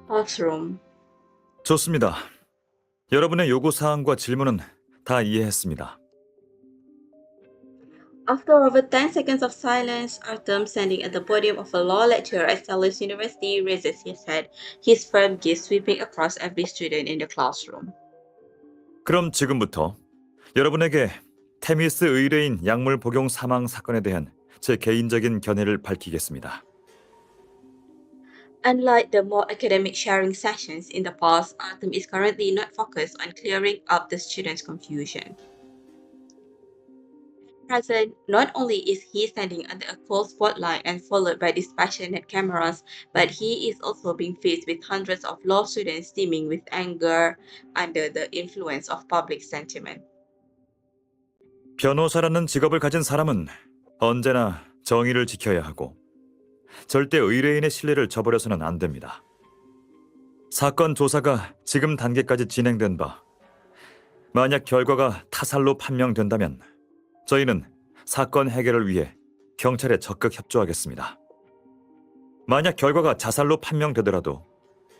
Classroom. 좋습니다. 여러분의 요구사항과 질문은 다 이해했습니다. After over 10 seconds of silence, Artem, standing at the podium of a law lecture at Salus University, raises his head, his firm gaze sweeping across every student in the classroom. 그럼 지금부터 여러분에게 테미스 의뢰인 약물 복용 사망 사건에 대한 제 개인적인 견해를 밝히겠습니다. Unlike the more academic sharing sessions in the past, Artem is currently not focused on clearing up the students' confusion. Present, not only is he standing under a cold spotlight and followed by dispassionate cameras, but he is also being faced with hundreds of law students steaming with anger under the influence of public sentiment. 변호사라는 직업을 가진 사람은 언제나 정의를 지켜야 하고 절대 의뢰인의 신뢰를 저버려서는 안 됩니다. 사건 조사가 지금 단계까지 진행된 바, 만약 결과가 타살로 판명된다면 저희는 사건 해결을 위해 경찰에 적극 협조하겠습니다. 만약 결과가 자살로 판명되더라도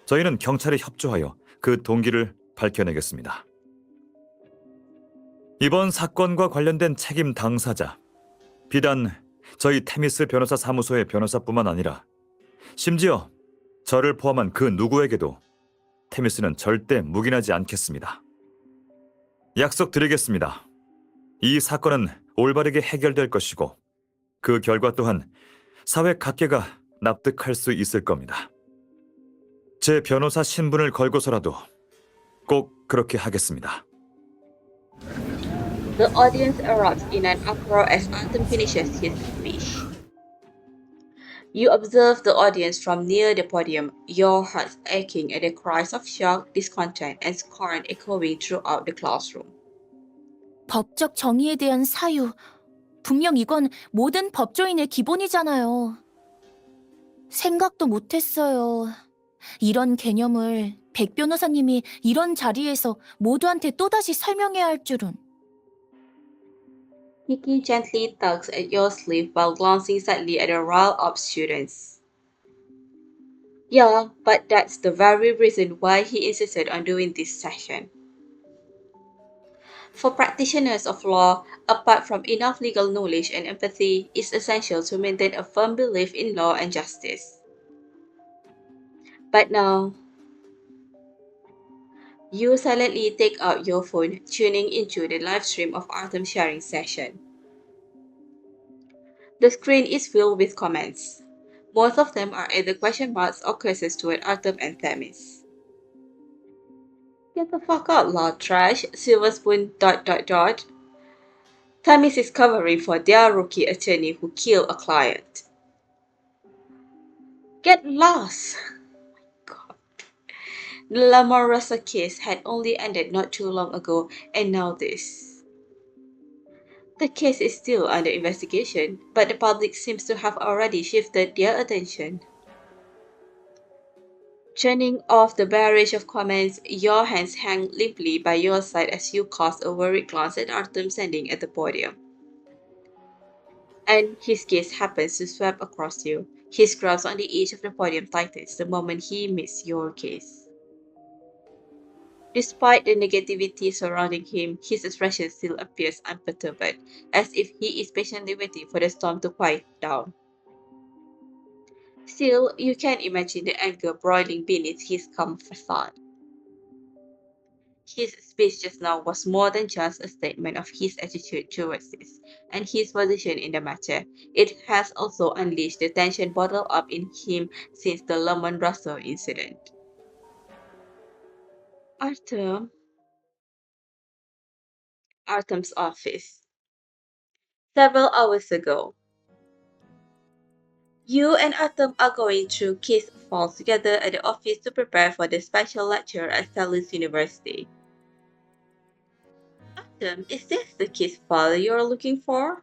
저희는 경찰에 협조하여 그 동기를 밝혀내겠습니다. 이번 사건과 관련된 책임 당사자, 비단 저희 테미스 변호사 사무소의 변호사뿐만 아니라 심지어 저를 포함한 그 누구에게도 테미스는 절대 묵인하지 않겠습니다. 약속드리겠습니다. 이 사건은 올바르게 해결될 것이고 그 결과 또한 사회 각계가 납득할 수 있을 겁니다. 제 변호사 신분을 걸고서라도 꼭 그렇게 하겠습니다. The audience erupts in an uproar as Artem finishes his speech. You observe the audience from near the podium, your hearts aching at the cries of shock, discontent, and scorn echoing throughout the classroom. 법적 정의에 대한 사유. 분명 이건 모든 법조인의 기본이잖아요. 생각도 못했어요. 이런 개념을 백 변호사님이 이런 자리에서 모두한테 또다시 설명해야 할 줄은. He gently tugs at your sleeve while glancing sadly at the riled-up students. Yeah, but that's the very reason why he insisted on doing this session. For practitioners of law, apart from enough legal knowledge and empathy, it's essential to maintain a firm belief in law and justice. But now, you silently take out your phone, tuning into the live stream of Artem's sharing session. The screen is filled with comments. Most of them are either question marks or curses toward Artem and Themis. Get the fuck out, loud trash, silver spoon, ... Themis is covering for their rookie attorney who killed a client. Get lost! God. The Lamar Russell case had only ended not too long ago, and now this. The case is still under investigation, but the public seems to have already shifted their attention. Turning off the barrage of comments, your hands hang limply by your side as you cast a worried glance at Artem standing at the podium. And his gaze happens to sweep across you. His grasp on the edge of the podium tightens the moment he meets your gaze. Despite the negativity surrounding him, his expression still appears unperturbed, as if he is patiently waiting for the storm to quiet down. Still, you can imagine the anger broiling beneath his calm facade. His speech just now was more than just a statement of his attitude towards this and his position in the matter. It has also unleashed the tension bottled up in him since the Lemon Russell incident. Artem's office. Several hours ago. You and Artem are going through case files together at the office to prepare for the special lecture at Salus University. Artem, is this the case file you're looking for?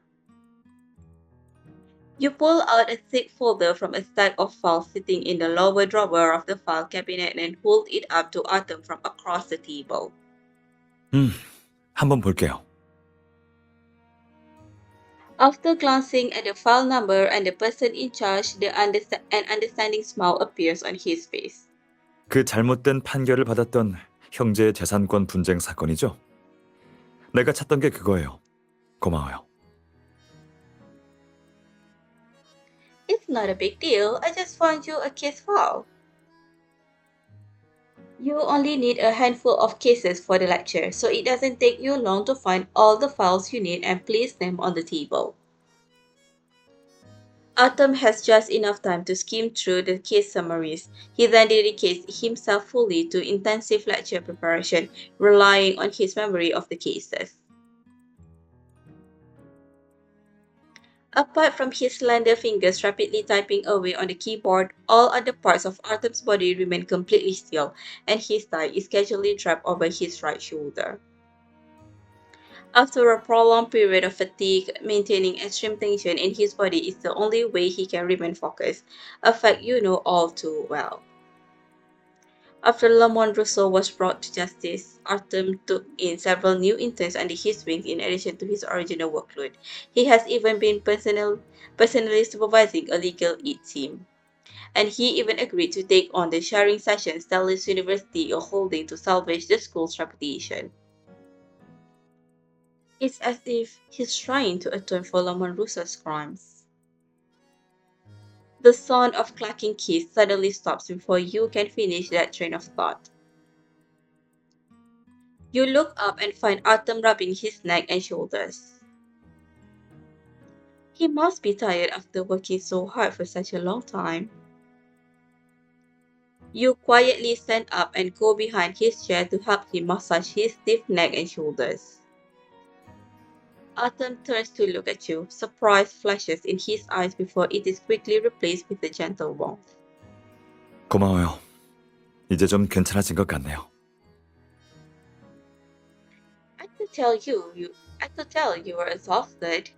You pull out a thick folder from a stack of files sitting in the lower drawer of the file cabinet and hold it up to Artem from across the table. 한번 볼게요. After glancing at the file number and the person in charge, an understanding smile appears on his face. 그 잘못된 판결을 받았던 형제의 재산권 분쟁 사건이죠? 내가 찾던 게 그거예요. 고마워요. It's not a big deal. I just found you a case file. You only need a handful of cases for the lecture, so it doesn't take you long to find all the files you need and place them on the table. Artem has just enough time to skim through the case summaries. He then dedicates himself fully to intensive lecture preparation, relying on his memory of the cases. Apart from his slender fingers rapidly typing away on the keyboard, all other parts of Artem's body remain completely still, and his thigh is casually draped over his right shoulder. After a prolonged period of fatigue, maintaining extreme tension in his body is the only way he can remain focused, a fact you know all too well. After Lamont Rousseau was brought to justice, Artem took in several new interns under his wing in addition to his original workload. He has even been personally supervising a legal aid team. And he even agreed to take on the sharing sessions Dallas University are holding to salvage the school's reputation. It's as if he's trying to atone for Lamont Rousseau's crimes. The sound of clacking keys suddenly stops before you can finish that train of thought. You look up and find Artem rubbing his neck and shoulders. He must be tired after working so hard for such a long time. You quietly stand up and go behind his chair to help him massage his stiff neck and shoulders. Artem turns to look at you. Surprise flashes in his eyes before it is quickly replaced with a gentle warmth. 고마워요. 이제 좀 괜찮아진 것 같네요. I could tell you were exhausted.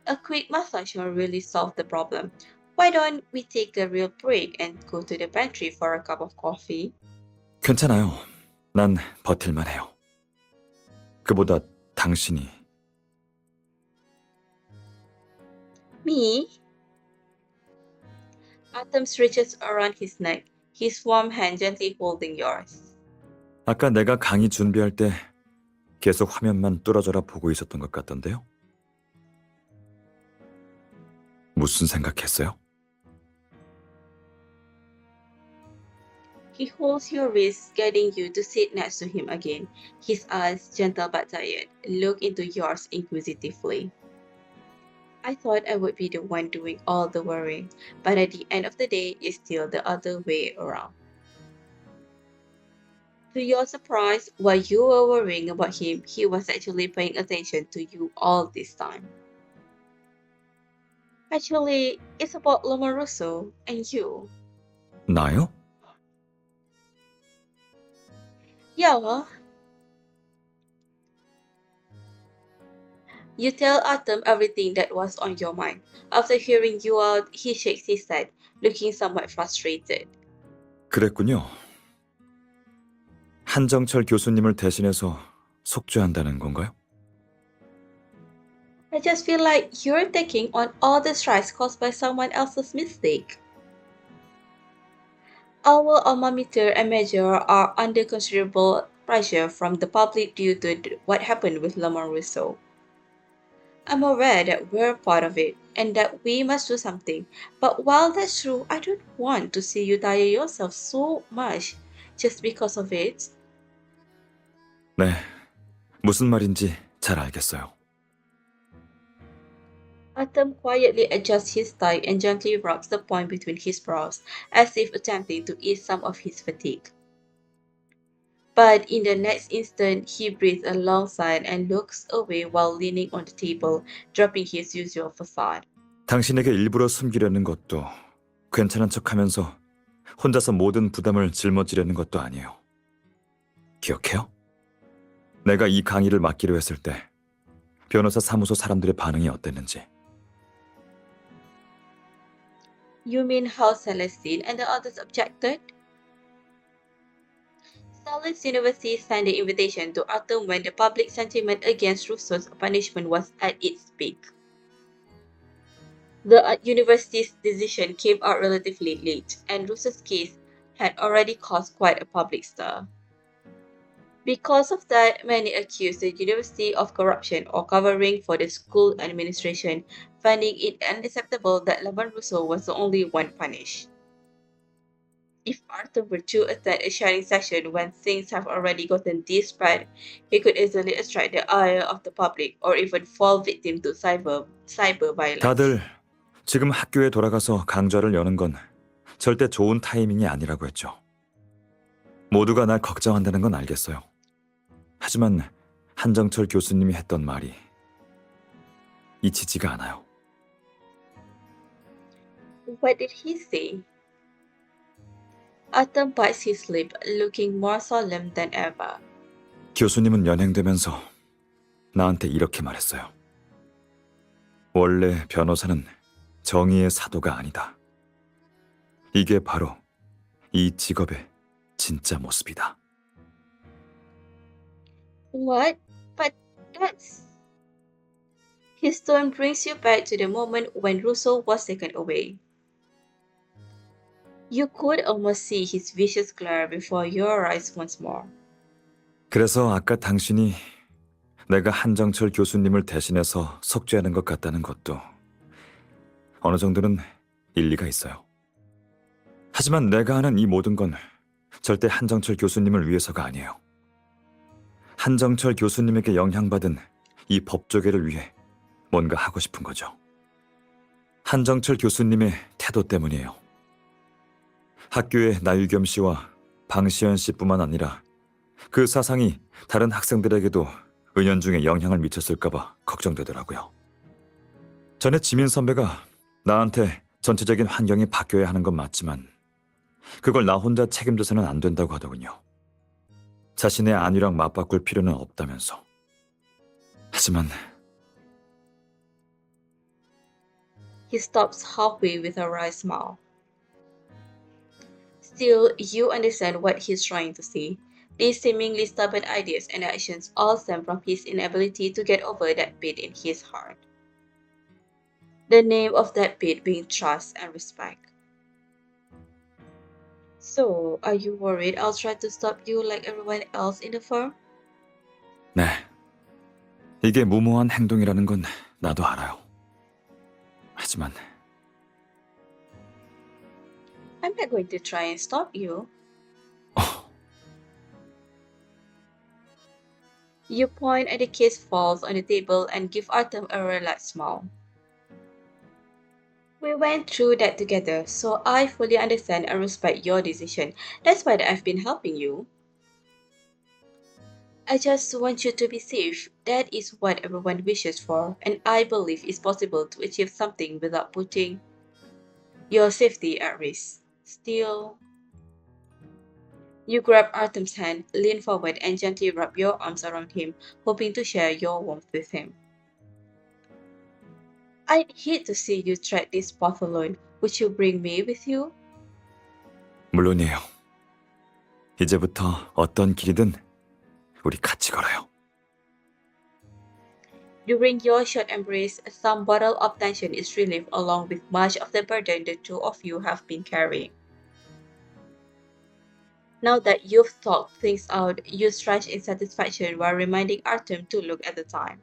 A quick massage will really solve the problem. Why don't we take a real break and go to the pantry for a cup of coffee? 괜찮아요. 난 버틸만 해요. 그보다 당신이 Me? Autumn reaches around his neck, his warm hand gently holding yours. 아까 내가 강의 준비할 때 계속 화면만 뚫어져라 보고 있었던 것 같던데요? 무슨 생각했어요? He holds your wrist, guiding you to sit next to him again. His eyes, gentle but tired, look into yours inquisitively. I thought I would be the one doing all the worrying, but at the end of the day, it's still the other way around. To your surprise, while you were worrying about him, he was actually paying attention to you all this time. Actually, it's about Lomarusso and you. 나요? Yeah. You tell Artem everything that was on your mind. After hearing you out, he shakes his head, looking somewhat frustrated. 그랬군요. 한정철 교수님을 대신해서 속죄한다는 건가요? I just feel like you're taking on all the stress caused by someone else's mistake. Our alma mater and major are under considerable pressure from the public due to what happened with Lamar Rousseau. I'm aware that we're part of it and that we must do something, but while that's true, I don't want to see you tire yourself so much just because of it. 네, 무슨 말인지 잘 알겠어요. Artem quietly adjusts his tie and gently rubs the point between his brows, as if attempting to ease some of his fatigue. But in the next instant, he breathes a long sigh and looks away while leaning on the table, dropping his usual facade. 당신에게 일부러 숨기려는 것도 괜찮은 척하면서 혼자서 모든 부담을 짊어지려는 것도 아니에요. 기억해요? 내가 이 강의를 맡기로 했을 때 변호사 사무소 사람들의 반응이 어땠는지. You mean how Celestine and the others objected? Salus University sent the invitation to Artem when the public sentiment against Rousseau's punishment was at its peak. The university's decision came out relatively late, and Rousseau's case had already caused quite a public stir. Because of that, many accused the university of corruption or covering for the school administration, finding it unacceptable that Laban Rousseau was the only one punished. If Arthur were to attend a sharing session when things have already gotten this bad, he could easily attract the ire of the public or even fall victim to cyber violence. 다들 지금 학교에 돌아가서 강좌를 여는 건 절대 좋은 타이밍이 아니라고 했죠. 모두가 날 걱정한다는 건 알겠어요. 하지만 한정철 교수님이 했던 말이 잊히지가 않아요. What did he say? Arthur bites his lip, looking more solemn than ever. 교수님은 연행되면서 나한테 이렇게 말했어요. 원래 변호사는 정의의 사도가 아니다. 이게 바로 이 직업의 진짜 모습이다. What? But that's... His tone brings you back to the moment when Rousseau was taken away. You could almost see his vicious glare before your eyes once more. 그래서 아까 당신이 내가 한정철 교수님을 대신해서 속죄하는 것 같다는 것도 어느 정도는 일리가 있어요. 하지만 내가 하는 이 모든 건 절대 한정철 교수님을 위해서가 아니에요. 한정철 교수님에게 영향받은 이 법조계를 위해 뭔가 하고 싶은 거죠. 한정철 교수님의 태도 때문이에요. 학교의 나유겸 씨와 방시현 씨뿐만 아니라 그 사상이 다른 학생들에게도 은연중에 영향을 미쳤을까봐 걱정되더라고요. 전에 지민 선배가 나한테 전체적인 환경이 바뀌어야 하는 건 맞지만 그걸 나 혼자 책임져서는 안 된다고 하더군요. 자신의 안위랑 맞바꿀 필요는 없다면서. 하지만 He stops halfway with a wry smile. Still, you understand what he's trying to say. These seemingly stubborn ideas and actions all stem from his inability to get over that pit in his heart. The name of that pit being trust and respect. So, are you worried I'll try to stop you like everyone else in the firm? 네, 이게 무모한 행동이라는 건 나도 알아요. 하지만 I'm not going to try and stop you. You point at the case falls on the table and give Artem a relaxed smile. We went through that together, so I fully understand and respect your decision. That's why I've been helping you. I just want you to be safe. That is what everyone wishes for, and I believe it's possible to achieve something without putting your safety at risk. Still, you grab Artem's hand, lean forward, and gently wrap your arms around him, hoping to share your warmth with him. I'd hate to see you tread this path alone. Would you bring me with you? 물론이에요. 이제부터 어떤 길이든 우리 같이 걸어요. During your short embrace, some bottle of tension is relieved along with much of the burden the two of you have been carrying. Now that you've talked things out, you stretch in satisfaction while reminding Artem to look at the time.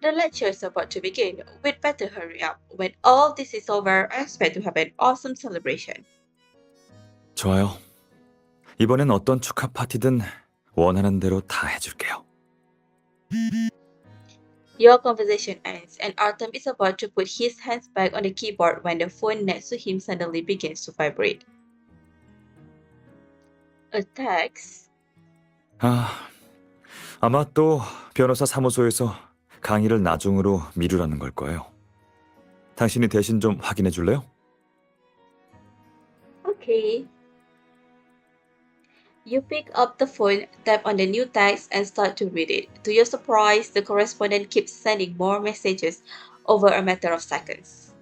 The lecture is about to begin. We'd better hurry up. When all this is over, I expect to have an awesome celebration. 좋아요. 이번엔 어떤 축하 파티든 원하는 대로 다 해줄게요. Your conversation ends, and Artem is about to put his hands back on the keyboard when the phone next to him suddenly begins to vibrate. A text? 아마 또 변호사 사무소에서 강의를 나중으로 미루라는 걸 거예요. 당신이 대신 좀 확인해 줄래요? Okay. You pick up the phone, tap on the new text, and start to read it. To your surprise, the correspondent keeps sending more messages over a matter of seconds.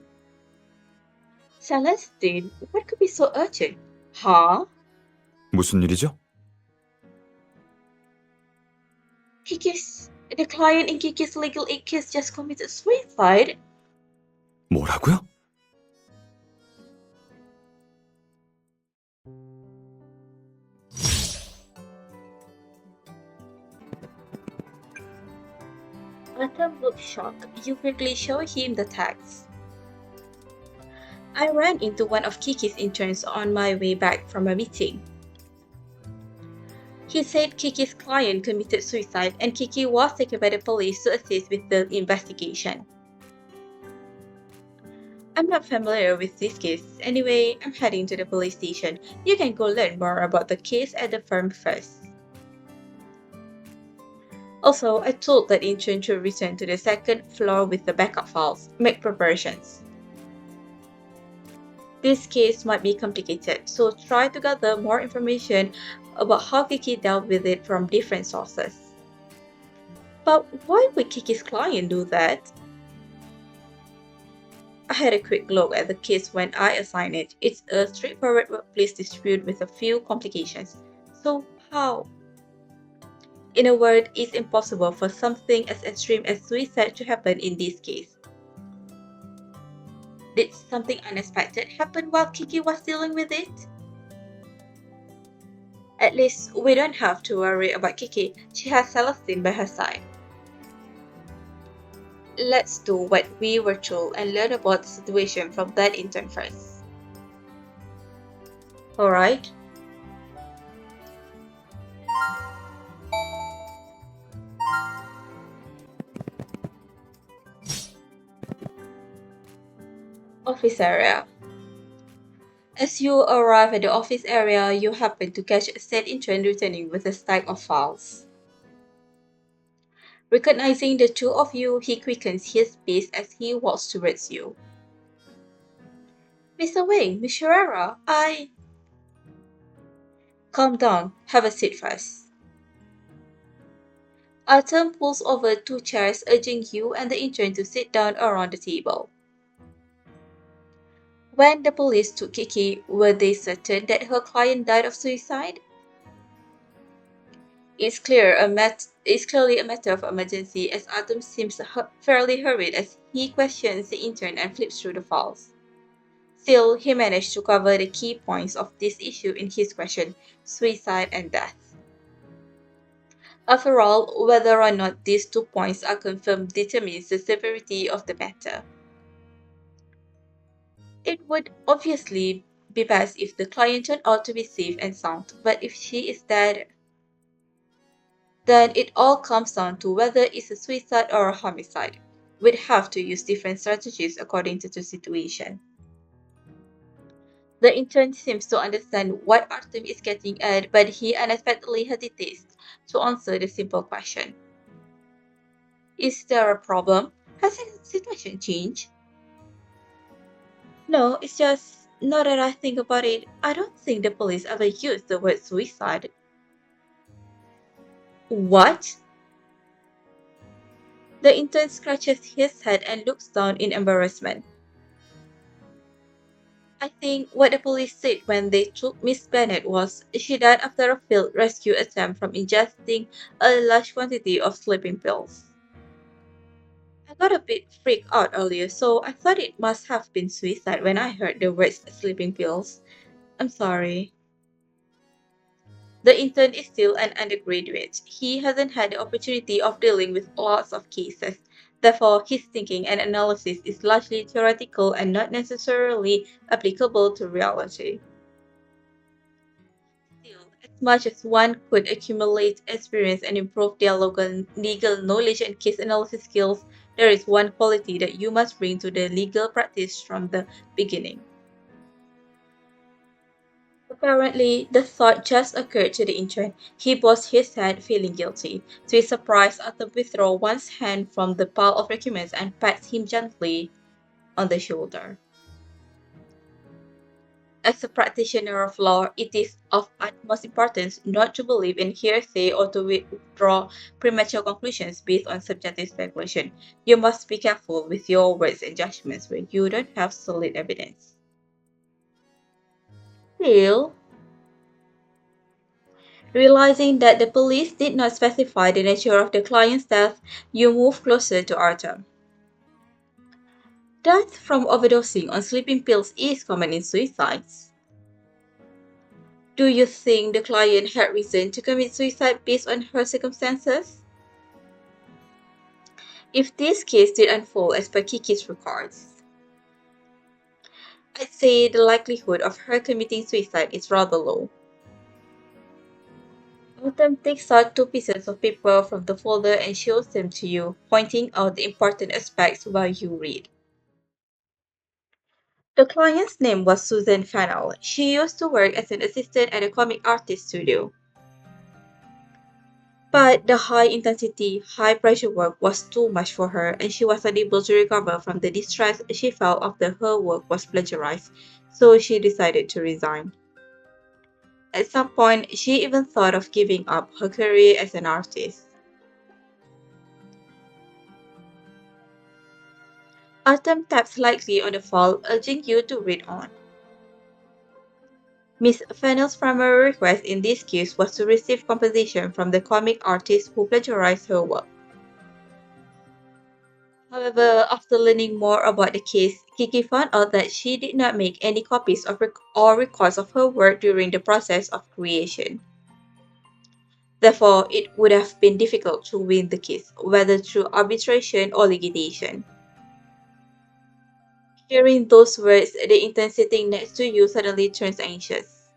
Celestine, what could be so urgent? Huh? 무슨 일이죠? The client in Kiki's legal aid case just committed suicide. 뭐라고요? Artem looked shocked. You quickly showed him the text. I ran into one of Kiki's interns on my way back from a meeting. He said Kiki's client committed suicide and Kiki was taken by the police to assist with the investigation. I'm not familiar with this case. Anyway, I'm heading to the police station. You can go learn more about the case at the firm first. Also, I told that intern to return to the second floor with the backup files. Make preparations. This case might be complicated, so try to gather more information about how Kiki dealt with it from different sources. But why would Kiki's client do that? I had a quick look at the case when I assigned it. It's a straightforward workplace dispute with a few complications. So how? In a word, it's impossible for something as extreme as suicide to happen in this case. Did something unexpected happen while Kiki was dealing with it? At least we don't have to worry about Kiki. She has Celestine by her side. Let's do what we were told and learn about the situation from that intern first. Alright? Office area. As you arrive at the office area, you happen to catch a said intern returning with a stack of files. Recognizing the two of you, he quickens his pace as he walks towards you. Mr. Wang, Miss Herrera, Calm down, have a seat first. Artem pulls over two chairs, urging you and the intern to sit down around the table. When the police took Kiki, were they certain that her client died of suicide? It's clearly a matter of emergency, as Artem seems fairly hurried as he questions the intern and flips through the files. Still, he managed to cover the key points of this issue in his question: suicide and death. After all, whether or not these 2 points are confirmed determines the severity of the matter. It would obviously be best if the client turned out to be safe and sound, but if she is dead, then it all comes down to whether it's a suicide or a homicide. We'd have to use different strategies according to the situation. The intern seems to understand what Artem is getting at, but he unexpectedly hesitates to answer the simple question. Is there a problem? Has the situation changed? No, it's just, now that I think about it, I don't think the police ever used the word suicide. What? The intern scratches his head and looks down in embarrassment. I think what the police said when they took Miss Bennet was she died after a failed rescue attempt from ingesting a large quantity of sleeping pills. I got a bit freaked out earlier, so I thought it must have been suicide when I heard the words sleeping pills. I'm sorry. The intern is still an undergraduate. He hasn't had the opportunity of dealing with lots of cases. Therefore, his thinking and analysis is largely theoretical and not necessarily applicable to reality. Still, as much as one could accumulate experience and improve their legal knowledge and case analysis skills, there is one quality that you must bring to the legal practice from the beginning. Apparently, the thought just occurred to the intern. He bossed his head, feeling guilty. To his surprise, Arthur withdrew one's hand from the pile of documents and pats him gently on the shoulder. As a practitioner of law, it is of utmost importance not to believe in hearsay or to draw premature conclusions based on subjective speculation. You must be careful with your words and judgments when you don't have solid evidence. Still, realizing that the police did not specify the nature of the client's death, you move closer to Artem. Death from overdosing on sleeping pills is common in suicides. Do you think the client had reason to commit suicide based on her circumstances? If this case did unfold as per Kiki's records, I'd say the likelihood of her committing suicide is rather low. Autumn takes out two pieces of paper from the folder and shows them to you, pointing out the important aspects while you read. The client's name was Susan Fennell. She used to work as an assistant at a comic artist studio. But the high intensity, high pressure work was too much for her, and she was unable to recover from the distress she felt after her work was plagiarized, so she decided to resign. At some point, she even thought of giving up her career as an artist. Artem taps lightly on the file, urging you to read on. Miss Fennell's primary request in this case was to receive compensation from the comic artist who plagiarized her work. However, after learning more about the case, Kiki found out that she did not make any copies of or records of her work during the process of creation. Therefore, it would have been difficult to win the case, whether through arbitration or litigation. Hearing those words, the intern sitting next to you suddenly turns anxious.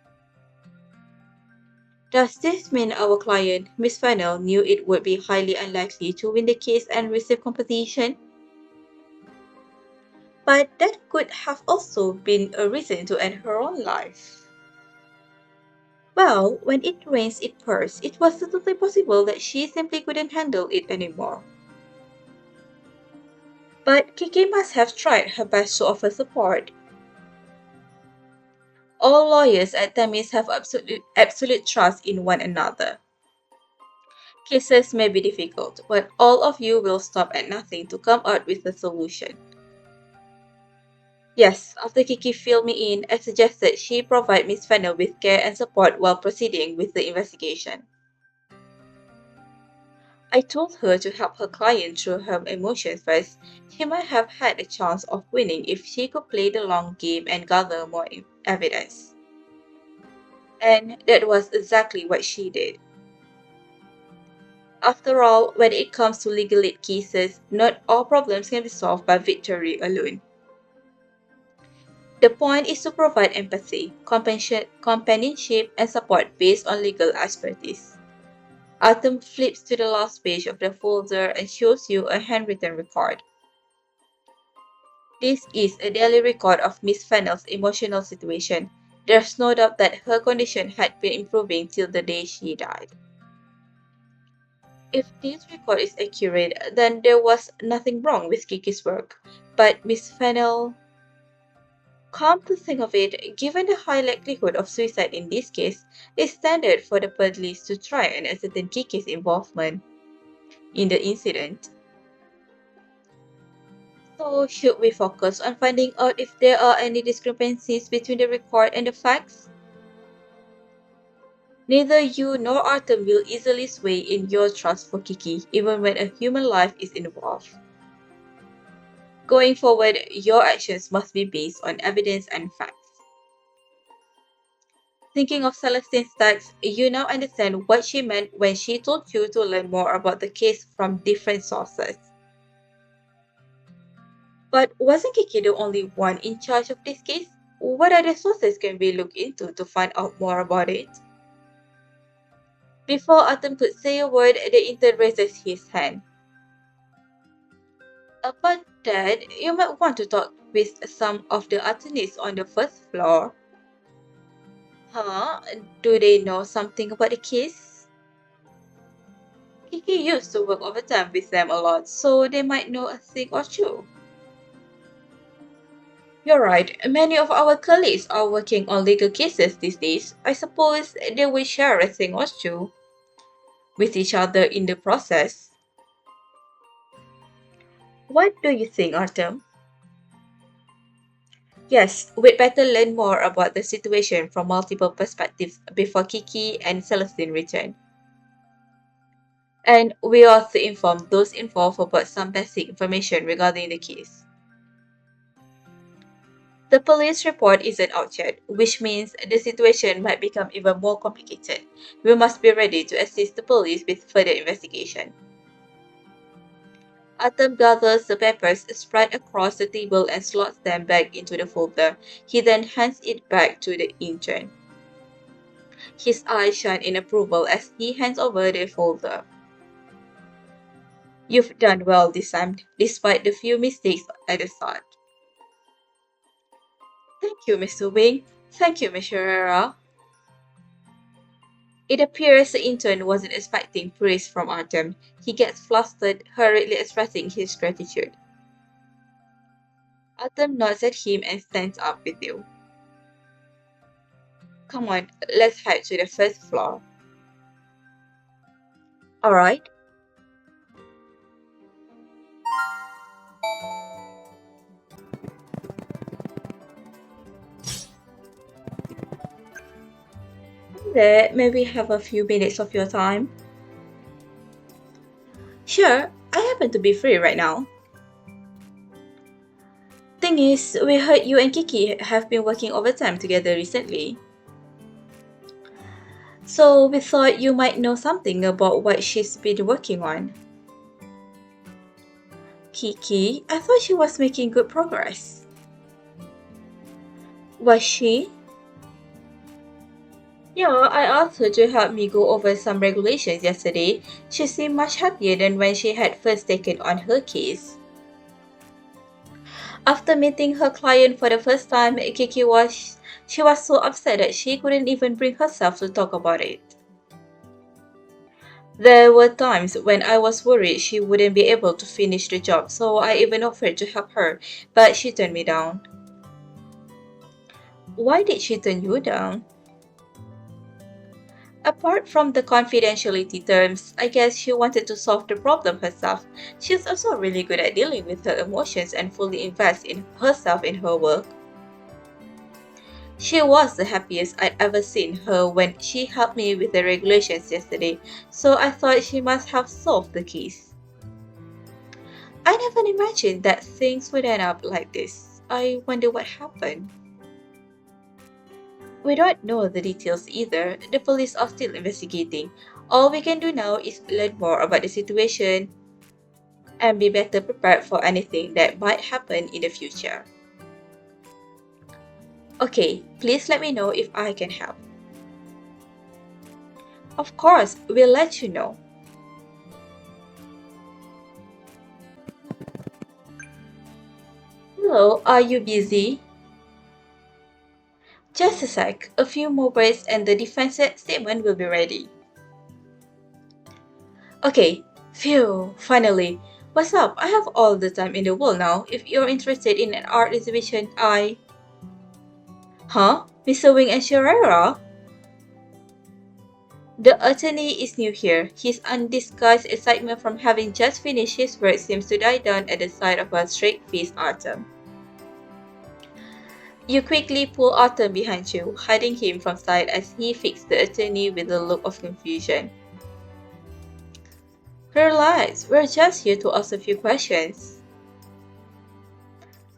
Does this mean our client, Miss Fennell, knew it would be highly unlikely to win the case and receive compensation? But that could have also been a reason to end her own life. Well, when it rains, it pours. It was totally possible that she simply couldn't handle it anymore. But Kiki must have tried her best to offer support. All lawyers at Tamis have absolute trust in one another. Cases may be difficult, but all of you will stop at nothing to come out with a solution. Yes, after Kiki filled me in, I suggested she provide Miss Fennell with care and support while proceeding with the investigation. I told her to help her client through her emotions first. She might have had a chance of winning if she could play the long game and gather more evidence. And that was exactly what she did. After all, when it comes to legal aid cases, not all problems can be solved by victory alone. The point is to provide empathy, companionship, and support based on legal expertise. Artem flips to the last page of the folder and shows you a handwritten record. This is a daily record of Miss Fennell's emotional situation. There's no doubt that her condition had been improving till the day she died. If this record is accurate, then there was nothing wrong with Kiki's work. But Miss Fennell, come to think of it, given the high likelihood of suicide in this case, it's standard for the police to try and ascertain Kiki's involvement in the incident. So, should we focus on finding out if there are any discrepancies between the record and the facts? Neither you nor Artem will easily sway in your trust for Kiki, even when a human life is involved. Going forward, your actions must be based on evidence and facts. Thinking of Celestine's text, you now understand what she meant when she told you to learn more about the case from different sources. But wasn't Kiki the only one in charge of this case? What other sources can we look into to find out more about it? Before Artem could say a word, the intern raises his hand. But Dad, you might want to talk with some of the attorneys on the first floor. Huh? Do they know something about the case? Kiki used to work overtime with them a lot, so they might know a thing or two. You're right, many of our colleagues are working on legal cases these days. I suppose they will share a thing or two with each other in the process. What do you think, Artem? Yes, we'd better learn more about the situation from multiple perspectives before Kiki and Celestine return. And we ought to inform those involved about some basic information regarding the case. The police report isn't out yet, which means the situation might become even more complicated. We must be ready to assist the police with further investigation. Artem gathers the papers spread across the table and slots them back into the folder. He then hands it back to the intern. His eyes shine in approval as he hands over the folder. You've done well this time, despite the few mistakes at the start. Thank you, Mr. Wing. Thank you, Miss Herrera. It appears the intern wasn't expecting praise from Artem. He gets flustered, hurriedly expressing his gratitude. Artem nods at him and stands up with you. Come on, let's head to the first floor. Alright. There, may we have a few minutes of your time? Sure, I happen to be free right now. Thing is, we heard you and Kiki have been working overtime together recently. So we thought you might know something about what she's been working on. Kiki, I thought she was making good progress. Was she? Yeah, I asked her to help me go over some regulations yesterday. She seemed much happier than when she had first taken on her case. After meeting her client for the first time, she was so upset that she couldn't even bring herself to talk about it. There were times when I was worried she wouldn't be able to finish the job, so I even offered to help her, but she turned me down. Why did she turn you down? Apart from the confidentiality terms, I guess she wanted to solve the problem herself. She's also really good at dealing with her emotions and fully invests in herself in her work. She was the happiest I'd ever seen her when she helped me with the regulations yesterday, so I thought she must have solved the case. I never imagined that things would end up like this. I wonder what happened. We don't know the details either. The police are still investigating. All we can do now is learn more about the situation and be better prepared for anything that might happen in the future. Okay, please let me know if I can help. Of course, we'll let you know. Hello, are you busy? Just a sec, a few more words and the defense statement will be ready. Okay, phew, finally. What's up? I have all the time in the world now. If you're interested in an art exhibition, Huh? Mr. Wing and Sherera? The attorney is new here. His undisguised excitement from having just finished his work seems to die down at the sight of a straight-faced Artem. You quickly pull Artem behind you, hiding him from sight as he fixed the attorney with a look of confusion. Relax, we're just here to ask a few questions.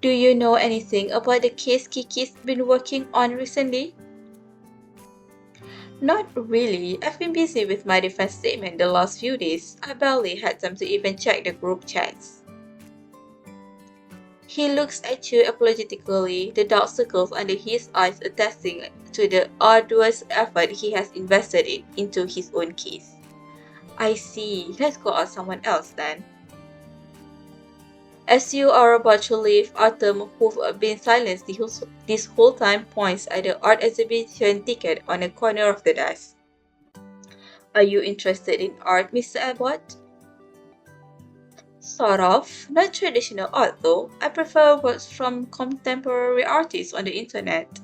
Do you know anything about the case Kiki's been working on recently? Not really. I've been busy with my defense statement the last few days. I barely had time to even check the group chats. He looks at you apologetically, the dark circles under his eyes attesting to the arduous effort he has invested into his own case. I see. Let's go ask someone else then. As you are about to leave, Artem, who's been silenced this whole time, points at the art exhibition ticket on the corner of the desk. Are you interested in art, Mr. Abbott? Sort of. Not traditional art though. I prefer works from contemporary artists on the internet.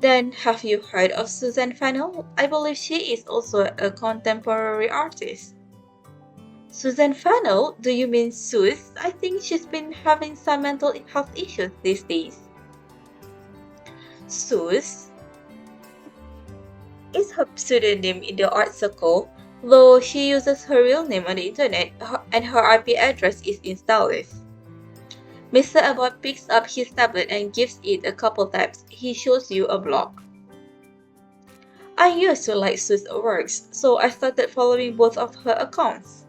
Then, have you heard of Susan Fennell? I believe she is also a contemporary artist. Susan Fennell? Do you mean Suze? I think she's been having some mental health issues these days. Suze is her pseudonym in the art circle, though she uses her real name on the internet and her IP address is in Stalis. Mr. Abbott picks up his tablet and gives it a couple taps. He shows you a blog. I used to like Sue's works, so I started following both of her accounts.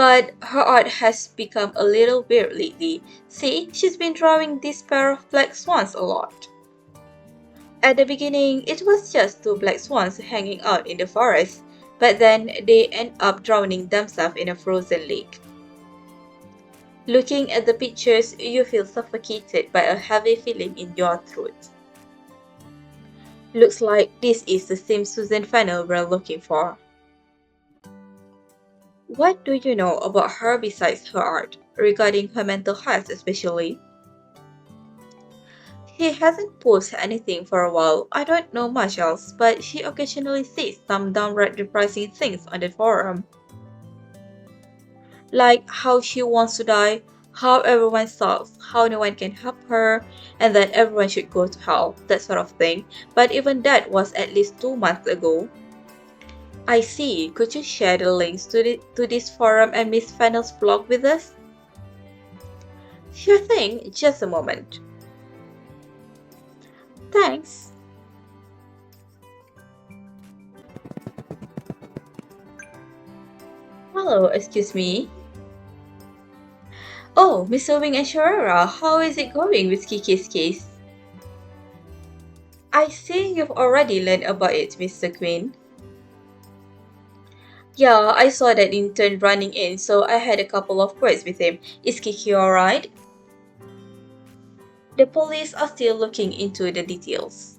But her art has become a little weird lately. See, she's been drawing this pair of black swans a lot. At the beginning, it was just two black swans hanging out in the forest, but then they end up drowning themselves in a frozen lake. Looking at the pictures, you feel suffocated by a heavy feeling in your throat. Looks like this is the same Susan Fennell we're looking for. What do you know about her besides her art, regarding her mental health especially? She hasn't posted anything for a while. I don't know much else, but she occasionally says some downright depressing things on the forum. Like how she wants to die, how everyone sucks, how no one can help her, and that everyone should go to hell, that sort of thing. But even that was at least 2 months ago. I see. Could you share the links to this forum and Miss Fennell's blog with us? Sure thing, just a moment. Thanks. Hello, excuse me. Oh, Miss Wing and Sharara, how is it going with Kiki's case? I see you've already learned about it, Mr. Quinn. Yeah, I saw that intern running in, so I had a couple of words with him. Is Kiki alright? The police are still looking into the details.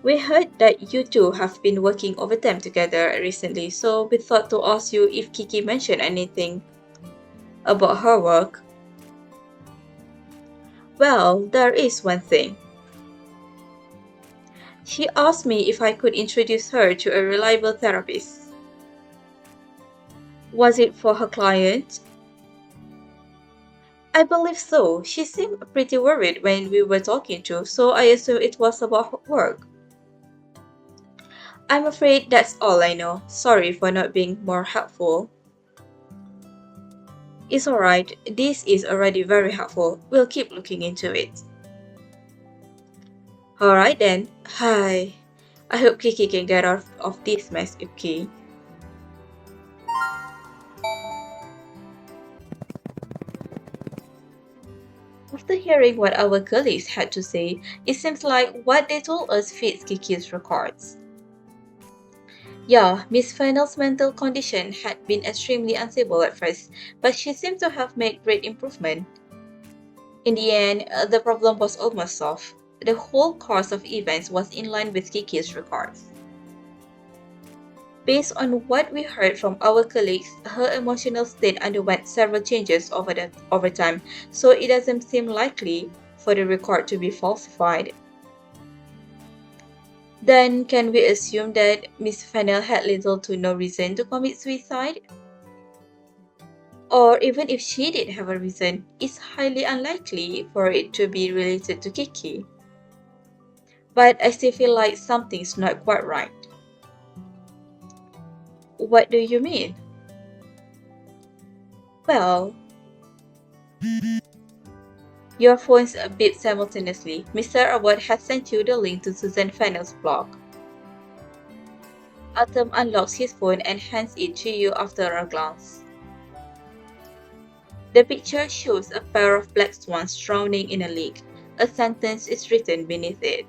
We heard that you two have been working overtime together recently, so we thought to ask you if Kiki mentioned anything about her work. Well, there is one thing. She asked me if I could introduce her to a reliable therapist. Was it for her client? I believe so. She seemed pretty worried when we were talking to, so I assumed it was about her work. I'm afraid that's all I know. Sorry for not being more helpful. It's alright. This is already very helpful. We'll keep looking into it. Alright then. Hi. I hope Kiki can get out of this mess, okay? After hearing what our colleagues had to say, it seems like what they told us fits Kiki's records. Yeah, Miss Fennell's mental condition had been extremely unstable at first, but she seemed to have made great improvement. In the end, the problem was almost solved. The whole course of events was in line with Kiki's records. Based on what we heard from our colleagues, her emotional state underwent several changes over time, so it doesn't seem likely for the record to be falsified. Then, can we assume that Miss Fennell had little to no reason to commit suicide? Or even if she did have a reason, it's highly unlikely for it to be related to Kiki. But I still feel like something's not quite right. What do you mean? Well, your phones beep simultaneously. Mr. Abbott has sent you the link to Susan Fennell's blog. Artem unlocks his phone and hands it to you after a glance. The picture shows a pair of black swans drowning in a lake. A sentence is written beneath it.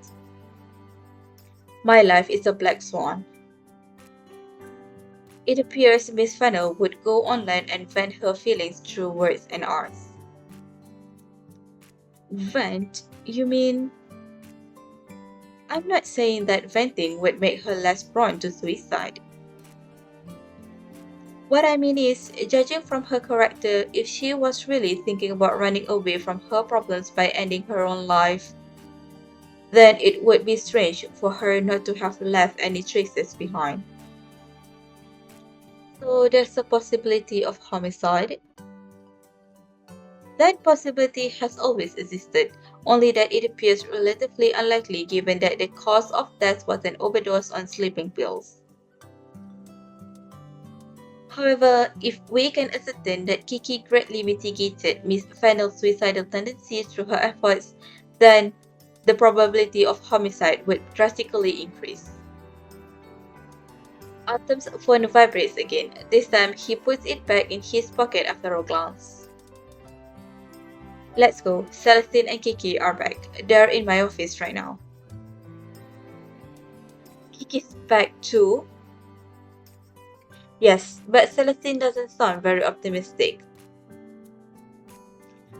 My life is a black swan. It appears Miss Fennell would go online and vent her feelings through words and art. Vent? You mean? I'm not saying that venting would make her less prone to suicide. What I mean is, judging from her character, if she was really thinking about running away from her problems by ending her own life, then it would be strange for her not to have left any traces behind. So there's a possibility of homicide. That possibility has always existed, only that it appears relatively unlikely given that the cause of death was an overdose on sleeping pills. However, if we can ascertain that Kiki greatly mitigated Miss Fennell's suicidal tendencies through her efforts, then the probability of homicide would drastically increase. Artem's phone vibrates again. This time, he puts it back in his pocket after a glance. Let's go. Celestine and Kiki are back. They're in my office right now. Kiki's back too? Yes, but Celestine doesn't sound very optimistic.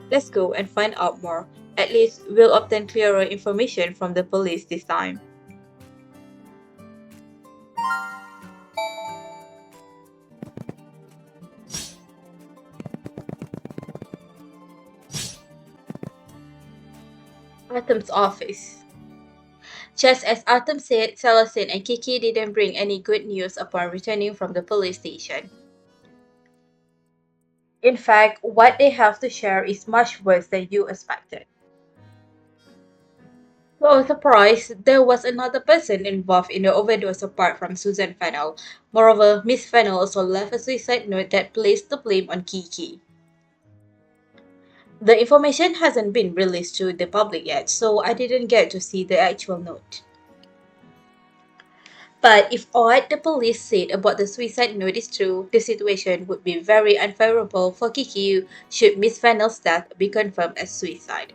Let's go and find out more. At least we'll obtain clearer information from the police this time. Artem's office. Just as Artem said, Celestine and Kiki didn't bring any good news upon returning from the police station. In fact, what they have to share is much worse than you expected. To our surprise, there was another person involved in the overdose apart from Susan Fennell. Moreover, Miss Fennell also left a suicide note that placed the blame on Kiki. The information hasn't been released to the public yet, so I didn't get to see the actual note. But if what the police said about the suicide note is true, the situation would be very unfavorable for Kiki should Miss Fennell's death be confirmed as suicide.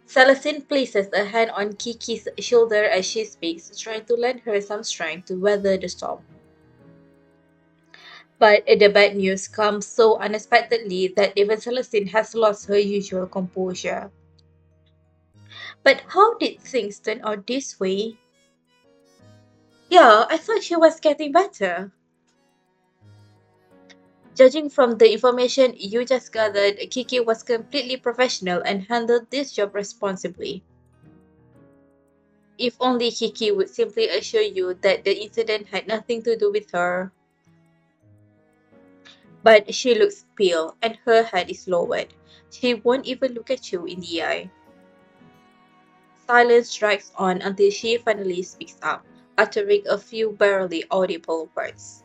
Celestine places a hand on Kiki's shoulder as she speaks, trying to lend her some strength to weather the storm. But the bad news comes so unexpectedly that even Celestine has lost her usual composure. But how did things turn out this way? Yeah, I thought she was getting better. Judging from the information you just gathered, Kiki was completely professional and handled this job responsibly. If only Kiki would simply assure you that the incident had nothing to do with her. But she looks pale and her head is lowered. She won't even look at you in the eye. Silence drags on until she finally speaks up, uttering a few barely audible words.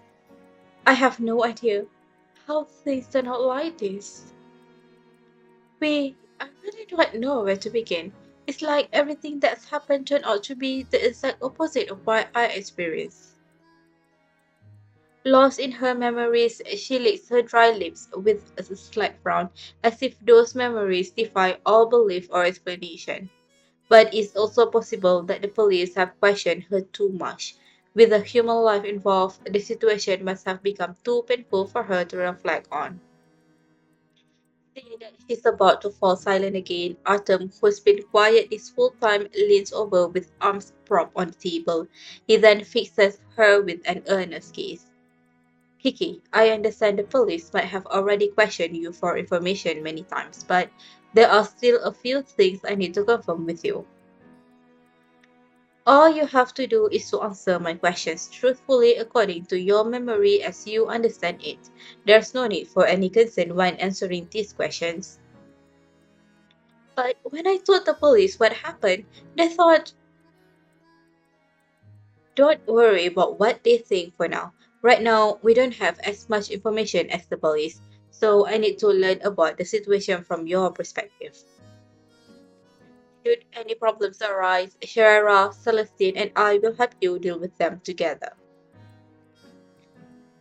I have no idea how things turn out like this. I really don't know where to begin. It's like everything that's happened turned out to be the exact opposite of what I experienced. Lost in her memories, she licks her dry lips with a slight frown, as if those memories defy all belief or explanation. But it's also possible that the police have questioned her too much. With a human life involved, the situation must have become too painful for her to reflect on. Seeing that she's about to fall silent again, Artem, who's been quiet this whole time, leans over with arms propped on the table. He then fixes her with an earnest gaze. Kiki, I understand the police might have already questioned you for information many times, but there are still a few things I need to confirm with you. All you have to do is to answer my questions truthfully according to your memory as you understand it. There's no need for any consent when answering these questions. But when I told the police what happened, they thought, don't worry about what they think for now. Right now, we don't have as much information as the police, so I need to learn about the situation from your perspective. Should any problems arise, Sharara, Celestine, and I will help you deal with them together.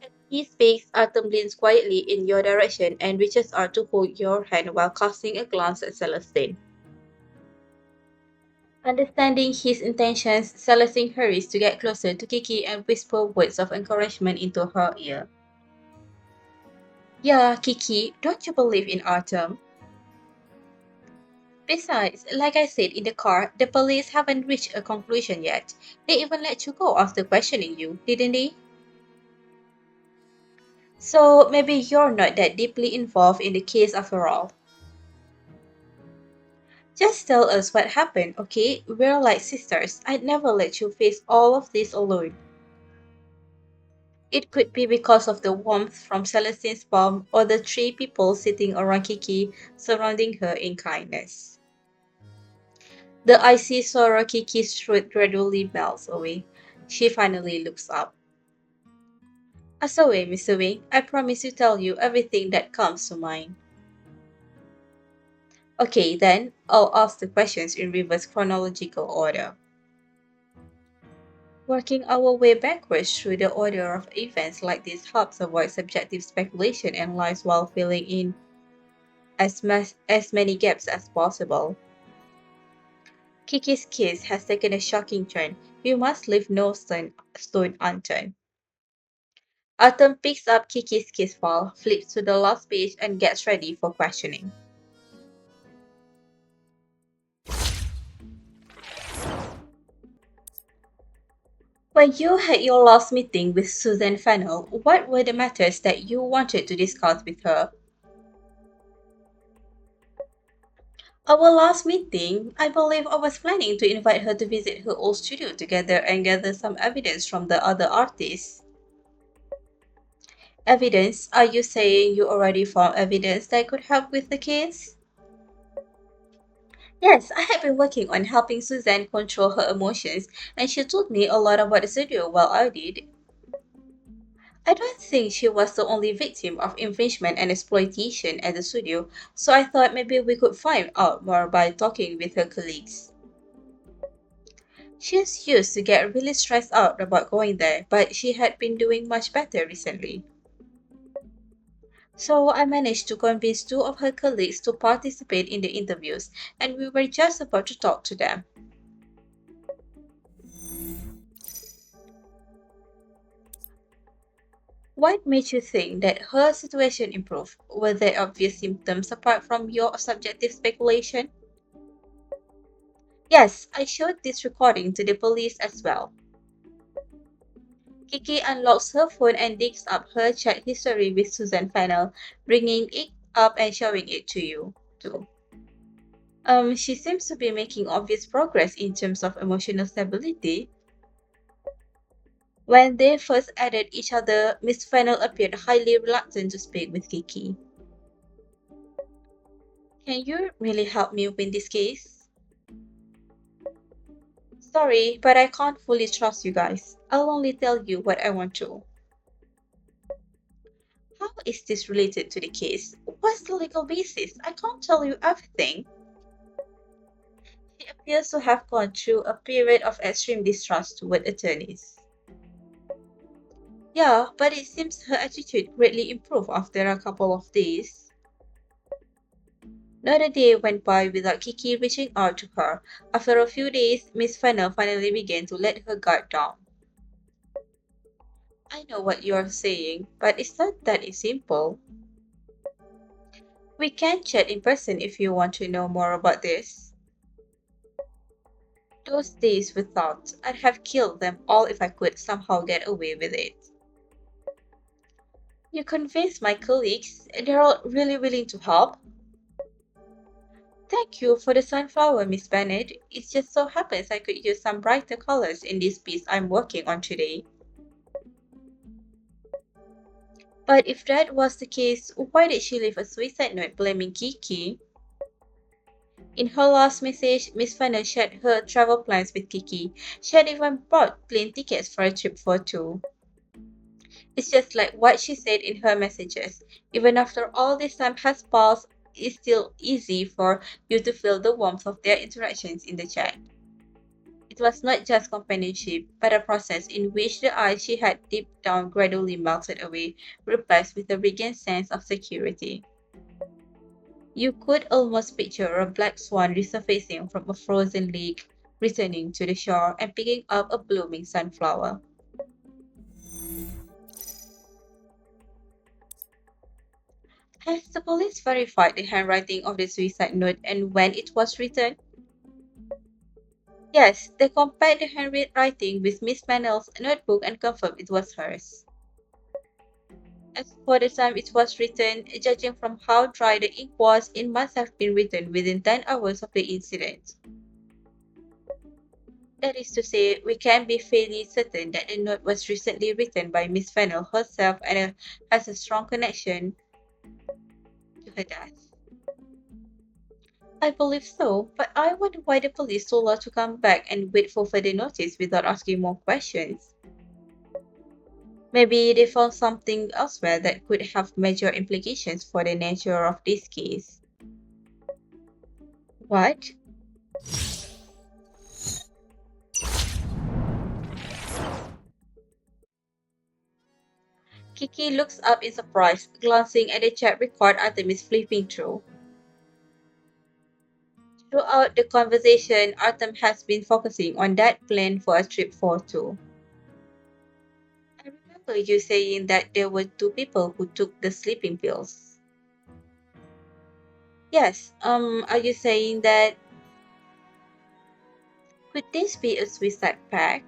As he speaks, Artem leans quietly in your direction and reaches out to hold your hand while casting a glance at Celestine. Understanding his intentions, Celestine hurries to get closer to Kiki and whisper words of encouragement into her ear. Yeah, Kiki, don't you believe in Artem? Besides, like I said in the car, the police haven't reached a conclusion yet. They even let you go after questioning you, didn't they? So maybe you're not that deeply involved in the case after all. Just tell us what happened, okay? We're like sisters. I'd never let you face all of this alone. It could be because of the warmth from Celestine's palm or the three people sitting around Kiki surrounding her in kindness. The icy sorrow Kiki's throat gradually melts away. She finally looks up. Asawe, Mr. Wing, I promise to tell you everything that comes to mind. Okay, then I'll ask the questions in reverse chronological order. Working our way backwards through the order of events like this helps avoid subjective speculation and lies while filling in as many gaps as possible. Kiki's case has taken a shocking turn. We must leave no stone unturned. Artem picks up Kiki's case file, flips to the last page, and gets ready for questioning. When you had your last meeting with Susan Fennell, what were the matters that you wanted to discuss with her? Our last meeting, I believe I was planning to invite her to visit her old studio together and gather some evidence from the other artists. Evidence? Are you saying you already found evidence that could help with the case? Yes, I have been working on helping Suzanne control her emotions, and she told me a lot about the studio while I did. I don't think she was the only victim of infringement and exploitation at the studio, so I thought maybe we could find out more by talking with her colleagues. She used to get really stressed out about going there, but she had been doing much better recently. So I managed to convince two of her colleagues to participate in the interviews, and we were just about to talk to them. What made you think that her situation improved? Were there obvious symptoms apart from your subjective speculation? Yes, I showed this recording to the police as well. Kiki unlocks her phone and digs up her chat history with Susan Fennell, bringing it up and showing it to you, too. She seems to be making obvious progress in terms of emotional stability. When they first added each other, Miss Fennell appeared highly reluctant to speak with Kiki. Can you really help me win this case? Sorry, but I can't fully trust you guys. I'll only tell you what I want to. How is this related to the case? What's the legal basis? I can't tell you everything. She appears to have gone through a period of extreme distrust toward attorneys. Yeah, but it seems her attitude greatly improved after a couple of days. Not a day went by without Kiki reaching out to her. After a few days, Miss Fennell finally began to let her guard down. I know what you're saying, but it's not that simple. We can chat in person if you want to know more about this. Those days we thought I'd have killed them all if I could somehow get away with it. You convinced my colleagues, they're all really willing to help. Thank you for the sunflower, Miss Bennet. It just so happens I could use some brighter colors in this piece I'm working on today. But if that was the case, why did she leave a suicide note blaming Kiki? In her last message, Miss Fennell shared her travel plans with Kiki. She had even bought plane tickets for a trip for two. It's just like what she said in her messages. Even after all this time has passed, it's still easy for you to feel the warmth of their interactions in the chat. It was not just companionship, but a process in which the ice she had deep down gradually melted away, replaced with a regained sense of security. You could almost picture a black swan resurfacing from a frozen lake, returning to the shore and picking up a blooming sunflower. Has the police verified the handwriting of the suicide note and when it was written? Yes, they compared the handwriting with Miss Mannell's notebook and confirmed it was hers. As for the time it was written, judging from how dry the ink was, it must have been written within 10 hours of the incident. That is to say, we can be fairly certain that the note was recently written by Miss Fennell herself and has a strong connection to her death. I believe so, but I wonder why the police told her to come back and wait for further notice without asking more questions. Maybe they found something elsewhere that could have major implications for the nature of this case. What? Kiki looks up in surprise, glancing at the chat record Artem is flipping through. Throughout the conversation, Artem has been focusing on that plan for a trip for two. I remember you saying that there were two people who took the sleeping pills. Yes, are you saying that could this be a suicide pact?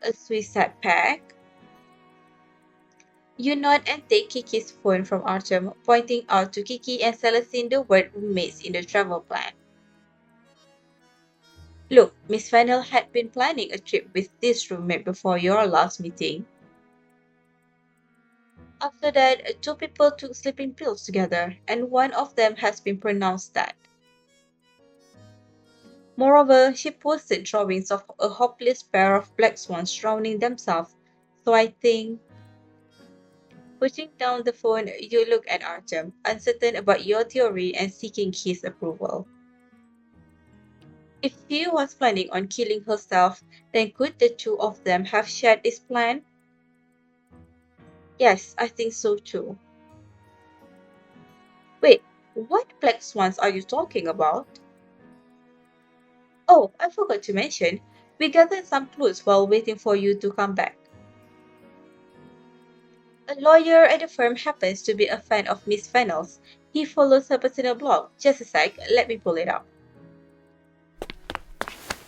A suicide pact? You nod and take Kiki's phone from Artem, pointing out to Kiki and Celestine the word roommates in the travel plan. Look, Miss Fennel had been planning a trip with this roommate before your last meeting. After that, two people took sleeping pills together, and one of them has been pronounced dead. Moreover, she posted drawings of a hopeless pair of black swans drowning themselves, so I think. Putting down the phone, you look at Artem, uncertain about your theory and seeking his approval. If she was planning on killing herself, then could the two of them have shared this plan? Yes, I think so too. Wait, what black swans are you talking about? Oh, I forgot to mention, we gathered some clues while waiting for you to come back. A lawyer at the firm happens to be a fan of Miss Fennel's. He follows her personal blog. Just a sec, let me pull it up.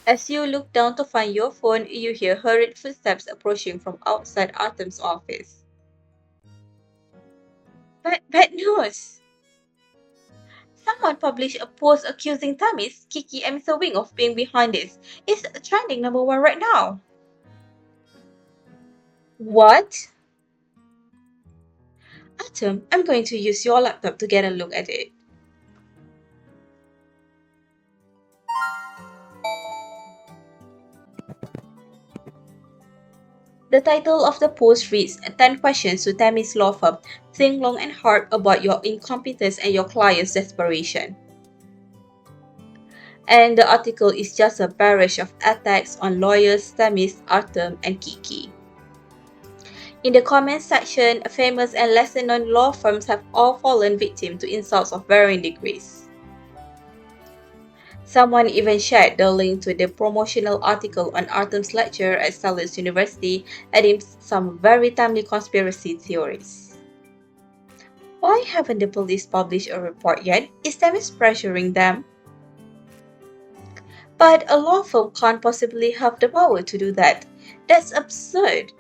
As you look down to find your phone, you hear hurried footsteps approaching from outside Artem's office. Bad news! Someone published a post accusing Tamis, Kiki, and Mr. Wing of being behind this. It's trending #1 right now. What? Artem, I'm going to use your laptop to get a look at it. The title of the post reads 10 questions to Tammy's law firm. Think long and hard about your incompetence and your client's desperation. And the article is just a barrage of attacks on lawyers Tammy's, Artem, and Kiki. In the comments section, famous and lesser-known law firms have all fallen victim to insults of varying degrees. Someone even shared the link to the promotional article on Artem's lecture at Salus University, adding some very timely conspiracy theories. Why haven't the police published a report yet? Is Tamis pressuring them? But a law firm can't possibly have the power to do that. That's absurd.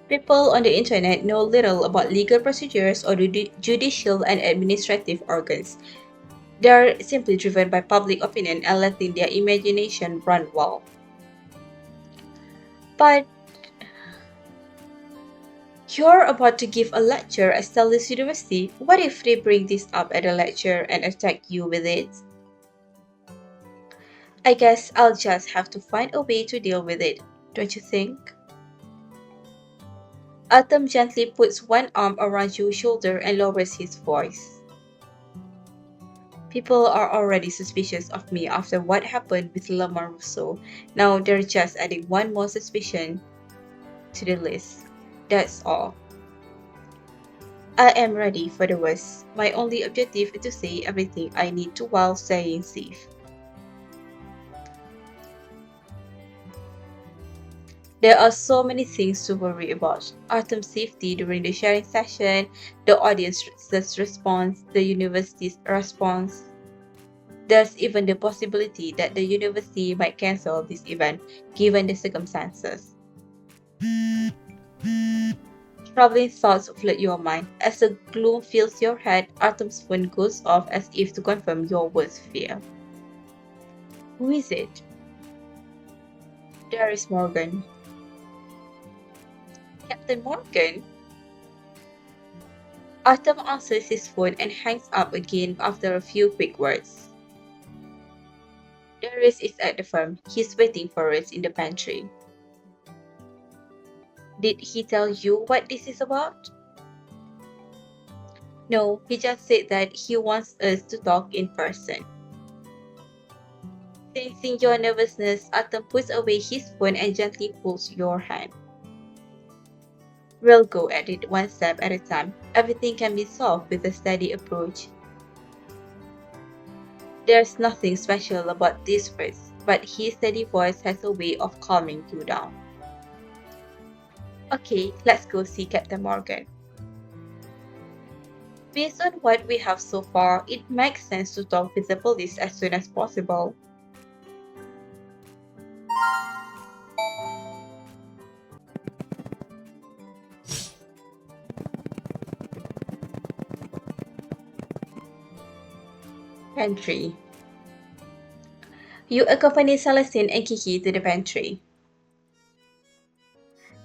People on the internet know little about legal procedures or the judicial and administrative organs. They are simply driven by public opinion and letting their imagination run wild. But you're about to give a lecture at Salus University. What if they bring this up at a lecture and attack you with it? I guess I'll just have to find a way to deal with it, don't you think? Artem gently puts one arm around your shoulder and lowers his voice. People are already suspicious of me after what happened with Lamar Rousseau. Now they're just adding one more suspicion to the list. That's all. I am ready for the worst. My only objective is to say everything I need to while staying safe. There are so many things to worry about. Artem's safety during the sharing session, the audience's response, the university's response. There's even the possibility that the university might cancel this event, given the circumstances. Troubling thoughts flood your mind. As the gloom fills your head, Artem's phone goes off as if to confirm your worst fear. Who is it? There is Morgan. Captain Morgan? Artem answers his phone and hangs up again after a few quick words. Darius is at the firm. He's waiting for us in the pantry. Did he tell you what this is about? No, he just said that he wants us to talk in person. Sensing your nervousness, Artem puts away his phone and gently pulls your hand. We'll go at it one step at a time. Everything can be solved with a steady approach. There's nothing special about this phrase, but his steady voice has a way of calming you down. Okay, let's go see Captain Morgan. Based on what we have so far, it makes sense to talk with the police as soon as possible. Pantry. You accompany Celestine and Kiki to the pantry.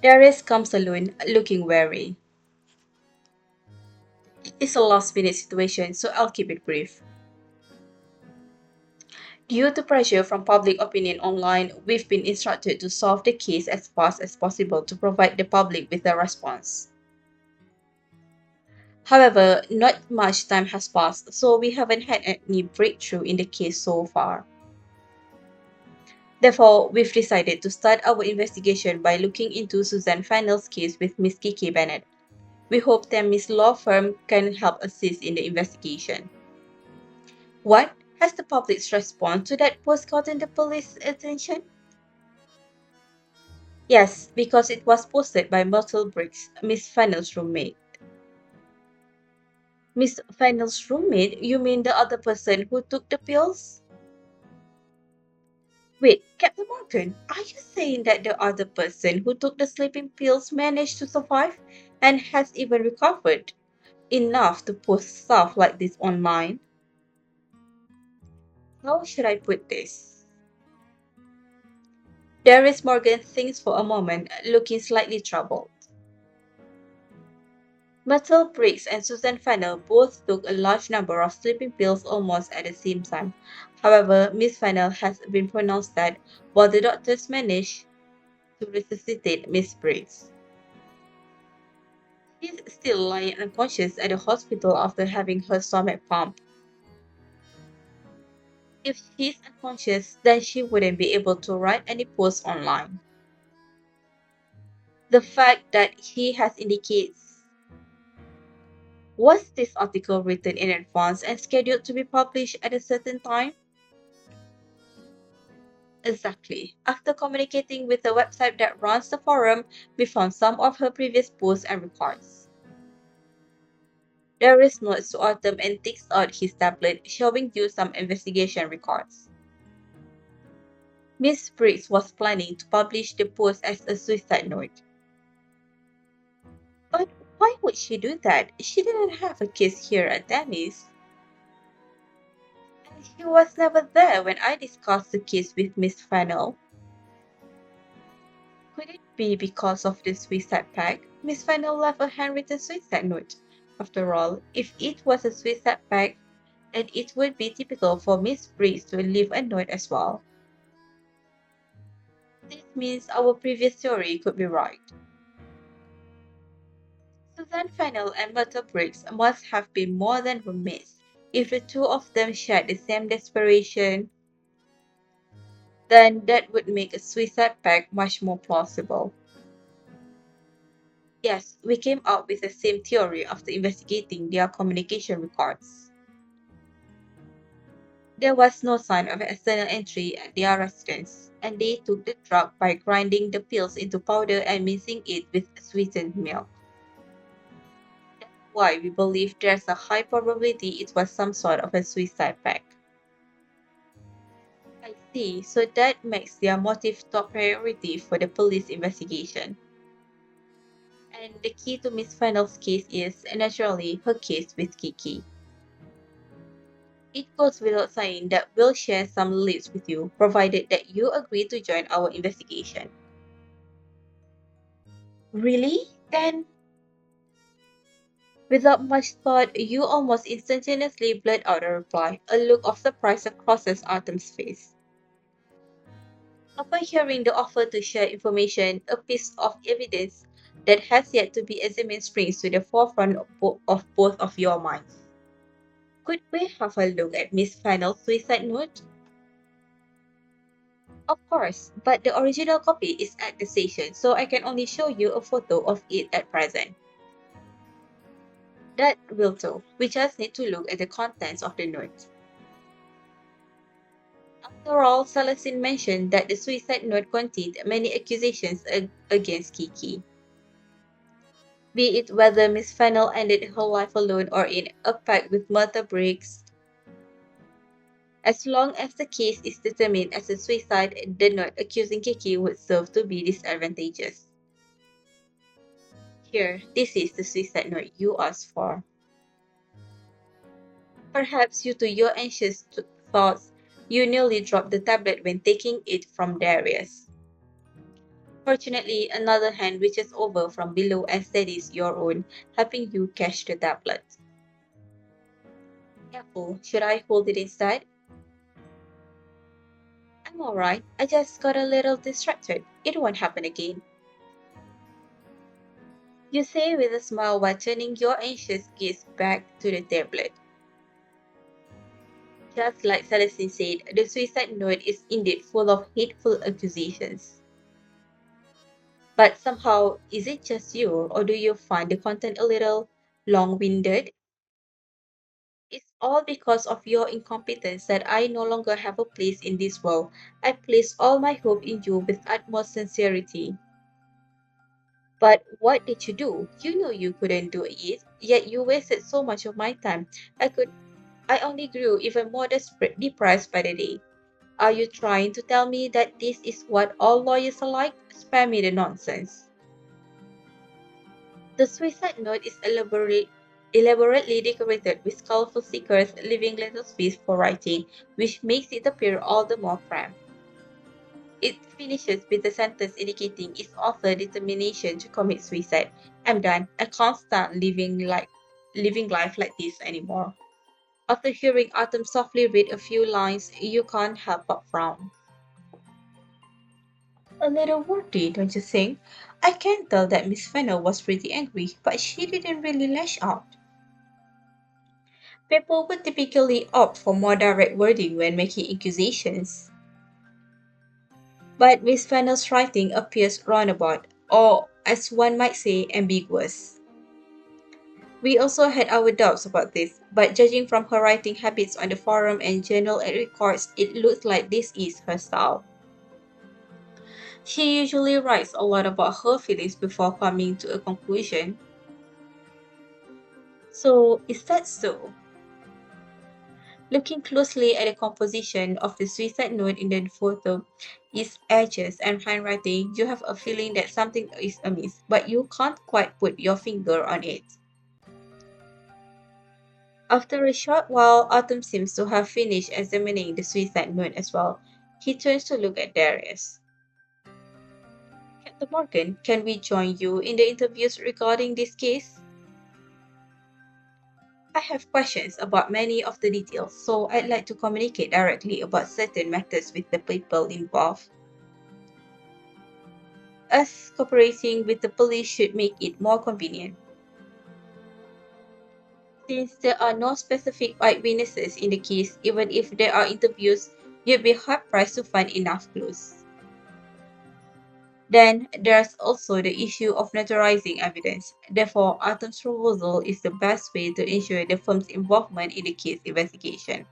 Darius comes alone, looking wary. It's a last-minute situation, so I'll keep it brief. Due to pressure from public opinion online, we've been instructed to solve the case as fast as possible to provide the public with a response. However, not much time has passed, so we haven't had any breakthrough in the case so far. Therefore, we've decided to start our investigation by looking into Suzanne Fennell's case with Miss Kiki Bennett. We hope that Miss Law Firm can help assist in the investigation. What? Has the public's response to that post gotten the police attention? Yes, because it was posted by Myrtle Briggs, Miss Fennell's roommate. Miss Fennell's roommate? You mean the other person who took the pills? Wait, Captain Morgan, are you saying that the other person who took the sleeping pills managed to survive and has even recovered enough to post stuff like this online? How should I put this? Darius Morgan thinks for a moment, looking slightly troubled. Myrtle Briggs and Susan Fennell both took a large number of sleeping pills almost at the same time. However, Miss Fennell has been pronounced dead, while the doctors managed to resuscitate Miss Briggs. She's still lying unconscious at the hospital after having her stomach pumped. If she's unconscious, then she wouldn't be able to write any posts online. The fact that he has indicates, was this article written in advance and scheduled to be published at a certain time? Exactly. After communicating with the website that runs the forum, we found some of her previous posts and records. Darius nods to Artem and takes out his tablet, showing you some investigation records. Miss Briggs was planning to publish the post as a suicide note. But why would she do that? She didn't have a case here at Danny's. And she was never there when I discussed the case with Miss Fennell. Could it be because of the suicide pact? Miss Fennell left a handwritten suicide note. After all, if it was a suicide pact, then it would be typical for Miss Briggs to leave a note as well. This means our previous theory could be right. Susan Fennell and Myrtle Briggs must have been more than roommates. If the two of them shared the same desperation, then that would make a suicide pact much more plausible. Yes, we came up with the same theory after investigating their communication records. There was no sign of external entry at their residence, and they took the drug by grinding the pills into powder and mixing it with sweetened milk. That's why we believe there's a high probability it was some sort of a suicide pact. I see, so that makes their motive top priority for the police investigation. And the key to Miss Fennell's case is, naturally, her case with Kiki. It goes without saying that we'll share some leads with you, provided that you agree to join our investigation. Really? Then, without much thought, you almost instantaneously blurt out a reply. A look of surprise crosses Artem's face. Upon hearing the offer to share information, a piece of evidence that has yet to be examined springs to the forefront of both of your minds. Could we have a look at Miss Fennell's suicide note? Of course, but the original copy is at the station, so I can only show you a photo of it at present. That will do. We just need to look at the contents of the note. After all, Celestine mentioned that the suicide note contained many accusations against Kiki. Be it whether Miss Fennel ended her life alone or in a pact with Murder Briggs. As long as the case is determined as a suicide, the note accusing Kiki would serve to be disadvantageous. Here, this is the suicide note you asked for. Perhaps due to your anxious thoughts, you nearly dropped the tablet when taking it from Darius. Fortunately, another hand reaches over from below and steadies your own, helping you catch the tablet. Careful, should I hold it instead? I'm alright, I just got a little distracted. It won't happen again. You say with a smile while turning your anxious gaze back to the tablet. Just like Celestine said, the suicide note is indeed full of hateful accusations. But somehow, is it just you, or do you find the content a little long-winded? It's all because of your incompetence that I no longer have a place in this world. I place all my hope in you with utmost sincerity. But what did you do? You know you couldn't do it, yet you wasted so much of my time. I only grew even more depressed by the day. Are you trying to tell me that this is what all lawyers are like? Spare me the nonsense. The suicide note is elaborately decorated with colorful stickers, leaving little space for writing, which makes it appear all the more cramped. It finishes with a sentence indicating its author's determination to commit suicide. I'm done. I can't stand living life like this anymore. After hearing Artem softly read a few lines, you can't help but frown. A little wordy, don't you think? I can tell that Miss Fennel was pretty angry, but she didn't really lash out. People would typically opt for more direct wording when making accusations, but Miss Fennel's writing appears roundabout, or as one might say, ambiguous. We also had our doubts about this, but judging from her writing habits on the forum and journal records, it looks like this is her style. She usually writes a lot about her feelings before coming to a conclusion. So, is that so? Looking closely at the composition of the suicide note in the photo, its edges and handwriting, you have a feeling that something is amiss, but you can't quite put your finger on it. After a short while, Autumn seems to have finished examining the suicide note as well. He turns to look at Darius. Captain Morgan, can we join you in the interviews regarding this case? I have questions about many of the details, so I'd like to communicate directly about certain matters with the people involved. Us cooperating with the police should make it more convenient. Since there are no specific eyewitnesses in the case, even if there are interviews, you'd be hard-pressed to find enough clues. Then, there's also the issue of notarizing evidence. Therefore, Artem's proposal is the best way to ensure the firm's involvement in the case investigation.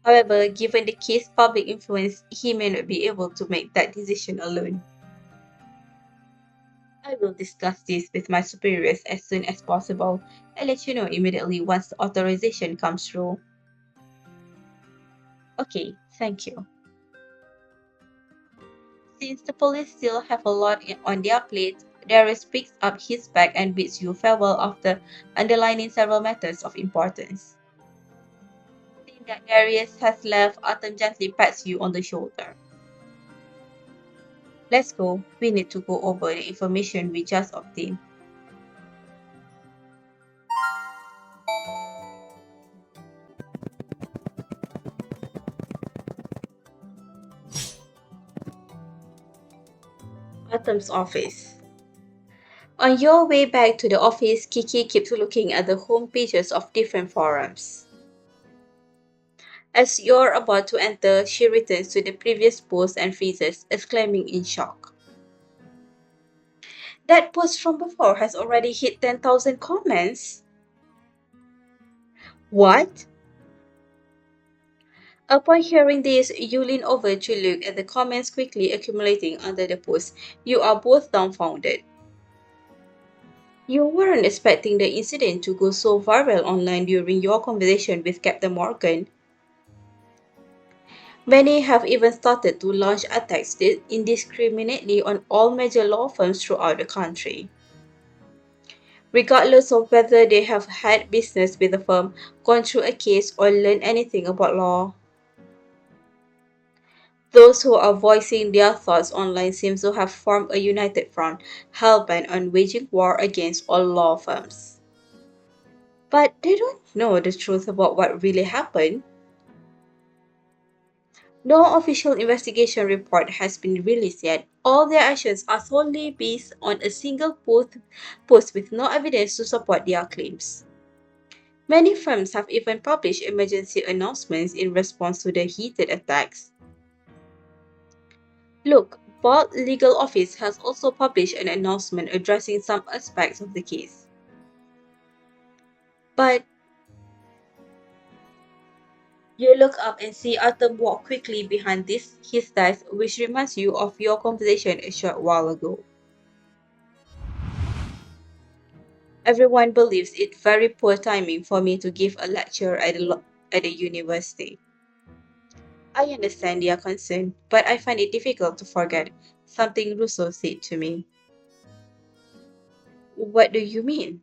However, given the case's public influence, he may not be able to make that decision alone. I will discuss this with my superiors as soon as possible. I'll let you know immediately once the authorization comes through. Okay, thank you. Since the police still have a lot on their plate, Darius picks up his bag and bids you farewell after underlining several matters of importance. Seeing that Darius has left, Autumn gently pats you on the shoulder. Let's go. We need to go over the information we just obtained. Autumn's office. On your way back to the office, Kiki keeps looking at the home pages of different forums. As you're about to enter, she returns to the previous post and freezes, exclaiming in shock. That post from before has already hit 10,000 comments. What? Upon hearing this, you lean over to look at the comments quickly accumulating under the post. You are both dumbfounded. You weren't expecting the incident to go so viral online during your conversation with Captain Morgan. Many have even started to launch attacks indiscriminately on all major law firms throughout the country. Regardless of whether they have had business with the firm, gone through a case, or learned anything about law. Those who are voicing their thoughts online seem to have formed a united front, hell-bent on waging war against all law firms. But they don't know the truth about what really happened. No official investigation report has been released yet. All their actions are solely based on a single post with no evidence to support their claims. Many firms have even published emergency announcements in response to the heated attacks. Look, Bald Legal Office has also published an announcement addressing some aspects of the case. But you look up and see Artem walk quickly behind his desk, which reminds you of your conversation a short while ago. Everyone believes it's very poor timing for me to give a lecture at a university. I understand their concern, but I find it difficult to forget something Russo said to me. What do you mean?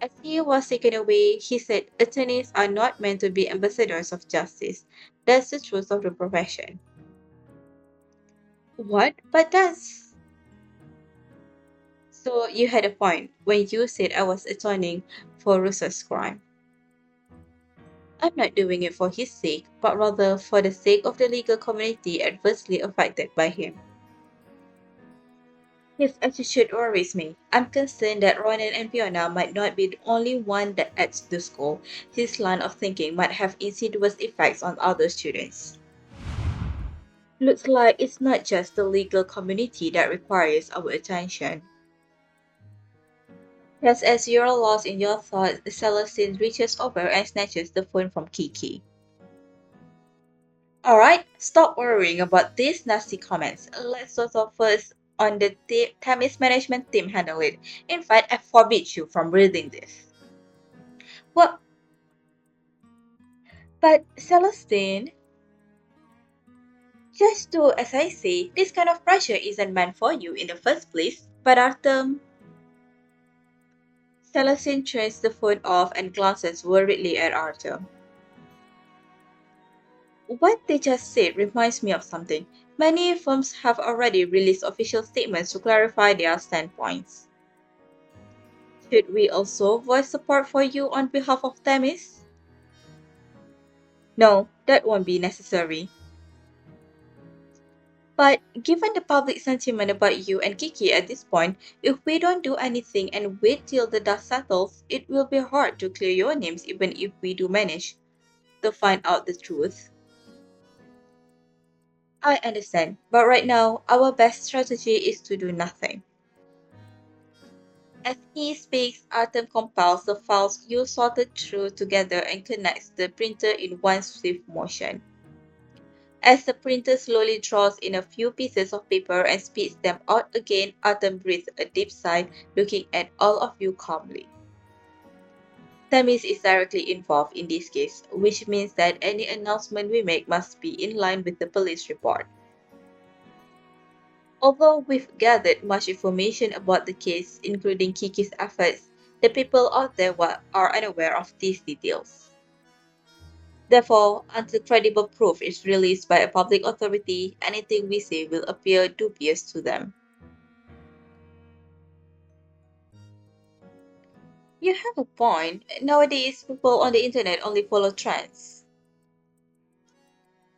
As he was taken away, he said attorneys are not meant to be ambassadors of justice. That's the truth of the profession. What? But that's. So you had a point when you said I was atoning for Russo's crime. I'm not doing it for his sake, but rather for the sake of the legal community adversely affected by him. His attitude worries me. I'm concerned that Ronan and Fiona might not be the only one that adds to the school. His line of thinking might have insidious effects on other students. Looks like it's not just the legal community that requires our attention. Just as you're lost in your thoughts, Celestine reaches over and snatches the phone from Kiki. Alright, stop worrying about these nasty comments. Let's sort of first on the Tamis management team handle it. In fact, I forbid you from reading this. What? But Celestine, just do as I say, this kind of pressure isn't meant for you in the first place. But Artem, Celestine turns the phone off and glances worriedly at Artem. What they just said reminds me of something. Many firms have already released official statements to clarify their standpoints. Should we also voice support for you on behalf of Themis? No, that won't be necessary. But given the public sentiment about you and Kiki at this point, if we don't do anything and wait till the dust settles, it will be hard to clear your names even if we do manage to find out the truth. I understand, but right now, our best strategy is to do nothing. As he speaks, Artem compiles the files you sorted through together and connects the printer in one swift motion. As the printer slowly draws in a few pieces of paper and spits them out again, Artem breathes a deep sigh, looking at all of you calmly. Themis is directly involved in this case, which means that any announcement we make must be in line with the police report. Although we've gathered much information about the case, including Kiki's efforts, the people out there are unaware of these details. Therefore, until credible proof is released by a public authority, anything we say will appear dubious to them. You have a point. Nowadays, people on the internet only follow trends.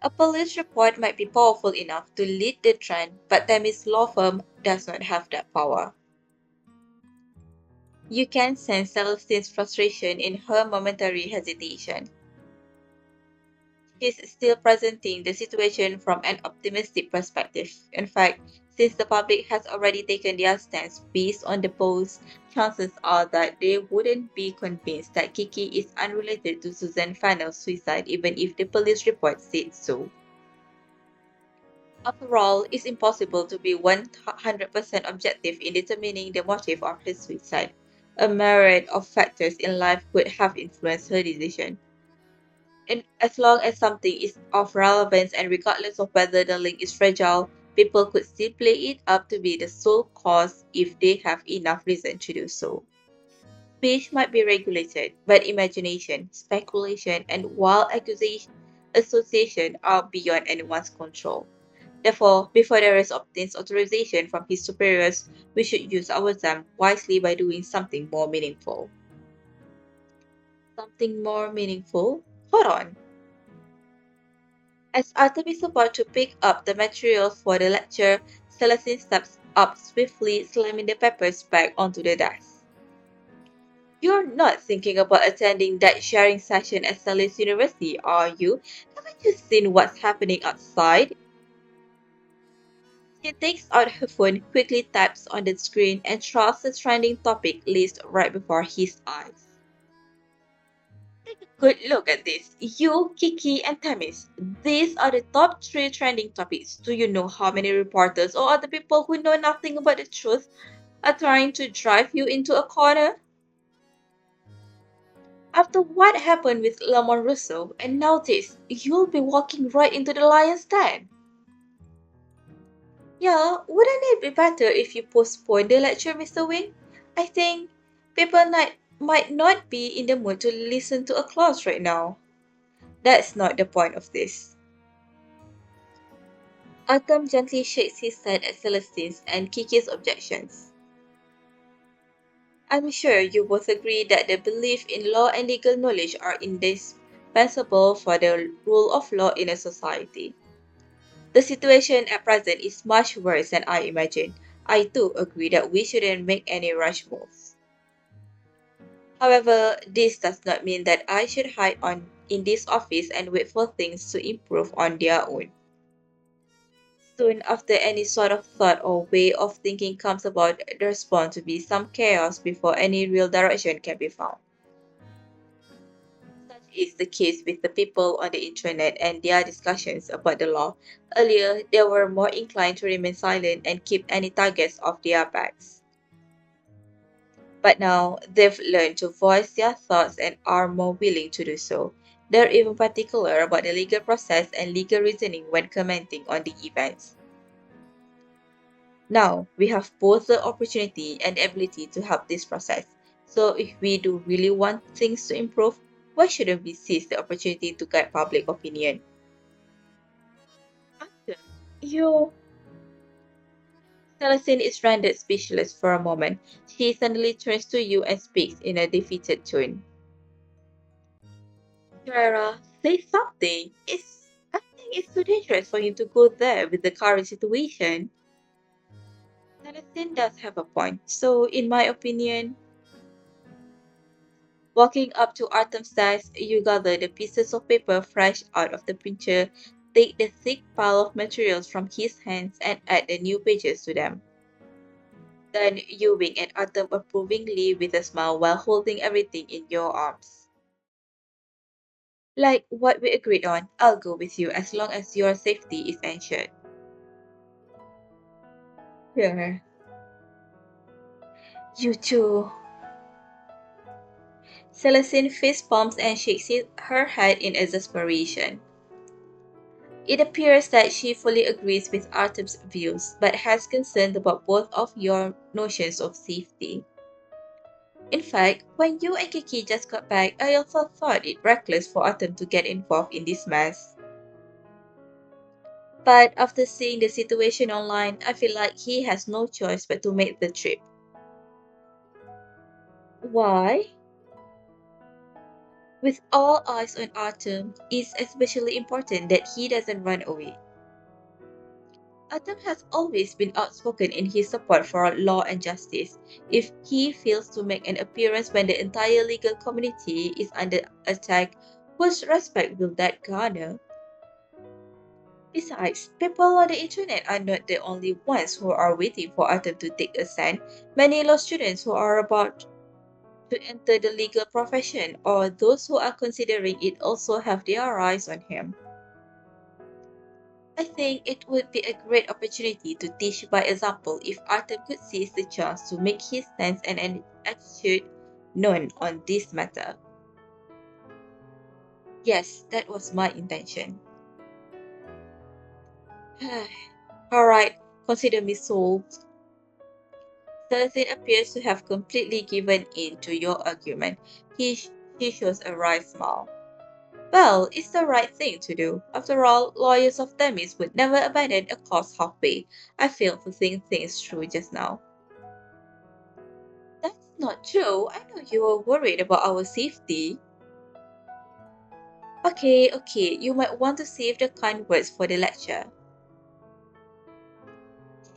A police report might be powerful enough to lead the trend, but Tammy's law firm does not have that power. You can sense Celestine's frustration in her momentary hesitation. He's still presenting the situation from an optimistic perspective. In fact, since the public has already taken their stance based on the polls, chances are that they wouldn't be convinced that Kiki is unrelated to Susan Fennell's suicide even if the police report said so. After all, it's impossible to be 100% objective in determining the motive of her suicide. A myriad of factors in life could have influenced her decision. And as long as something is of relevance and regardless of whether the link is fragile, people could still play it up to be the sole cause if they have enough reason to do so. Speech might be regulated, but imagination, speculation, and wild accusation association are beyond anyone's control. Therefore, before the rest obtains authorization from his superiors, we should use our time wisely by doing something more meaningful. Something more meaningful? Hold on. As Artem is about to pick up the materials for the lecture, Celestine steps up swiftly, slamming the papers back onto the desk. You're not thinking about attending that sharing session at Celeste University, are you? Haven't you seen what's happening outside? She takes out her phone, quickly taps on the screen, and throws the trending topic list right before his eyes. Take a good look at this. You, Kiki, and Tamis. These are the top three trending topics. Do you know how many reporters or other people who know nothing about the truth are trying to drive you into a corner? After what happened with Lamont Russo, and now this, you'll be walking right into the lion's den. Yeah, wouldn't it be better if you postpone the lecture, Mr. Wing? I think might not be in the mood to listen to a class right now. That's not the point of this. Artem gently shakes his head at Celestine's and Kiki's objections. I'm sure you both agree that the belief in law and legal knowledge are indispensable for the rule of law in a society. The situation at present is much worse than I imagined. I too agree that we shouldn't make any rash moves. However, this does not mean that I should hide on in this office and wait for things to improve on their own. Soon after any sort of thought or way of thinking comes about, there's bound to be some chaos before any real direction can be found. Such is the case with the people on the internet and their discussions about the law. Earlier, they were more inclined to remain silent and keep any targets off their backs. But now, they've learned to voice their thoughts and are more willing to do so. They're even particular about the legal process and legal reasoning when commenting on the events. Now, we have both the opportunity and ability to help this process. So, if we do really want things to improve, why shouldn't we seize the opportunity to guide public opinion? Arthur, you. Celestine is rendered speechless for a moment. She suddenly turns to you and speaks in a defeated tone. Clara, say something. I think it's too dangerous for him to go there with the current situation. Celestine does have a point. So, in my opinion, walking up to Artem's desk, you gather the pieces of paper fresh out of the printer, take the thick pile of materials from his hands, and add the new pages to them. Then you wink at Artem approvingly with a smile while holding everything in your arms. Like what we agreed on, I'll go with you as long as your safety is ensured. Sure. You too. Celestine fist palms and shakes her head in exasperation. It appears that she fully agrees with Artem's views, but has concern about both of your notions of safety. In fact, when you and Kiki just got back, I also thought it reckless for Artem to get involved in this mess. But after seeing the situation online, I feel like he has no choice but to make the trip. Why? With all eyes on Artem, it's especially important that he doesn't run away. Artem has always been outspoken in his support for law and justice. If he fails to make an appearance when the entire legal community is under attack, whose respect will that garner? Besides, people on the internet are not the only ones who are waiting for Arthur to take a stand. Many law students who are about to enter the legal profession or those who are considering it also have their eyes on him. I think it would be a great opportunity to teach by example if Artem could seize the chance to make his stance and attitude known on this matter. Yes, that was my intention. Alright, consider me sold. Celestine appears to have completely given in to your argument. He shows a wry smile. Well, it's the right thing to do. After all, lawyers of Themis would never abandon a cause halfway. I failed to think things through just now. That's not true. I know you were worried about our safety. Okay, you might want to save the kind words for the lecture.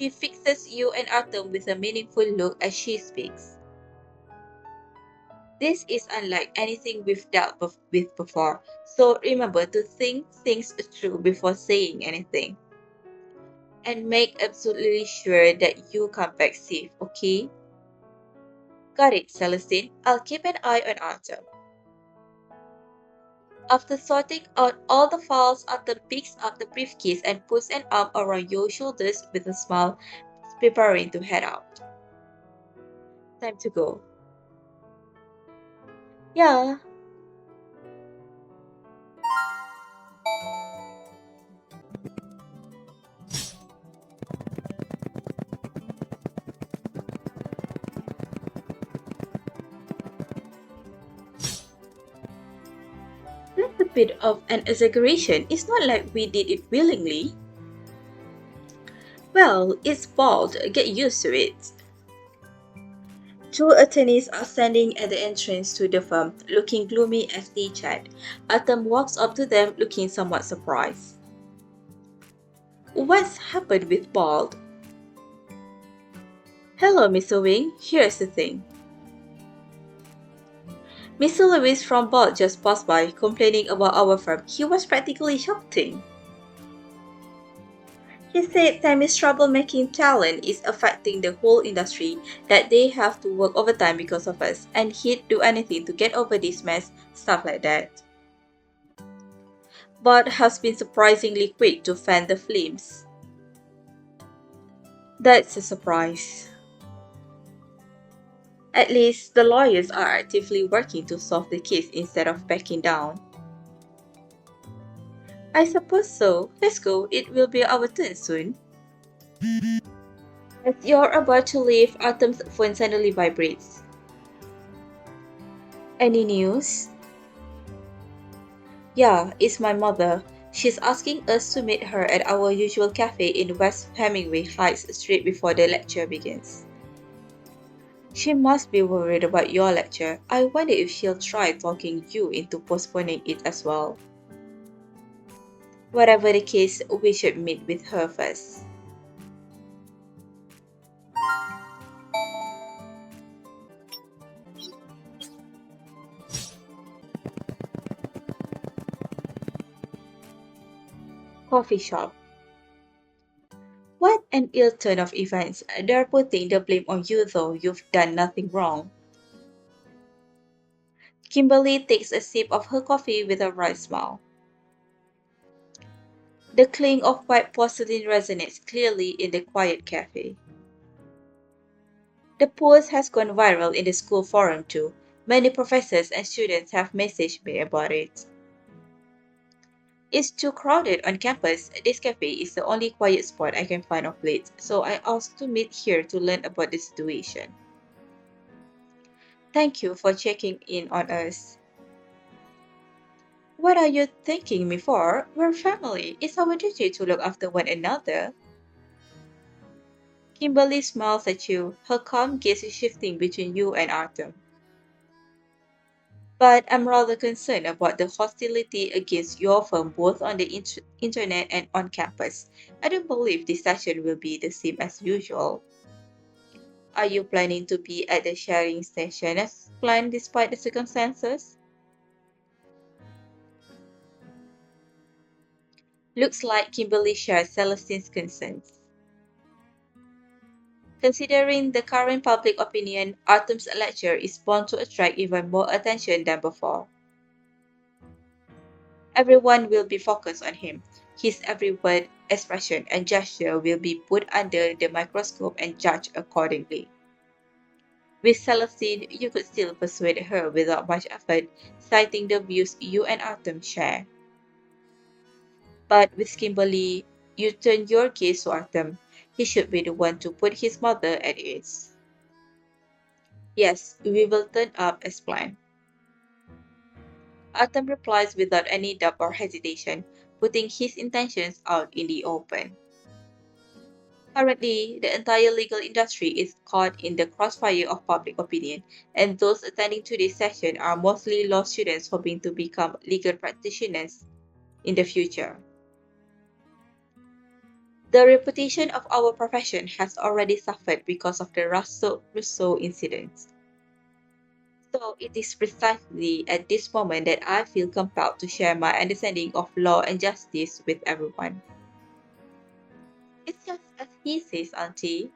She fixes you and Artem with a meaningful look as she speaks. This is unlike anything we've dealt with before, so remember to think things through before saying anything. And make absolutely sure that you come back safe, okay? Got it, Celestine. I'll keep an eye on Artem. After sorting out all the files, Artem picks up the briefcase and puts an arm around your shoulders with a smile, preparing to head out. Time to go. Yeah, that's a bit of an exaggeration. It's not like we did it willingly. Well, it's bald. Get used to it. Two attorneys are standing at the entrance to the firm, looking gloomy as they chat. Artem walks up to them, looking somewhat surprised. What's happened with Bald? Hello, Mr. Wing. Here's the thing. Mr. Lewis from Bald just passed by, complaining about our firm. He was practically shouting. He said Tammy's troublemaking talent is affecting the whole industry, that they have to work overtime because of us, and he'd do anything to get over this mess, stuff like that. Bud has been surprisingly quick to fan the flames. That's a surprise. At least the lawyers are actively working to solve the case instead of backing down. I suppose so. Let's go. It will be our turn soon. As you're about to leave, Autumn's phone suddenly vibrates. Any news? Yeah, it's my mother. She's asking us to meet her at our usual cafe in West Hemingway Heights straight before the lecture begins. She must be worried about your lecture. I wonder if she'll try talking you into postponing it as well. Whatever the case, we should meet with her first. Coffee shop. What an ill turn of events. They're putting the blame on you though you've done nothing wrong. Kimberly takes a sip of her coffee with a wry smile. The cling of white porcelain resonates clearly in the quiet cafe. The post has gone viral in the school forum too. Many professors and students have messaged me about it. It's too crowded on campus. This cafe is the only quiet spot I can find of late, so I asked to meet here to learn about the situation. Thank you for checking in on us. What are you thanking me for? We're family. It's our duty to look after one another. Kimberly smiles at you, her calm gaze shifting between you and Artem. But I'm rather concerned about the hostility against your firm both on the internet and on campus. I don't believe this session will be the same as usual. Are you planning to be at the sharing session as planned despite the circumstances? Looks like Kimberly shares Celestine's concerns. Considering the current public opinion, Artem's lecture is bound to attract even more attention than before. Everyone will be focused on him. His every word, expression, and gesture will be put under the microscope and judged accordingly. With Celestine, you could still persuade her without much effort, citing the views you and Artem share. But with Kimberly, you turn your gaze to Artem. He should be the one to put his mother at ease. Yes, we will turn up as planned. Artem replies without any doubt or hesitation, putting his intentions out in the open. Currently, the entire legal industry is caught in the crossfire of public opinion, and those attending today's session are mostly law students hoping to become legal practitioners in the future. The reputation of our profession has already suffered because of the Russo incident. So it is precisely at this moment that I feel compelled to share my understanding of law and justice with everyone. It's just as he says, Auntie.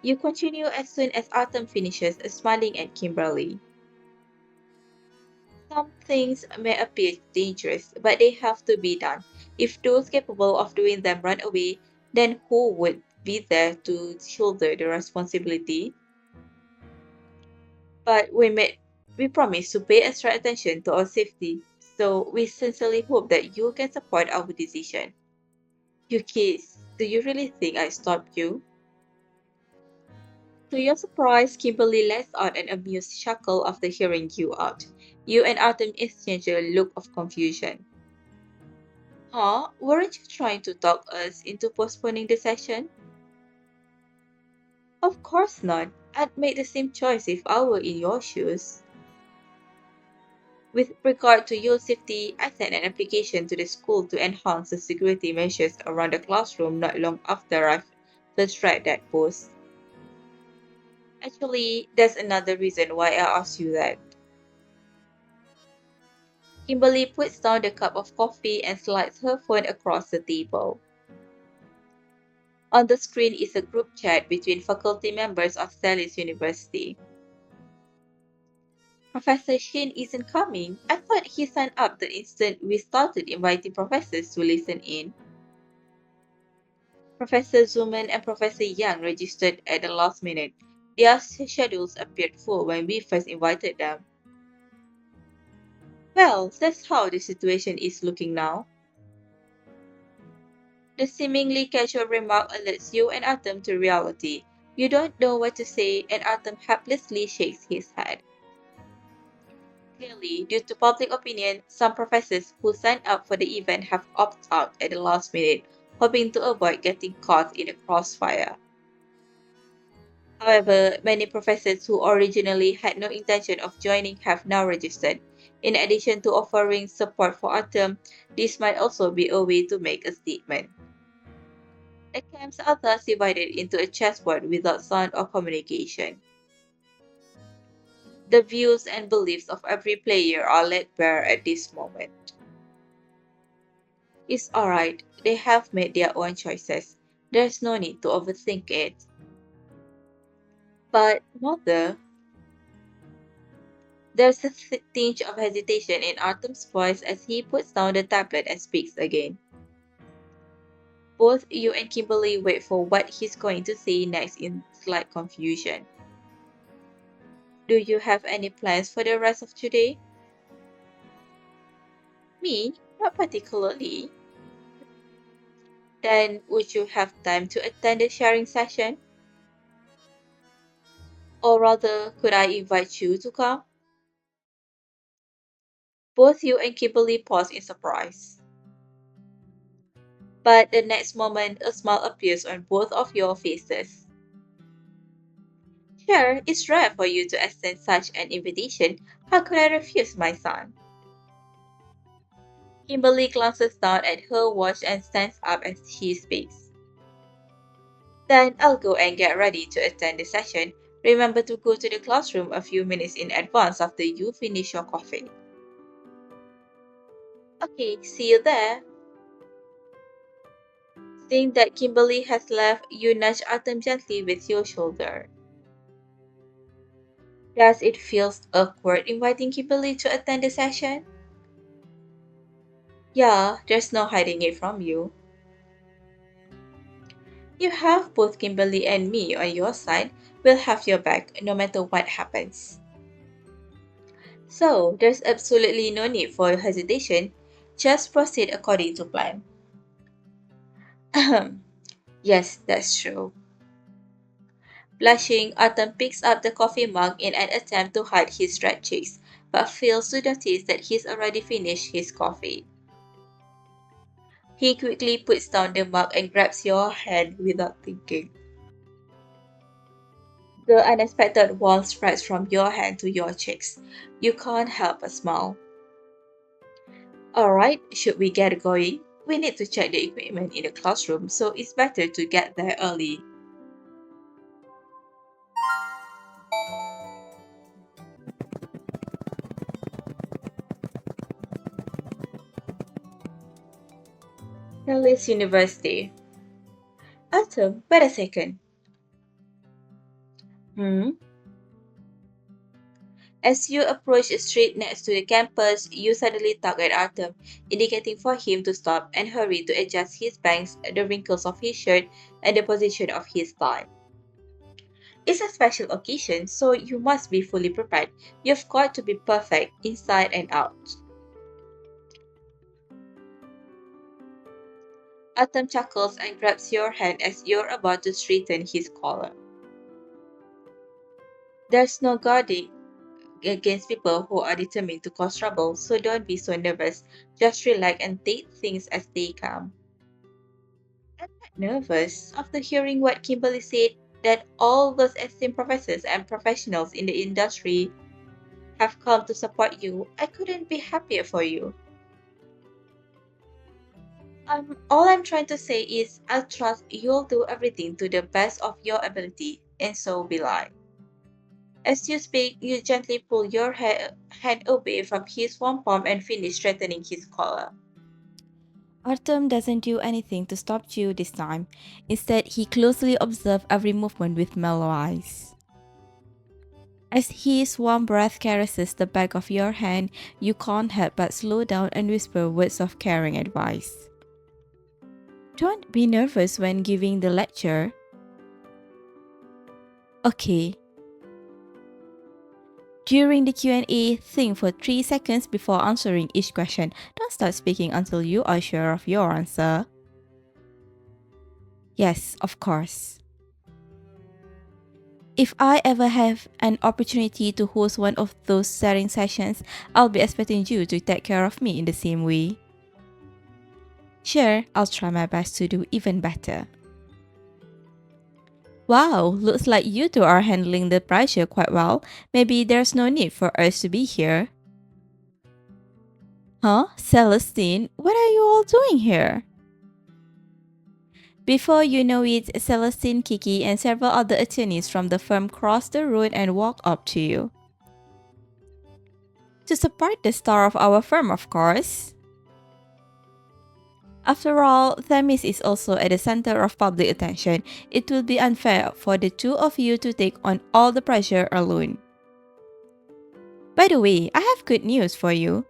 You continue as soon as Artem finishes, smiling at Kimberly. Some things may appear dangerous, but they have to be done. If those capable of doing them run away, then who would be there to shoulder the responsibility? But we promise to pay extra attention to our safety, so we sincerely hope that you can support our decision. You kids, do you really think I stopped you? To your surprise, Kimberly lets out an amused chuckle after hearing you out. You and Artem exchange a look of confusion. Huh? Weren't you trying to talk us into postponing the session? Of course not. I'd make the same choice if I were in your shoes. With regard to your safety, I sent an application to the school to enhance the security measures around the classroom not long after I first read that post. Actually, there's another reason why I asked you that. Kimberly puts down the cup of coffee and slides her phone across the table. On the screen is a group chat between faculty members of Sally's University. Professor Shin isn't coming. I thought he signed up the instant we started inviting professors to listen in. Professor Zuman and Professor Yang registered at the last minute. Their schedules appeared full when we first invited them. Well, that's how the situation is looking now. The seemingly casual remark alerts you and Artem to reality. You don't know what to say, and Artem helplessly shakes his head. Clearly, due to public opinion, some professors who signed up for the event have opted out at the last minute, hoping to avoid getting caught in the crossfire. However, many professors who originally had no intention of joining have now registered. In addition to offering support for Artem, this might also be a way to make a statement. The camps are thus divided into a chessboard without sound or communication. The views and beliefs of every player are laid bare at this moment. It's alright, they have made their own choices. There's no need to overthink it. But, Mother, there's a tinge of hesitation in Artem's voice as he puts down the tablet and speaks again. Both you and Kimberly wait for what he's going to say next in slight confusion. Do you have any plans for the rest of today? Me? Not particularly. Then would you have time to attend the sharing session? Or rather, could I invite you to come? Both you and Kimberly pause in surprise. But the next moment, a smile appears on both of your faces. Sure, it's rare for you to extend such an invitation. How could I refuse, my son? Kimberly glances down at her watch and stands up as she speaks. Then I'll go and get ready to attend the session. Remember to go to the classroom a few minutes in advance after you finish your coffee. Okay, see you there. Seeing that Kimberly has left, you nudge Artem gently with your shoulder. Does it feel awkward inviting Kimberly to attend the session? Yeah, there's no hiding it from you. You have both Kimberly and me on your side. We'll have your back no matter what happens. So, there's absolutely no need for hesitation. Just proceed according to plan. Yes, that's true. Blushing, Autumn picks up the coffee mug in an attempt to hide his red cheeks, but fails to notice that he's already finished his coffee. He quickly puts down the mug and grabs your hand without thinking. The unexpected warmth spreads from your hand to your cheeks. You can't help but smile. Alright, should we get going? We need to check the equipment in the classroom, so it's better to get there early. Dallas University. Arthur, wait a second. Hmm? As you approach the street next to the campus, you suddenly tug at Artem, indicating for him to stop and hurry to adjust his bangs, the wrinkles of his shirt, and the position of his tie. It's a special occasion, so you must be fully prepared. You've got to be perfect inside and out. Artem chuckles and grabs your hand as you're about to straighten his collar. There's no guarding against people who are determined to cause trouble, so don't be so nervous. Just relax and take things as they come. I'm not nervous after hearing what Kimberly said that all those esteemed professors and professionals in the industry have come to support you. I couldn't be happier for you. All I'm trying to say is I trust you'll do everything to the best of your ability, and so will I. As you speak, you gently pull your hand away from his warm palm and finish straightening his collar. Artem doesn't do anything to stop you this time. Instead, he closely observes every movement with mellow eyes. As his warm breath caresses the back of your hand, you can't help but slow down and whisper words of caring advice. Don't be nervous when giving the lecture. Okay. During the Q&A, think for 3 seconds before answering each question. Don't start speaking until you are sure of your answer. Yes, of course. If I ever have an opportunity to host one of those sharing sessions, I'll be expecting you to take care of me in the same way. Sure, I'll try my best to do even better. Wow, looks like you two are handling the pressure quite well. Maybe there's no need for us to be here. Huh? Celestine, what are you all doing here? Before you know it, Celestine, Kiki, and several other attorneys from the firm cross the road and walk up to you. To support the star of our firm, of course. After all, Themis is also at the center of public attention. It will be unfair for the two of you to take on all the pressure alone. By the way, I have good news for you.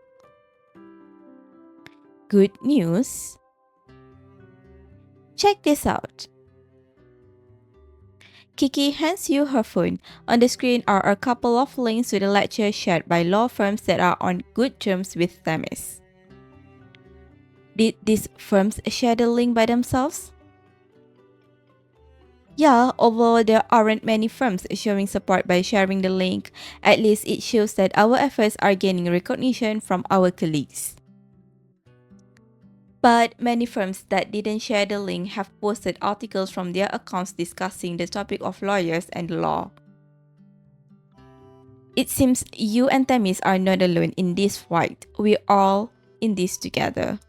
Good news? Check this out. Kiki hands you her phone. On the screen are a couple of links to the lecture shared by law firms that are on good terms with Themis. Did these firms share the link by themselves? Yeah, although there aren't many firms showing support by sharing the link, at least it shows that our efforts are gaining recognition from our colleagues. But many firms that didn't share the link have posted articles from their accounts discussing the topic of lawyers and law. It seems you and Themis are not alone in this fight. We're all in this together.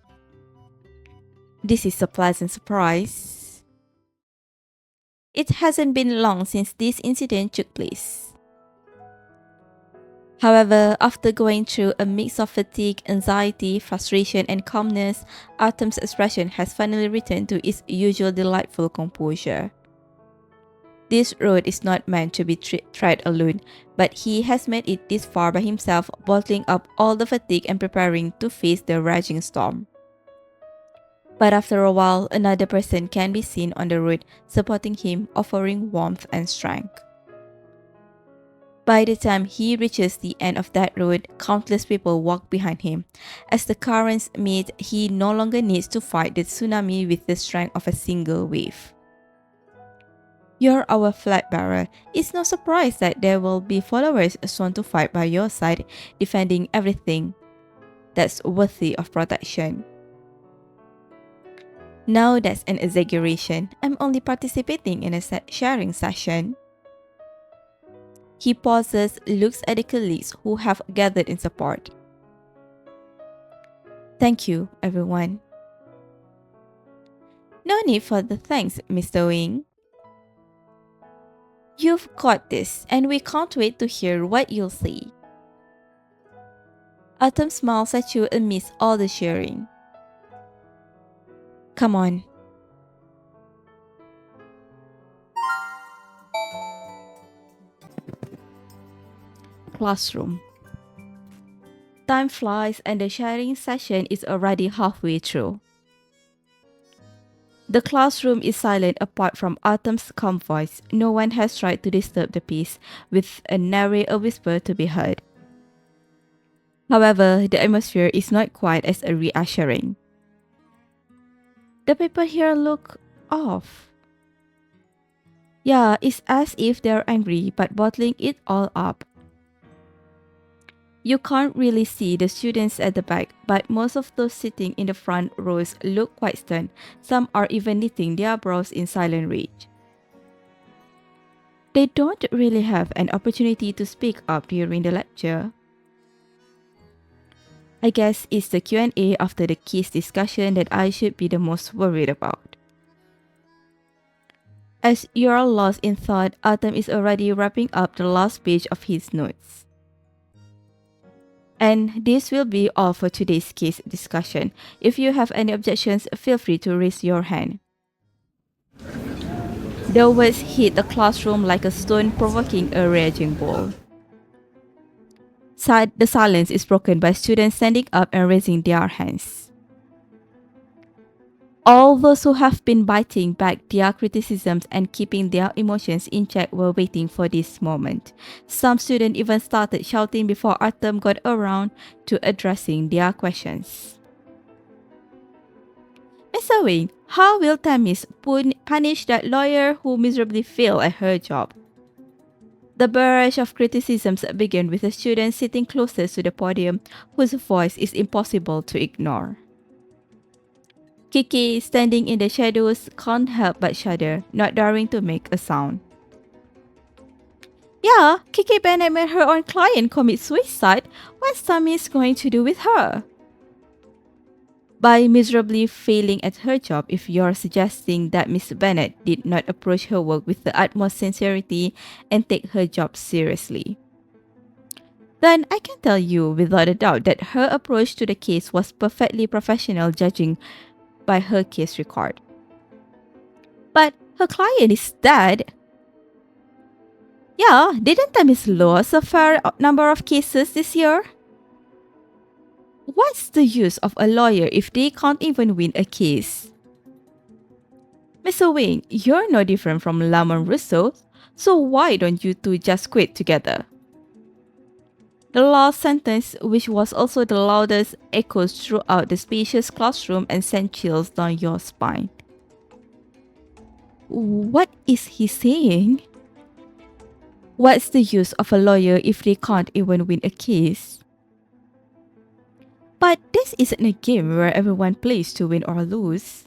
This is a pleasant surprise. It hasn't been long since this incident took place. However, after going through a mix of fatigue, anxiety, frustration, and calmness, Artem's expression has finally returned to its usual delightful composure. This road is not meant to be tried alone, but he has made it this far by himself, bottling up all the fatigue and preparing to face the raging storm. But after a while, another person can be seen on the road, supporting him, offering warmth and strength. By the time he reaches the end of that road, countless people walk behind him. As the currents meet, he no longer needs to fight the tsunami with the strength of a single wave. You're our flag bearer. It's no surprise that there will be followers sworn to fight by your side, defending everything that's worthy of protection. Now that's an exaggeration. I'm only participating in a sharing session. He pauses, looks at the colleagues who have gathered in support. Thank you, everyone. No need for the thanks, Mr. Wing. You've got this, and we can't wait to hear what you'll say. Artem smiles at you amidst all the cheering. Come on. Classroom. Time flies and the sharing session is already halfway through. The classroom is silent apart from Artem's calm voice. No one has tried to disturb the peace, with nary a whisper to be heard. However, the atmosphere is not quite as reassuring. The people here look off. Yeah, it's as if they're angry but bottling it all up. You can't really see the students at the back, but most of those sitting in the front rows look quite stunned. Some are even knitting their brows in silent rage. They don't really have an opportunity to speak up during the lecture. I guess it's the Q&A after the case discussion that I should be the most worried about. As you're lost in thought, Artem is already wrapping up the last page of his notes. And this will be all for today's case discussion. If you have any objections, feel free to raise your hand. The words hit the classroom like a stone, provoking a raging ball. The silence is broken by students standing up and raising their hands. All those who have been biting back their criticisms and keeping their emotions in check were waiting for this moment. Some students even started shouting before Artem got around to addressing their questions. Mr. Wing, how will Tamis punish that lawyer who miserably failed at her job? The barrage of criticisms began with a student sitting closest to the podium whose voice is impossible to ignore. Kiki, standing in the shadows, can't help but shudder, not daring to make a sound. Yeah, Kiki Bennett made her own client commit suicide. What's Tamis going to do with her? By miserably failing at her job, if you're suggesting that Miss Bennett did not approach her work with the utmost sincerity and take her job seriously, then I can tell you without a doubt that her approach to the case was perfectly professional, judging by her case record. But her client is dead. Yeah, didn't Tamis lose a fair number of cases this year? What's the use of a lawyer if they can't even win a case? Mr. Wing, you're no different from Lamont Russo, so why don't you two just quit together? The last sentence, which was also the loudest, echoes throughout the spacious classroom and sent chills down your spine. What is he saying? What's the use of a lawyer if they can't even win a case? But this isn't a game where everyone plays to win or lose.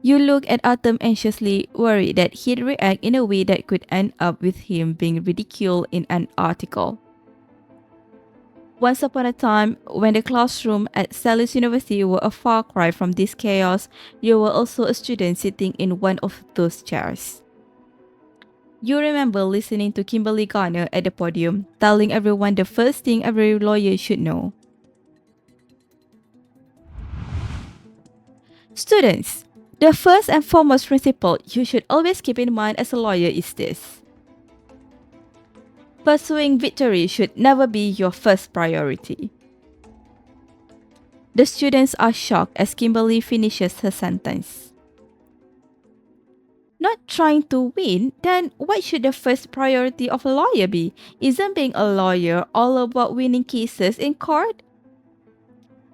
You look at Artem anxiously, worried that he'd react in a way that could end up with him being ridiculed in an article. Once upon a time, when the classroom at Salus University were a far cry from this chaos, you were also a student sitting in one of those chairs. You remember listening to Kimberly Garner at the podium, telling everyone the first thing every lawyer should know. Students, the first and foremost principle you should always keep in mind as a lawyer is this. Pursuing victory should never be your first priority. The students are shocked as Kimberly finishes her sentence. Not trying to win, then what should the first priority of a lawyer be? Isn't being a lawyer all about winning cases in court?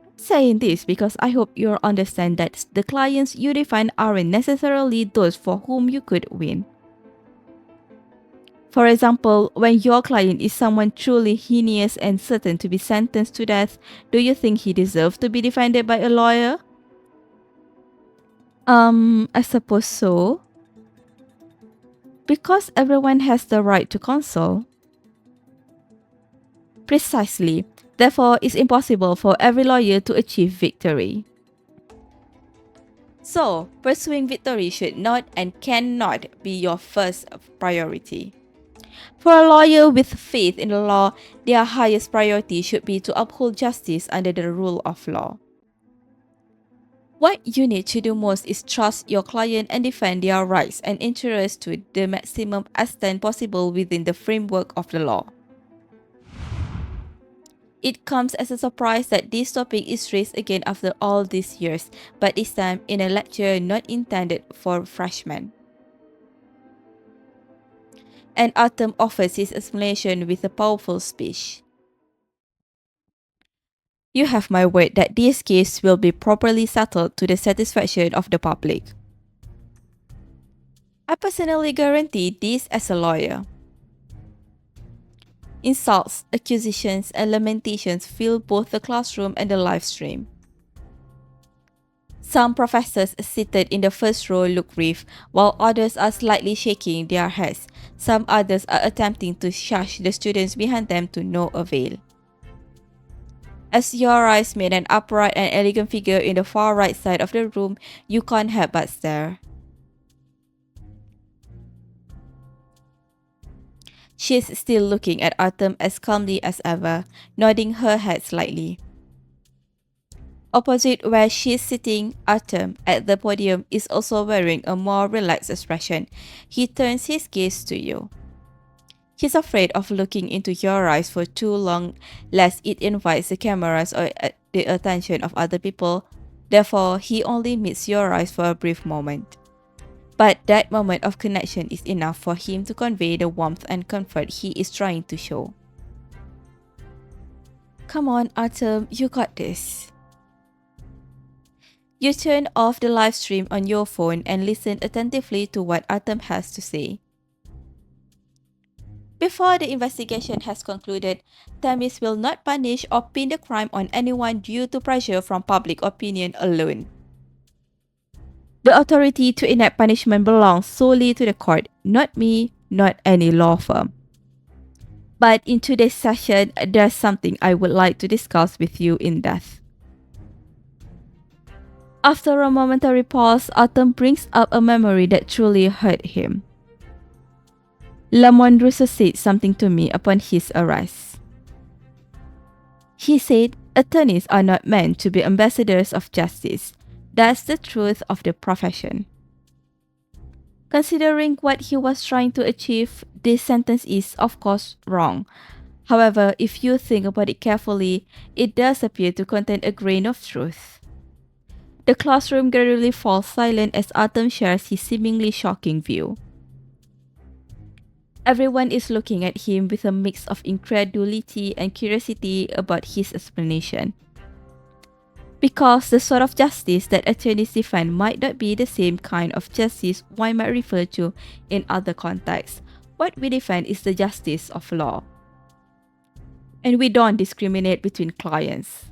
I'm saying this because I hope you understand that the clients you define aren't necessarily those for whom you could win. For example, when your client is someone truly heinous and certain to be sentenced to death, do you think he deserves to be defended by a lawyer? I suppose so. Because everyone has the right to counsel. Precisely. Therefore, it's impossible for every lawyer to achieve victory. So, pursuing victory should not and cannot be your first priority. For a lawyer with faith in the law, their highest priority should be to uphold justice under the rule of law. What you need to do most is trust your client and defend their rights and interests to the maximum extent possible within the framework of the law. It comes as a surprise that this topic is raised again after all these years, but this time in a lecture not intended for freshmen. And Artem offers his explanation with a powerful speech. You have my word that this case will be properly settled to the satisfaction of the public. I personally guarantee this as a lawyer. Insults, accusations, and lamentations fill both the classroom and the live stream. Some professors seated in the first row look grieved, while others are slightly shaking their heads. Some others are attempting to shush the students behind them to no avail. As your eyes meet an upright and elegant figure in the far right side of the room, you can't help but stare. She's still looking at Artem as calmly as ever, nodding her head slightly. Opposite where she's sitting, Artem, at the podium, is also wearing a more relaxed expression. He turns his gaze to you. He's afraid of looking into your eyes for too long, lest it invites the cameras or the attention of other people. Therefore, he only meets your eyes for a brief moment. But that moment of connection is enough for him to convey the warmth and comfort he is trying to show. Come on, Artem, you got this. You turn off the live stream on your phone and listen attentively to what Artem has to say. Before the investigation has concluded, Thames will not punish or pin the crime on anyone due to pressure from public opinion alone. The authority to enact punishment belongs solely to the court, not me, not any law firm. But in today's session, there's something I would like to discuss with you in depth. After a momentary pause, Artem brings up a memory that truly hurt him. Lamont Russo said something to me upon his arrest. He said, attorneys are not meant to be ambassadors of justice. That's the truth of the profession. Considering what he was trying to achieve, this sentence is, of course, wrong. However, if you think about it carefully, it does appear to contain a grain of truth. The classroom gradually falls silent as Artem shares his seemingly shocking view. Everyone is looking at him with a mix of incredulity and curiosity about his explanation. Because the sort of justice that attorneys defend might not be the same kind of justice one might refer to in other contexts. What we defend is the justice of law. And we don't discriminate between clients.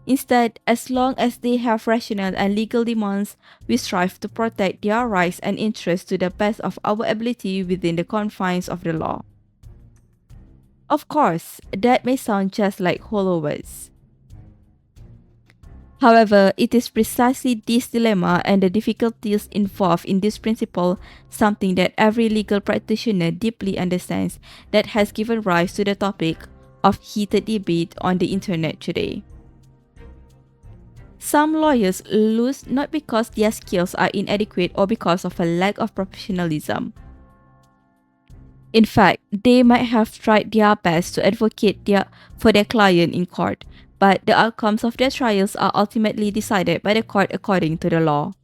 Instead, as long as they have rational and legal demands, we strive to protect their rights and interests to the best of our ability within the confines of the law. Of course, that may sound just like hollow words. However, it is precisely this dilemma and the difficulties involved in this principle, something that every legal practitioner deeply understands, that has given rise to the topic of heated debate on the internet today. Some lawyers lose not because their skills are inadequate or because of a lack of professionalism. In fact, they might have tried their best to advocate for their client in court, but the outcomes of their trials are ultimately decided by the court according to the law.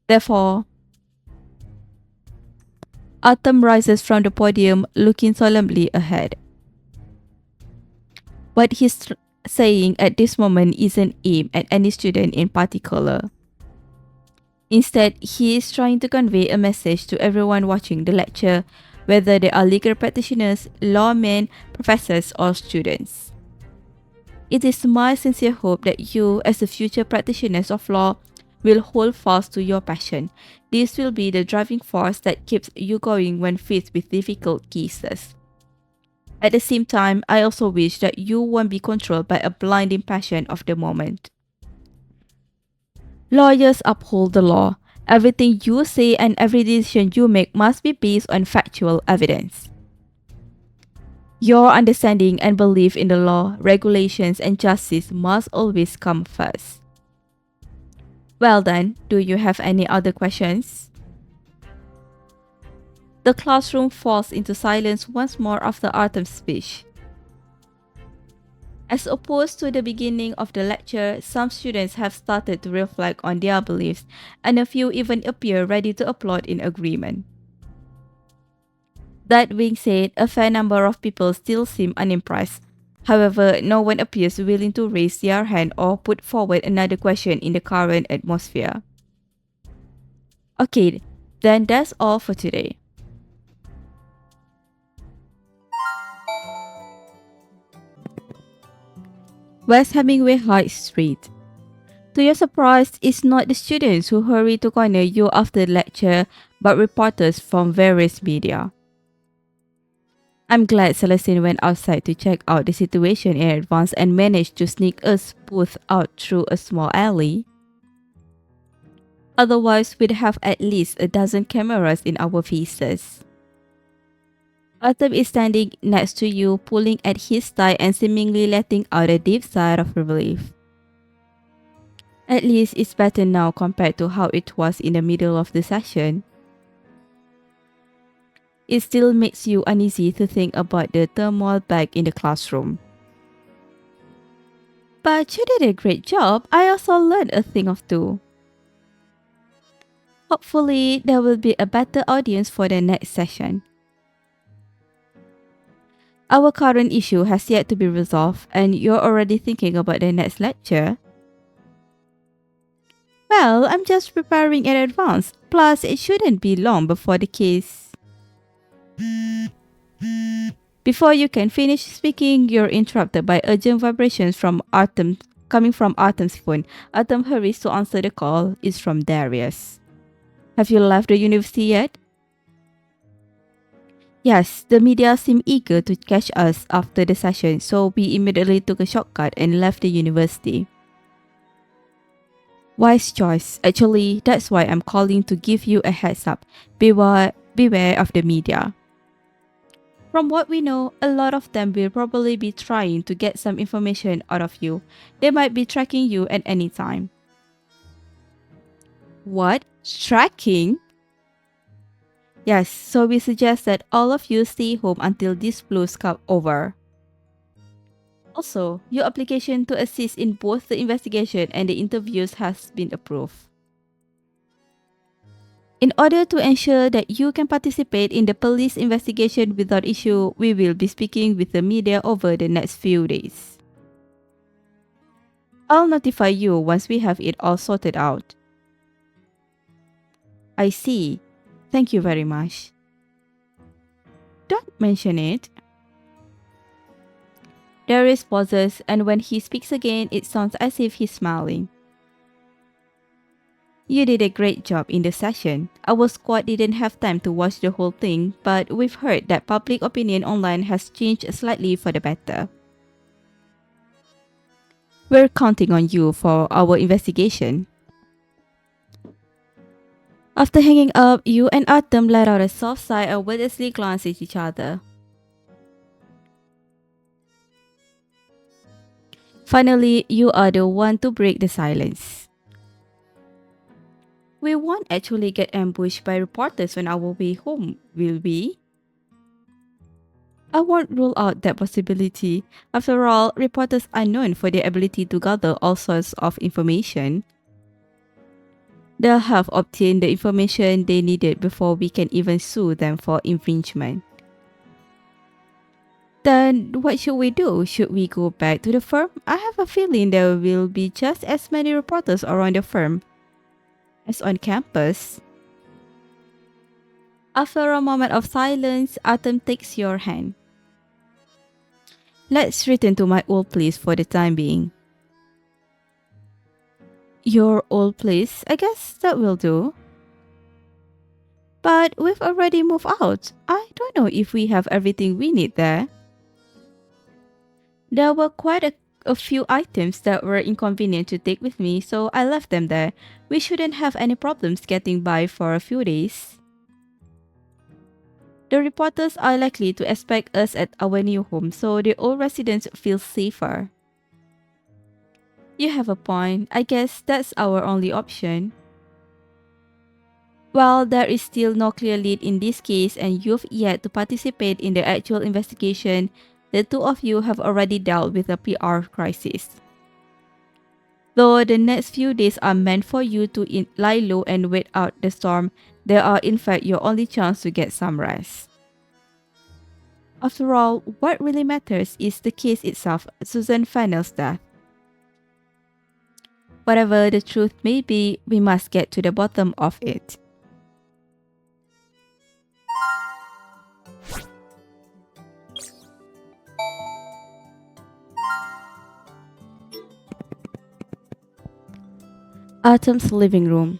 Therefore, Artem rises from the podium looking solemnly ahead. What he's saying at this moment isn't aimed at any student in particular. Instead, he is trying to convey a message to everyone watching the lecture, whether they are legal practitioners, lawmen, professors, or students. It is my sincere hope that you, as the future practitioners of law, will hold fast to your passion. This will be the driving force that keeps you going when faced with difficult cases. At the same time, I also wish that you won't be controlled by a blinding passion of the moment. Lawyers uphold the law. Everything you say and every decision you make must be based on factual evidence. Your understanding and belief in the law, regulations, and justice must always come first. Well then, do you have any other questions? The classroom falls into silence once more after Artem's speech. As opposed to the beginning of the lecture, some students have started to reflect on their beliefs, and a few even appear ready to applaud in agreement. That being said, a fair number of people still seem unimpressed. However, no one appears willing to raise their hand or put forward another question in the current atmosphere. Okay, then that's all for today. West Hemingway High Street. To your surprise, it's not the students who hurry to corner you after the lecture, but reporters from various media. I'm glad Celestine went outside to check out the situation in advance and managed to sneak us both out through a small alley. Otherwise, we'd have at least a dozen cameras in our faces. Artem is standing next to you, pulling at his tie and seemingly letting out a deep sigh of relief. At least it's better now compared to how it was in the middle of the session. It still makes you uneasy to think about the turmoil back in the classroom. But you did a great job. I also learned a thing or two. Hopefully, there will be a better audience for the next session. Our current issue has yet to be resolved, and you're already thinking about the next lecture. Well, I'm just preparing in advance. Plus, it shouldn't be long before the case. Before you can finish speaking, you're interrupted by urgent vibrations from Artem, coming from Artem's phone. Artem hurries to answer the call. It's from Darius. Have you left the university yet? Yes, the media seemed eager to catch us after the session, so we immediately took a shortcut and left the university. Wise choice. Actually, that's why I'm calling to give you a heads up. Beware of the media. From what we know, a lot of them will probably be trying to get some information out of you. They might be tracking you at any time. What? Tracking? Yes, so we suggest that all of you stay home until this blues come over. Also, your application to assist in both the investigation and the interviews has been approved. In order to ensure that you can participate in the police investigation without issue, we will be speaking with the media over the next few days. I'll notify you once we have it all sorted out. I see. Thank you very much. Don't mention it. Darius pauses, and when he speaks again, it sounds as if he's smiling. You did a great job in the session. Our squad didn't have time to watch the whole thing, but we've heard that public opinion online has changed slightly for the better. We're counting on you for our investigation. After hanging up, you and Artem let out a soft sigh and wordlessly glanced at each other. Finally, you are the one to break the silence. We won't actually get ambushed by reporters on our way home, will we? I won't rule out that possibility. After all, reporters are known for their ability to gather all sorts of information. They'll have obtained the information they needed before we can even sue them for infringement. Then what should we do? Should we go back to the firm? I have a feeling there will be just as many reporters around the firm as on campus. After a moment of silence, Artem takes your hand. Let's return to my old place for the time being. Your old place? I guess that will do. But we've already moved out. I don't know if we have everything we need there. There were quite a few items that were inconvenient to take with me, so I left them there. We shouldn't have any problems getting by for a few days. The reporters are likely to expect us at our new home, so the old residents feel safer. You have a point. I guess that's our only option. While there is still no clear lead in this case and you've yet to participate in the actual investigation, the two of you have already dealt with a PR crisis. Though the next few days are meant for you to lie low and wait out the storm, they are in fact your only chance to get some rest. After all, what really matters is the case itself, Susan Fennell's death. Whatever the truth may be, we must get to the bottom of it. Artem's living room.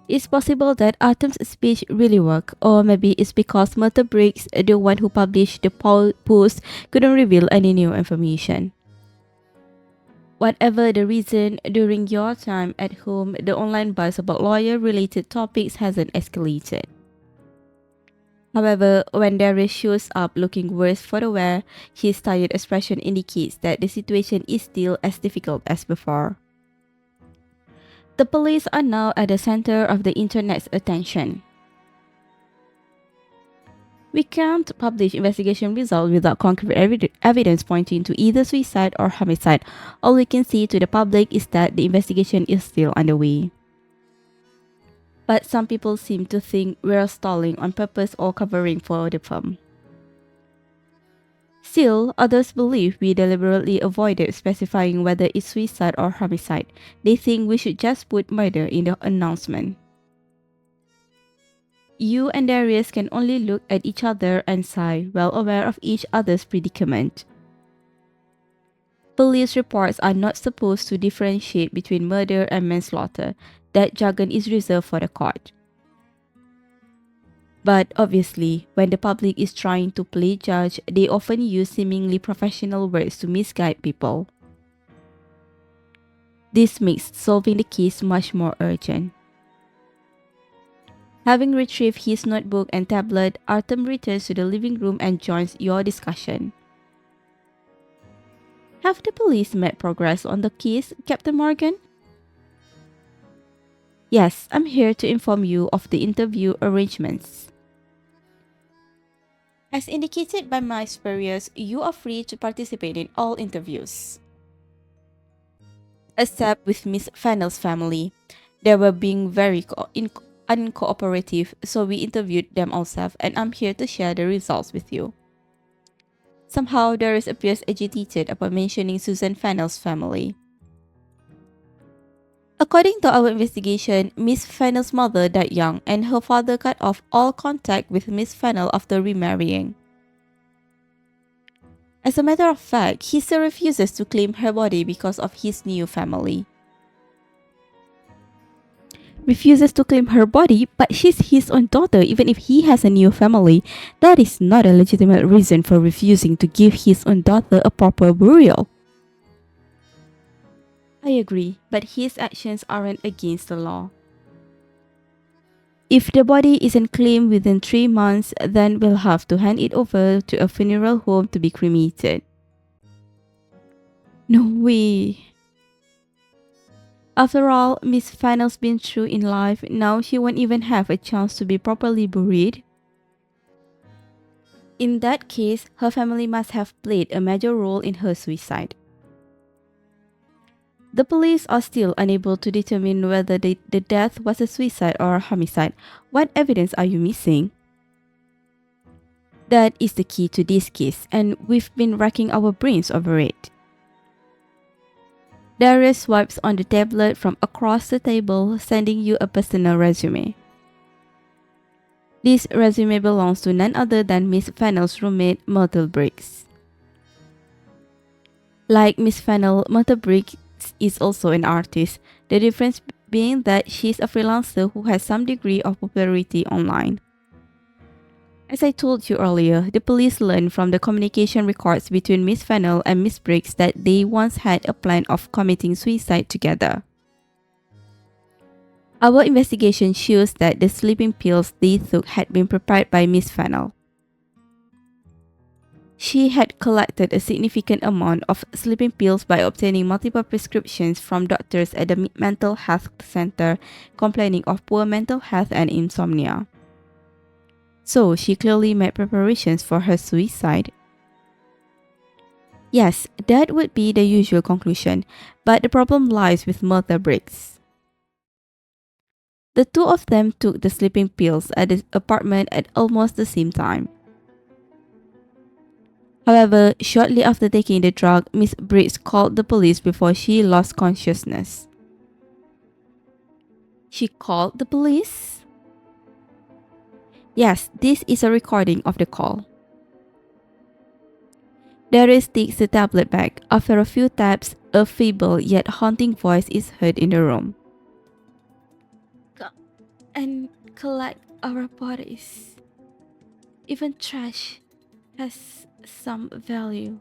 It's possible that Artem's speech really worked, or maybe it's because Murder Briggs, the one who published the post, couldn't reveal any new information. Whatever the reason, during your time at home, the online buzz about lawyer-related topics hasn't escalated. However, when Darius shows up looking worse for the wear, his tired expression indicates that the situation is still as difficult as before. The police are now at the center of the internet's attention. We can't publish investigation results without concrete evidence pointing to either suicide or homicide. All we can say to the public is that the investigation is still underway. But some people seem to think we're stalling on purpose or covering for the firm. Still, others believe we deliberately avoided specifying whether it's suicide or homicide. They think we should just put murder in the announcement. You and Darius can only look at each other and sigh, well aware of each other's predicament. Police reports are not supposed to differentiate between murder and manslaughter. That jargon is reserved for the court. But obviously, when the public is trying to play judge, they often use seemingly professional words to misguide people. This makes solving the case much more urgent. Having retrieved his notebook and tablet, Artem returns to the living room and joins your discussion. Have the police made progress on the case, Captain Morgan? Yes, I'm here to inform you of the interview arrangements. As indicated by my superiors, you are free to participate in all interviews. Except with Miss Fennell's family. They were being very uncooperative, so we interviewed them ourselves, and I'm here to share the results with you. Somehow, Darius appears agitated upon mentioning Susan Fennell's family. According to our investigation, Miss Fennell's mother died young, and her father cut off all contact with Miss Fennell after remarrying. As a matter of fact, he still refuses to claim her body because of his new family. Refuses to claim her body, but she's his own daughter even if he has a new family. That is not a legitimate reason for refusing to give his own daughter a proper burial. I agree, but his actions aren't against the law. If the body isn't claimed within 3 months, then we'll have to hand it over to a funeral home to be cremated. No way. After all Miss Fennell's been through in life, now she won't even have a chance to be properly buried. In that case, her family must have played a major role in her suicide. The police are still unable to determine whether the death was a suicide or a homicide. What evidence are you missing? That is the key to this case, and we've been racking our brains over it. Darius swipes on the tablet from across the table, sending you a personal resume. This resume belongs to none other than Miss Fennell's roommate, Myrtle Briggs. Like Miss Fennell, Myrtle Briggs is also an artist, the difference being that she's a freelancer who has some degree of popularity online. As I told you earlier, the police learned from the communication records between Miss Fennell and Miss Briggs that they once had a plan of committing suicide together. Our investigation shows that the sleeping pills they took had been prepared by Miss Fennell. She had collected a significant amount of sleeping pills by obtaining multiple prescriptions from doctors at the mental health center complaining of poor mental health and insomnia. So she clearly made preparations for her suicide. Yes, that would be the usual conclusion, but the problem lies with Myrtle Briggs. The two of them took the sleeping pills at the apartment at almost the same time. However, shortly after taking the drug, Miss Briggs called the police before she lost consciousness. She called the police? Yes, this is a recording of the call. Darius takes the tablet back. After a few taps, a feeble yet haunting voice is heard in the room. And collect our bodies. Even trash has some value.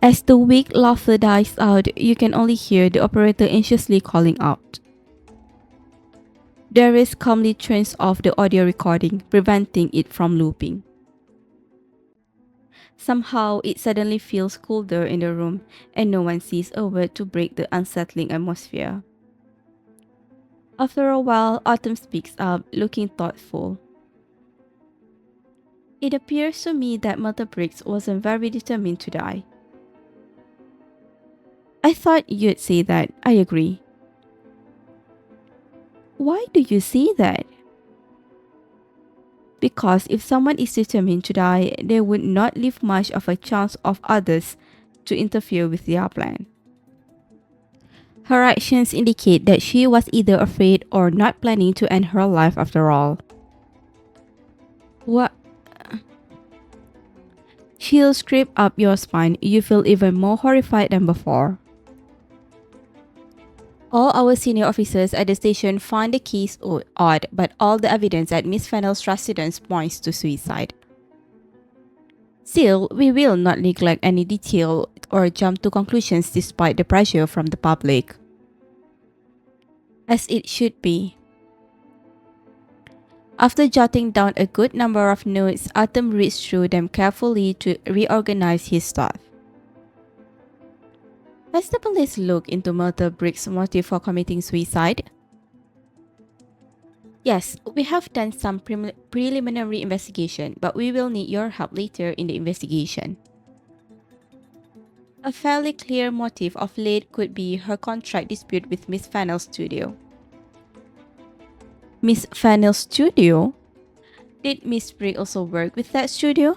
As the weak laughter dies out, you can only hear the operator anxiously calling out. Darius calmly turns off the audio recording, preventing it from looping. Somehow, it suddenly feels colder in the room, and no one says a word to break the unsettling atmosphere. After a while, Artem speaks up, looking thoughtful. It appears to me that Myrtle Briggs wasn't very determined to die. I thought you'd say that. I agree. Why do you say that? Because if someone is determined to die, they would not leave much of a chance of others to interfere with their plan. Her actions indicate that she was either afraid or not planning to end her life after all. What? Chills creep up your spine. You feel even more horrified than before. All our senior officers at the station find the case odd, but all the evidence at Miss Fennell's residence points to suicide. Still, we will not neglect any detail or jump to conclusions despite the pressure from the public. As it should be. After jotting down a good number of notes, Artem reads through them carefully to reorganize his thoughts. Has the police looked into Myrtle Briggs' motive for committing suicide? Yes, we have done some preliminary investigation, but we will need your help later in the investigation. A fairly clear motive of late could be her contract dispute with Miss Fennell's studio. Miss Fennell's studio? Did Miss Briggs also work with that studio?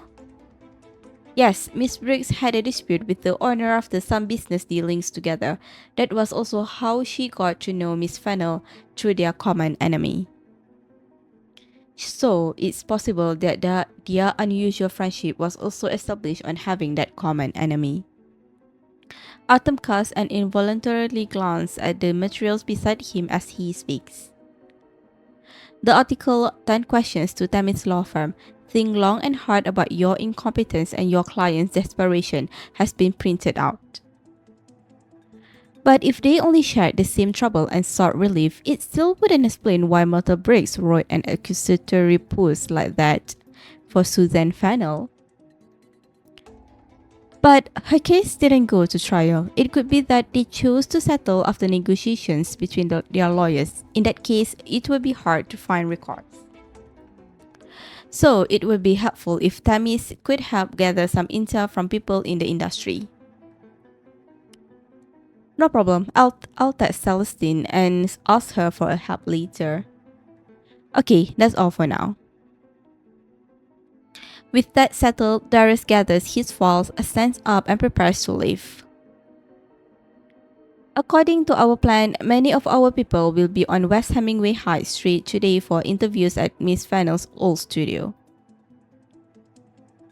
Yes, Miss Briggs had a dispute with the owner after some business dealings together. That was also how she got to know Miss Fennell through their common enemy. So, it's possible that their unusual friendship was also established on having that common enemy. Artem casts an involuntarily glance at the materials beside him as he speaks. The article 10 Questions to Tamit's Law Firm, think long and hard about your incompetence and your client's desperation has been printed out. But if they only shared the same trouble and sought relief, it still wouldn't explain why Myrtle Briggs wrote an accusatory post like that for Susan Fennell. But her case didn't go to trial. It could be that they chose to settle after negotiations between their lawyers. In that case, it would be hard to find records. So it would be helpful if Tamis could help gather some intel from people in the industry. No problem, I'll text Celestine and ask her for help later. Okay, that's all for now. With that settled, Darius gathers his files, stands up and prepares to leave. According to our plan, many of our people will be on West Hemingway High Street today for interviews at Miss Fennell's old studio.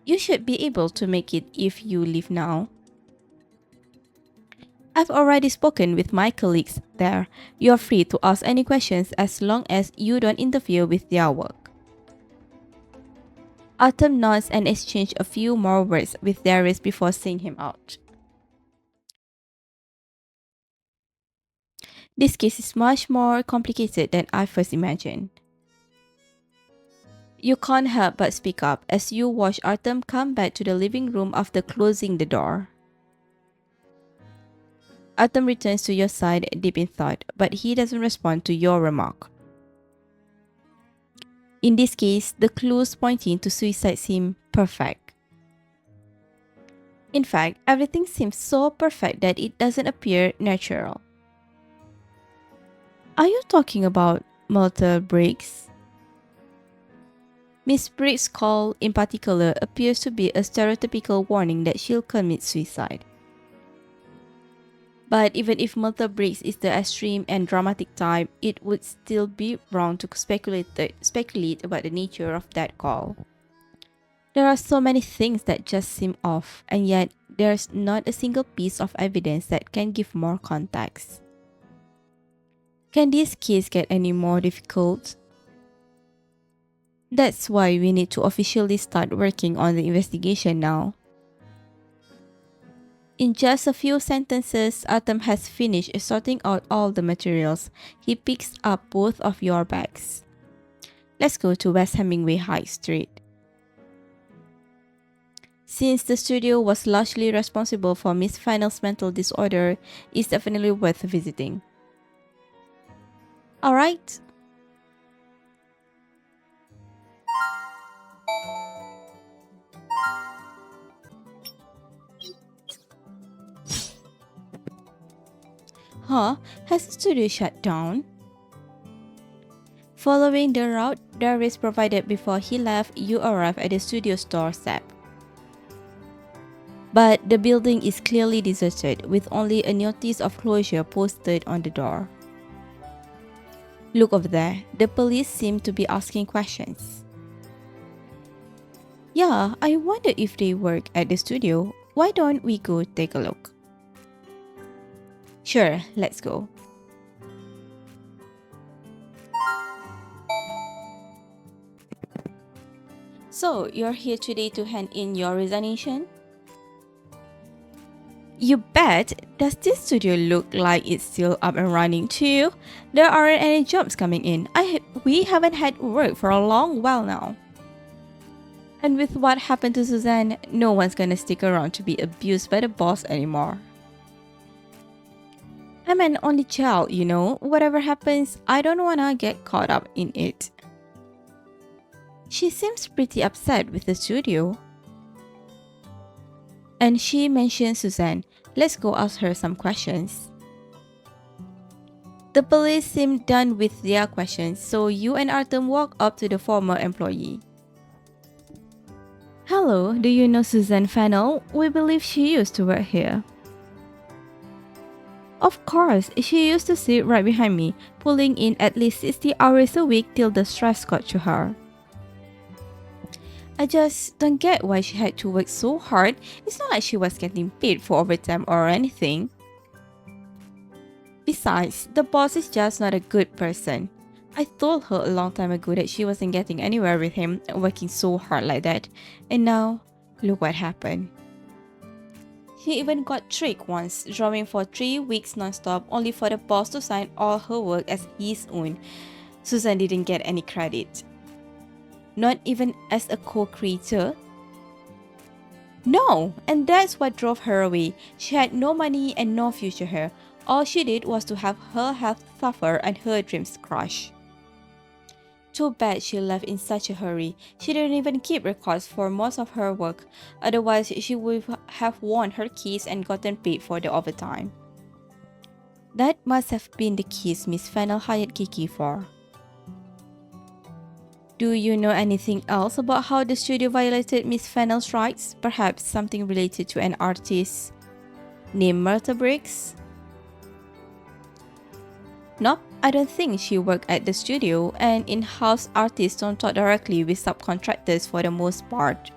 You should be able to make it if you leave now. I've already spoken with my colleagues there. You're free to ask any questions as long as you don't interfere with their work. Artem nods and exchanges a few more words with Darius before seeing him out. This case is much more complicated than I first imagined. You can't help but speak up as you watch Artem come back to the living room after closing the door. Artem returns to your side deep in thought, but he doesn't respond to your remark. In this case, the clues pointing to suicide seem perfect. In fact, everything seems so perfect that it doesn't appear natural. Are you talking about Myrtle Briggs? Miss Briggs' call in particular appears to be a stereotypical warning that she'll commit suicide. But even if Myrtle Briggs is the extreme and dramatic type, it would still be wrong to speculate about the nature of that call. There are so many things that just seem off, and yet there's not a single piece of evidence that can give more context. Can this case get any more difficult? That's why we need to officially start working on the investigation now. In just a few sentences, Artem has finished sorting out all the materials. He picks up both of your bags. Let's go to West Hemingway High Street. Since the studio was largely responsible for Miss Fennell's mental disorder, it's definitely worth visiting. Alright. Huh? Has the studio shut down? Following the route Darius provided before he left, you arrive at the studio's doorstep. But the building is clearly deserted, with only a notice of closure posted on the door. Look over there. The police seem to be asking questions. Yeah, I wonder if they work at the studio. Why don't we go take a look? Sure, let's go. So, you're here today to hand in your resignation? You bet! Does this studio look like it's still up and running too? There aren't any jobs coming in. We haven't had work for a long while now. And with what happened to Suzanne, no one's gonna stick around to be abused by the boss anymore. I'm an only child, you know. Whatever happens, I don't wanna get caught up in it. She seems pretty upset with the studio. And she mentioned Suzanne. Let's go ask her some questions. The police seem done with their questions, so you and Artem walk up to the former employee. Hello, do you know Suzanne Fennell? We believe she used to work here. Of course, she used to sit right behind me, pulling in at least 60 hours a week till the stress got to her. I just don't get why she had to work so hard. It's not like she was getting paid for overtime or anything. Besides, the boss is just not a good person. I told her a long time ago that she wasn't getting anywhere with him, working so hard like that. And now, look what happened. She even got tricked once, drawing for 3 weeks non-stop only for the boss to sign all her work as his own. Susan didn't get any credit. Not even as a co-creator. No, and that's what drove her away. She had no money and no future here. All she did was to have her health suffer and her dreams crush. Too bad she left in such a hurry. She didn't even keep records for most of her work. Otherwise, she would have won her keys and gotten paid for the overtime. That must have been the keys Miss Fennel hired Kiki for. Do you know anything else about how the studio violated Miss Fennel's rights? Perhaps something related to an artist named Myrtle Briggs? Nope, I don't think she worked at the studio, and in-house artists don't talk directly with subcontractors for the most part.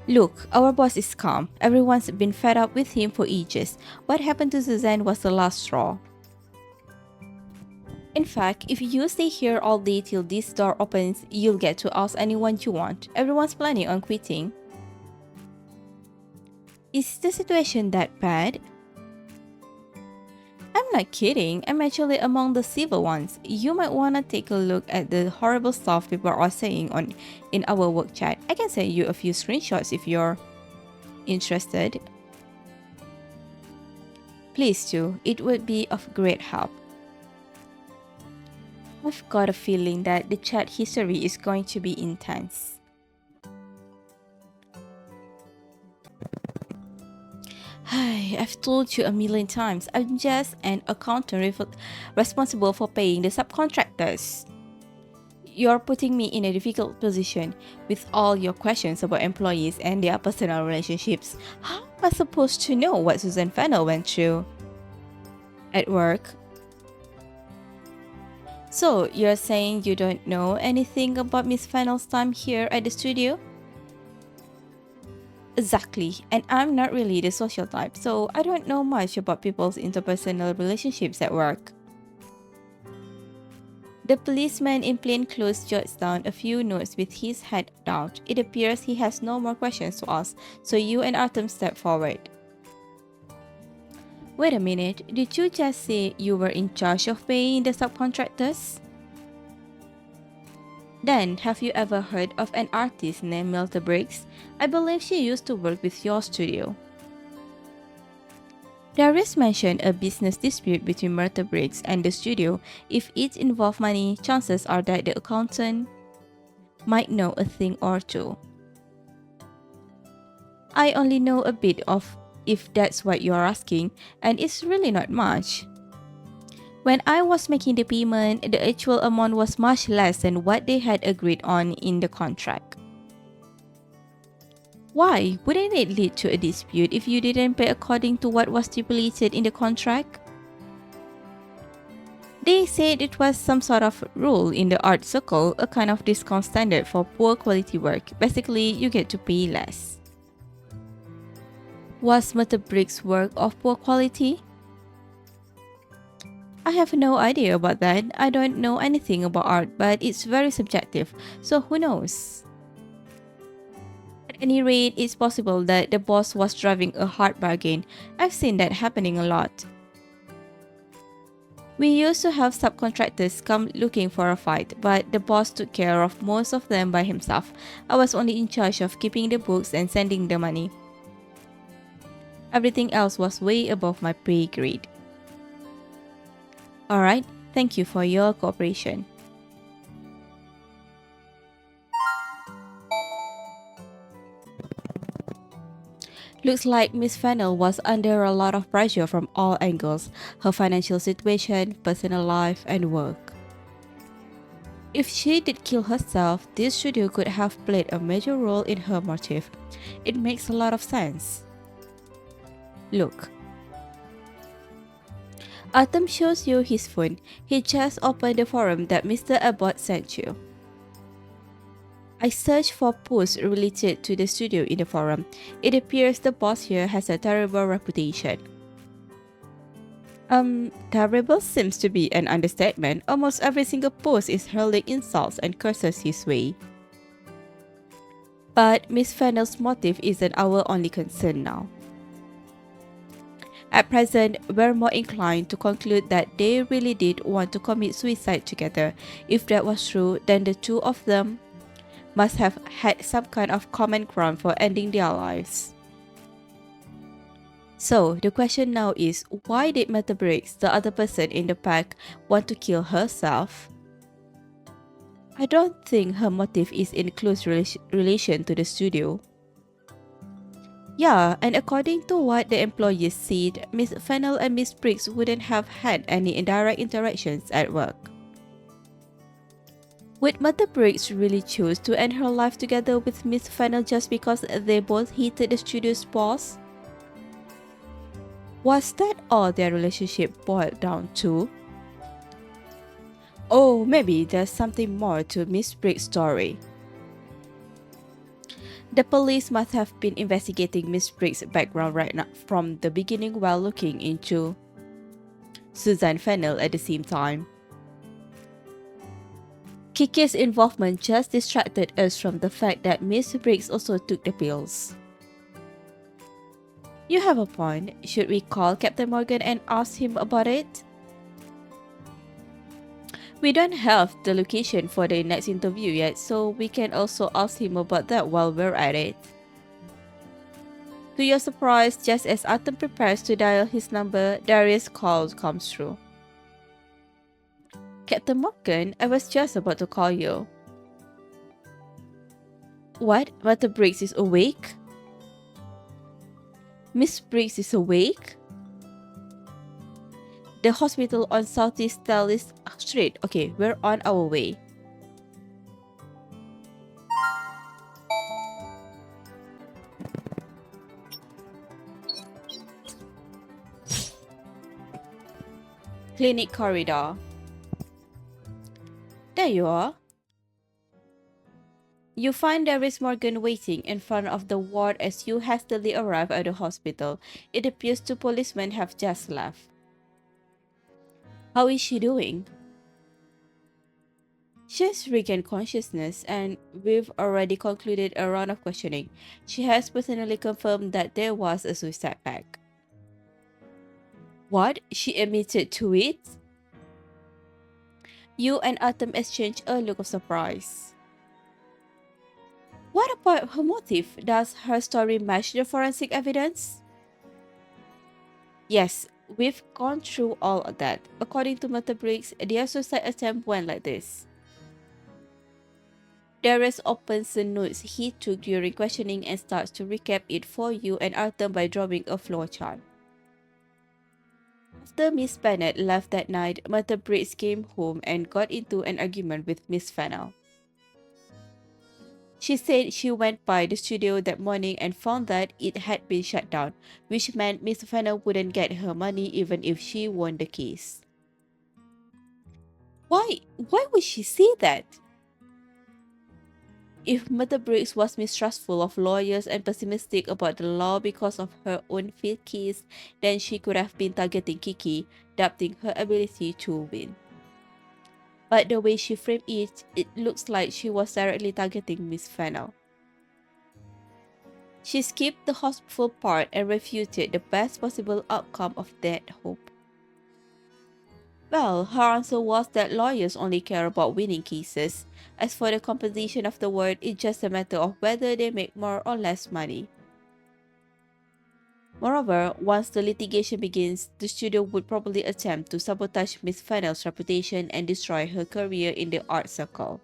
Look, our boss is calm. Everyone's been fed up with him for ages. What happened to Suzanne was the last straw. In fact, if you stay here all day till this door opens, you'll get to ask anyone you want. Everyone's planning on quitting. Is the situation that bad? I'm not kidding, I'm actually among the civil ones. You might wanna take a look at the horrible stuff people are saying in our work chat. I can send you a few screenshots if you're interested. Please do, it would be of great help. I've got a feeling that the chat history is going to be intense. I've told you a million times, I'm just an accountant responsible for paying the subcontractors. You're putting me in a difficult position with all your questions about employees and their personal relationships. How am I supposed to know what Susan Fennel went through at work? So, you're saying you don't know anything about Miss Fennel's time here at the studio? Exactly, and I'm not really the social type, so I don't know much about people's interpersonal relationships at work. The policeman in plain clothes jots down a few notes with his head down. It appears he has no more questions to ask, so you and Artem step forward. Wait a minute, did you just say you were in charge of paying the subcontractors? Then, have you ever heard of an artist named Myrtle Briggs? I believe she used to work with your studio. There is mentioned a business dispute between Myrtle Briggs and the studio. If it involved money, chances are that the accountant might know a thing or two. I only know a bit of, if that's what you're asking, and it's really not much. When I was making the payment, the actual amount was much less than what they had agreed on in the contract. Why? Wouldn't it lead to a dispute if you didn't pay according to what was stipulated in the contract? They said it was some sort of rule in the art circle, a kind of discount standard for poor quality work. Basically, you get to pay less. Was Myrtle Briggs' work of poor quality? I have no idea about that. I don't know anything about art, but it's very subjective, so who knows? At any rate, it's possible that the boss was driving a hard bargain. I've seen that happening a lot. We used to have subcontractors come looking for a fight, but the boss took care of most of them by himself. I was only in charge of keeping the books and sending the money. Everything else was way above my pay grade. Alright, thank you for your cooperation. Looks like Miss Fennel was under a lot of pressure from all angles, her financial situation, personal life, and work. If she did kill herself, this studio could have played a major role in her motive. It makes a lot of sense. Look. Artem shows you his phone. He just opened the forum that Mr. Abbott sent you. I searched for posts related to the studio in the forum. It appears the boss here has a terrible reputation. Terrible seems to be an understatement. Almost every single post is hurling insults and curses his way. But Miss Fennell's motive isn't our only concern now. At present, we're more inclined to conclude that they really did want to commit suicide together. If that was true, then the two of them must have had some kind of common ground for ending their lives. So, the question now is, why did Meta Briggs, the other person in the pack, want to kill herself? I don't think her motive is in close relation to the studio. Yeah, and according to what the employees said, Miss Fennell and Miss Briggs wouldn't have had any indirect interactions at work. Would Mother Briggs really choose to end her life together with Miss Fennell just because they both hated the studio's boss? Was that all their relationship boiled down to? Oh, maybe there's something more to Miss Briggs' story. The police must have been investigating Miss Briggs' background right now from the beginning while looking into Suzanne Fennell at the same time. Kiki's involvement just distracted us from the fact that Miss Briggs also took the pills. You have a point. Should we call Captain Morgan and ask him about it? We don't have the location for the next interview yet, so we can also ask him about that while we're at it. To your surprise, just as Artem prepares to dial his number, Darius' call comes through. Captain Morgan, I was just about to call you. What? Mother Briggs is awake? Miss Briggs is awake? The hospital on Southeast Dallas Street. Okay, we're on our way. Clinic corridor. There you are. You find Darius Morgan waiting in front of the ward as you hastily arrive at the hospital. It appears two policemen have just left. How is she doing? She's regained consciousness and we've already concluded a round of questioning. She has personally confirmed that there was a suicide pact. What? She admitted to it? You and Artem exchange a look of surprise. What about her motive? Does her story match the forensic evidence? Yes, we've gone through all of that. According to Mother Briggs, their suicide attempt went like this. Darius opens the notes he took during questioning and starts to recap it for you and Artem by drawing a flowchart. After Miss Bennet left that night, Mother Briggs came home and got into an argument with Miss Fennell. She said she went by the studio that morning and found that it had been shut down, which meant Miss Fennell wouldn't get her money even if she won the case. Why would she say that? If Mother Briggs was mistrustful of lawyers and pessimistic about the law because of her own failed case, then she could have been targeting Kiki, doubting her ability to win. But the way she framed it, it looks like she was directly targeting Miss Fennell. She skipped the hopeful part and refuted the best possible outcome of that hope. Well, her answer was that lawyers only care about winning cases. As for the composition of the word, it's just a matter of whether they make more or less money. Moreover, once the litigation begins, the studio would probably attempt to sabotage Miss Fennell's reputation and destroy her career in the art circle.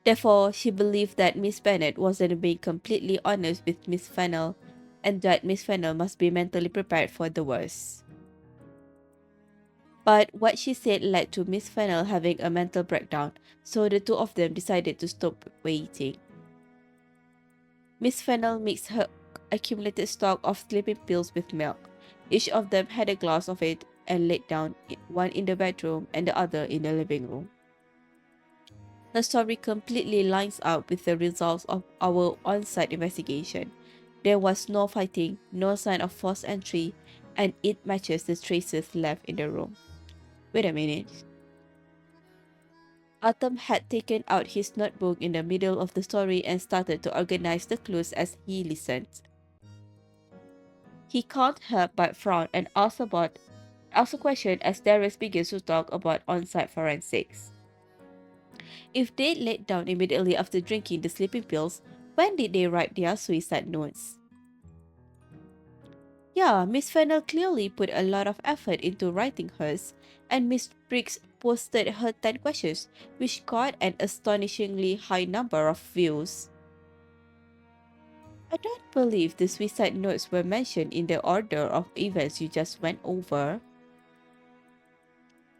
Therefore, she believed that Miss Bennet wasn't being completely honest with Miss Fennell and that Miss Fennell must be mentally prepared for the worst. But what she said led to Miss Fennell having a mental breakdown, so the two of them decided to stop waiting. Miss Fennell mixed her accumulated stock of sleeping pills with milk. Each of them had a glass of it and laid down, one in the bedroom and the other in the living room. The story completely lines up with the results of our on-site investigation. There was no fighting, no sign of forced entry, and it matches the traces left in the room. Wait a minute. Artem had taken out his notebook in the middle of the story and started to organize the clues as he listened. He can't help but frown and ask a question as Darius begins to talk about on-site forensics. If they laid down immediately after drinking the sleeping pills, when did they write their suicide notes? Yeah, Miss Fennel clearly put a lot of effort into writing hers, and Miss Briggs posted her 10 questions, which got an astonishingly high number of views. I don't believe the suicide notes were mentioned in the order of events you just went over.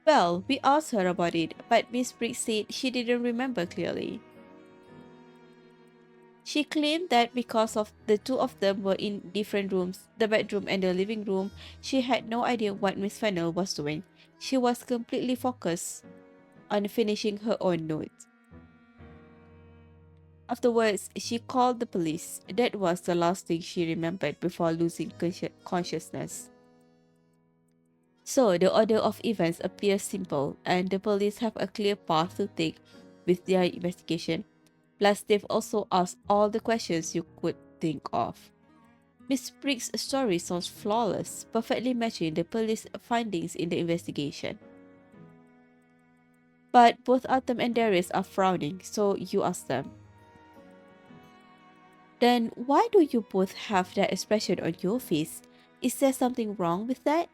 Well, we asked her about it, but Miss Briggs said she didn't remember clearly. She claimed that because of the two of them were in different rooms, the bedroom and the living room, she had no idea what Miss Fennel was doing. She was completely focused on finishing her own note. Afterwards, she called the police. That was the last thing she remembered before losing consciousness. So, the order of events appears simple, and the police have a clear path to take with their investigation. Plus, they've also asked all the questions you could think of. Miss Briggs' story sounds flawless, perfectly matching the police findings in the investigation. But both Artem and Darius are frowning, so you ask them. Then why do you both have that expression on your face? Is there something wrong with that?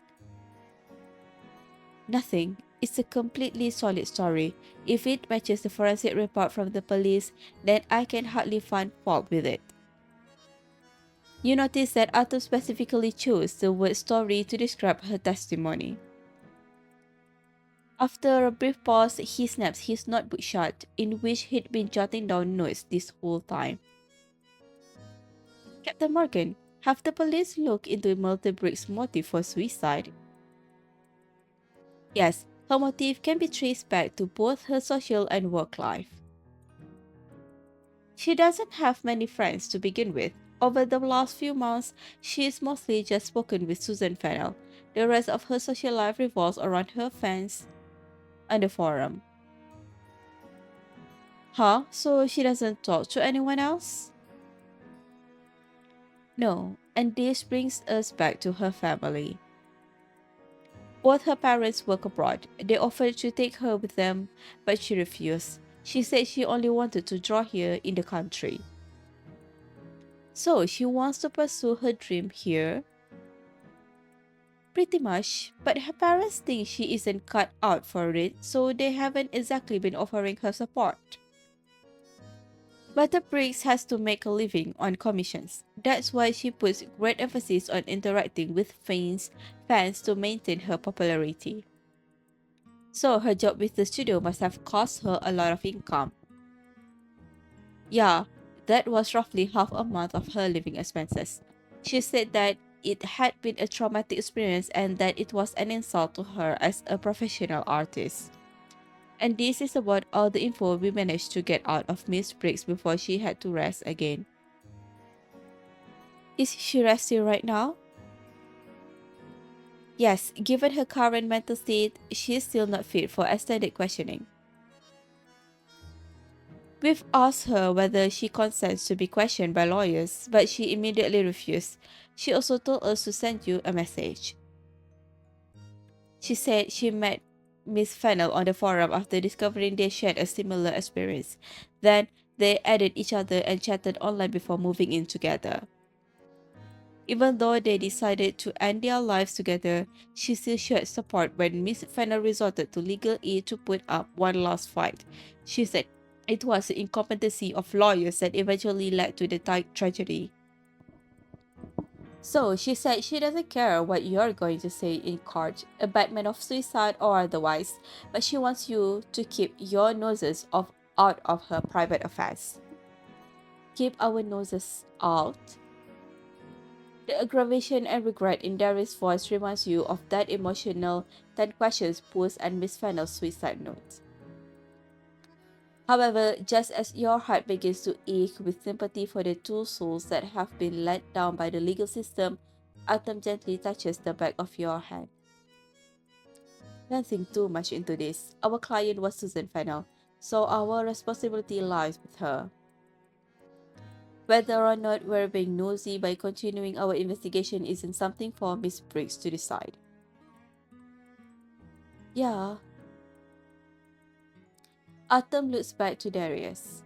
Nothing. It's a completely solid story. If it matches the forensic report from the police, then I can hardly find fault with it. You notice that Arthur specifically chose the word story to describe her testimony. After a brief pause, he snaps his notebook shut, in which he'd been jotting down notes this whole time. Captain Morgan, have the police looked into Myrtle Briggs' motive for suicide? Yes, her motive can be traced back to both her social and work life. She doesn't have many friends to begin with. Over the last few months, she's mostly just spoken with Susan Fennell. The rest of her social life revolves around her fans and the forum. Huh? So she doesn't talk to anyone else? No, and this brings us back to her family. Both her parents work abroad. They offered to take her with them, but she refused. She said she only wanted to draw here in the country. So she wants to pursue her dream here? Pretty much, but her parents think she isn't cut out for it, so they haven't exactly been offering her support. But the Briggs has to make a living on commissions. That's why she puts great emphasis on interacting with fans to maintain her popularity. So her job with the studio must have cost her a lot of income. Yeah, that was roughly half a month of her living expenses. She said that it had been a traumatic experience and that it was an insult to her as a professional artist. And this is about all the info we managed to get out of Miss Briggs before she had to rest again. Is she resting right now? Yes, given her current mental state, she is still not fit for extended questioning. We've asked her whether she consents to be questioned by lawyers, but she immediately refused. She also told us to send you a message. She said she met Miss Fennell on the forum after discovering they shared a similar experience. Then they added each other and chatted online before moving in together. Even though they decided to end their lives together, she still showed support when Miss Fennell resorted to legal aid to put up one last fight. She said it was the incompetency of lawyers that eventually led to the tragedy. So she said she doesn't care what you're going to say in court, a Batman of suicide or otherwise, but she wants you to keep your noses out of her private affairs. Keep our noses out? The aggravation and regret in Darius' voice reminds you of that emotional 10 questions posed and Miss Fennell's suicide note. However, just as your heart begins to ache with sympathy for the two souls that have been let down by the legal system, Artem gently touches the back of your hand. Don't think too much into this. Our client was Susan Fennell, so our responsibility lies with her. Whether or not we're being nosy by continuing our investigation isn't something for Miss Briggs to decide. Yeah. Artem looks back to Darius.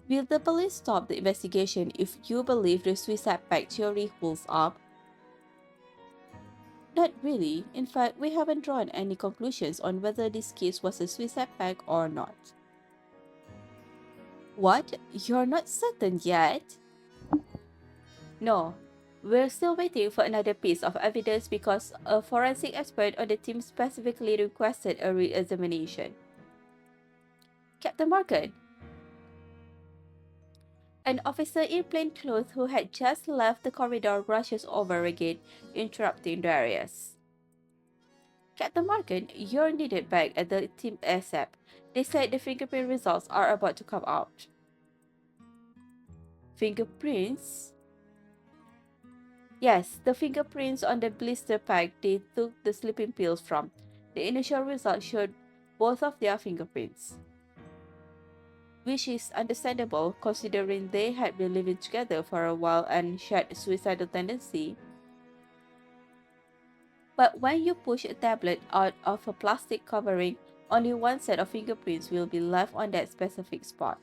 Will the police stop the investigation if you believe the suicide pact theory holds up? Not really. In fact, we haven't drawn any conclusions on whether this case was a suicide pact or not. What? You're not certain yet? No. We're still waiting for another piece of evidence because a forensic expert on the team specifically requested a re-examination. Captain Morgan, an officer in plain clothes who had just left the corridor rushes over again, interrupting Darius. Captain Morgan, you're needed back at the team ASAP. They said the fingerprint results are about to come out. Fingerprints? Yes, the fingerprints on the blister pack they took the sleeping pills from. The initial results showed both of their fingerprints. Which is understandable considering they had been living together for a while and shared a suicidal tendency. But when you push a tablet out of a plastic covering, only one set of fingerprints will be left on that specific spot.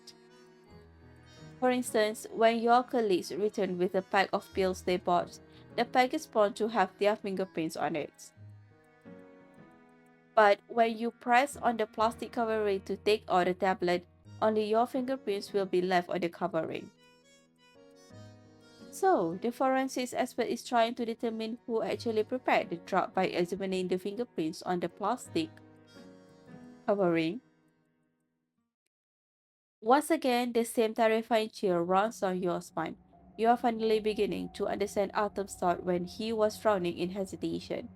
For instance, when your colleagues return with a pack of pills they bought, the pack is bound to have their fingerprints on it. But when you press on the plastic covering to take out the tablet, only your fingerprints will be left on the covering. So, the forensics expert is trying to determine who actually prepared the drug by examining the fingerprints on the plastic covering. Once again, the same terrifying chill runs down your spine. You are finally beginning to understand Artem's thought when he was frowning in hesitation.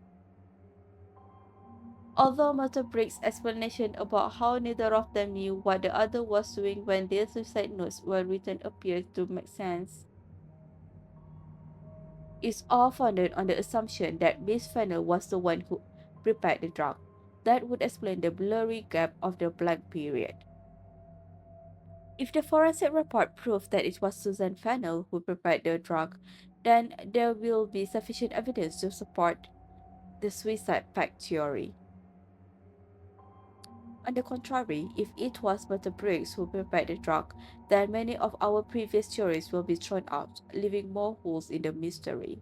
Although Mr. Brick's explanation about how neither of them knew what the other was doing when their suicide notes were written appears to make sense, it's all founded on the assumption that Miss Fennell was the one who prepared the drug. That would explain the blurry gap of the blank period. If the forensic report proved that it was Susan Fennell who prepared the drug, then there will be sufficient evidence to support the suicide pact theory. On the contrary, if it was Mr. Briggs who prepared the drug, then many of our previous theories will be thrown out, leaving more holes in the mystery.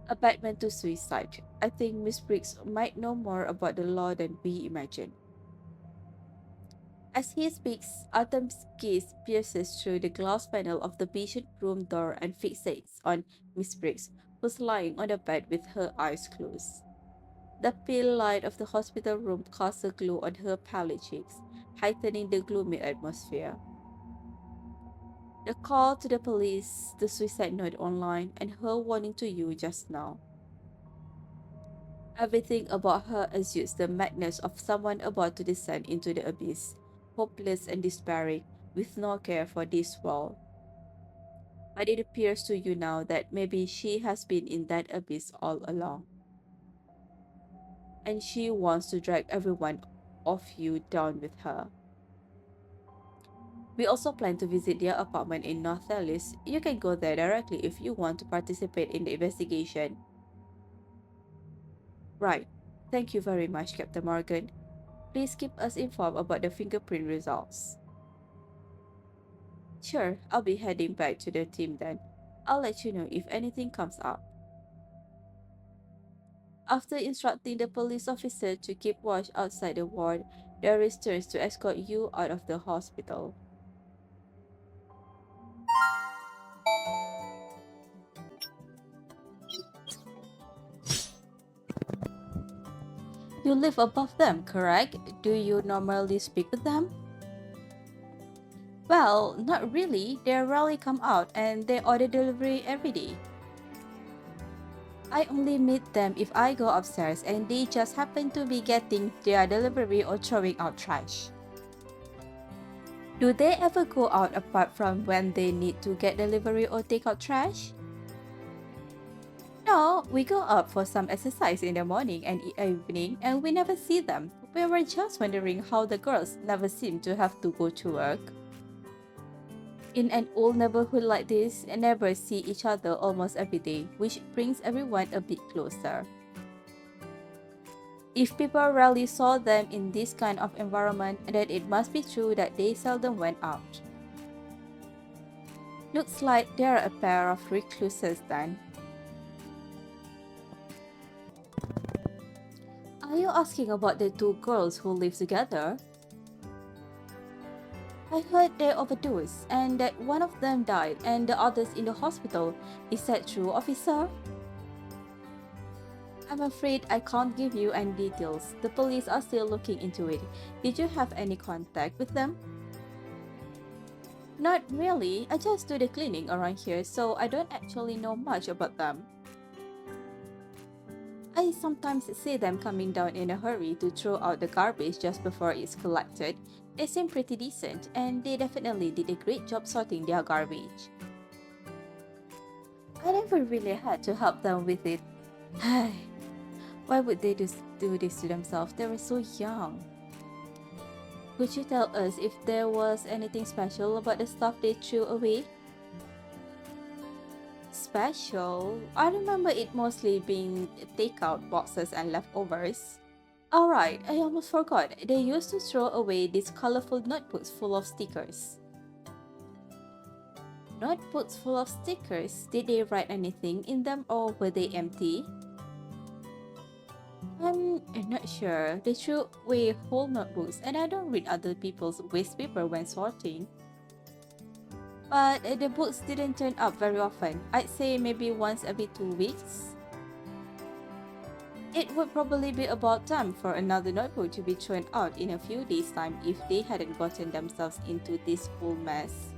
Abatement to suicide. I think Miss Briggs might know more about the law than we imagine. As he speaks, Artem's gaze pierces through the glass panel of the patient room door and fixates on Miss Briggs, who's lying on the bed with her eyes closed. The pale light of the hospital room casts a glow on her pallid cheeks, heightening the gloomy atmosphere. The call to the police, the suicide note online, and her warning to you just now. Everything about her exudes the madness of someone about to descend into the abyss, hopeless and despairing, with no care for this world. But it appears to you now that maybe she has been in that abyss all along. And she wants to drag everyone of you down with her. We also plan to visit their apartment in North Dallas. You can go there directly if you want to participate in the investigation. Right. Thank you very much, Captain Morgan. Please keep us informed about the fingerprint results. Sure, I'll be heading back to the team then. I'll let you know if anything comes up. After instructing the police officer to keep watch outside the ward, Darius turns to escort you out of the hospital. You live above them, correct? Do you normally speak with them? Well, not really. They rarely come out and they order delivery every day. I only meet them if I go upstairs and they just happen to be getting their delivery or throwing out trash. Do they ever go out apart from when they need to get delivery or take out trash? No, we go out for some exercise in the morning and evening and we never see them. We were just wondering how the girls never seem to have to go to work. In an old neighborhood like this, neighbors see each other almost every day, which brings everyone a bit closer. If people rarely saw them in this kind of environment, then it must be true that they seldom went out. Looks like they're a pair of recluses then. Are you asking about the two girls who live together? I heard they overdosed and that one of them died and the others in the hospital. Is that true, officer? I'm afraid I can't give you any details. The police are still looking into it. Did you have any contact with them? Not really. I just do the cleaning around here, so I don't actually know much about them. I sometimes see them coming down in a hurry to throw out the garbage just before it's collected. They seem pretty decent, and they definitely did a great job sorting their garbage. I never really had to help them with it. Why would they do this to themselves? They were so young. Could you tell us if there was anything special about the stuff they threw away? Special? I remember it mostly being takeout boxes and leftovers. Alright, I almost forgot. They used to throw away these colorful notebooks full of stickers. Notebooks full of stickers? Did they write anything in them or were they empty? I'm not sure. They threw away whole notebooks and I don't read other people's waste paper when sorting. But the books didn't turn up very often. I'd say maybe once every 2 weeks. It would probably be about time for another notebook to be thrown out in a few days' time if they hadn't gotten themselves into this whole mess.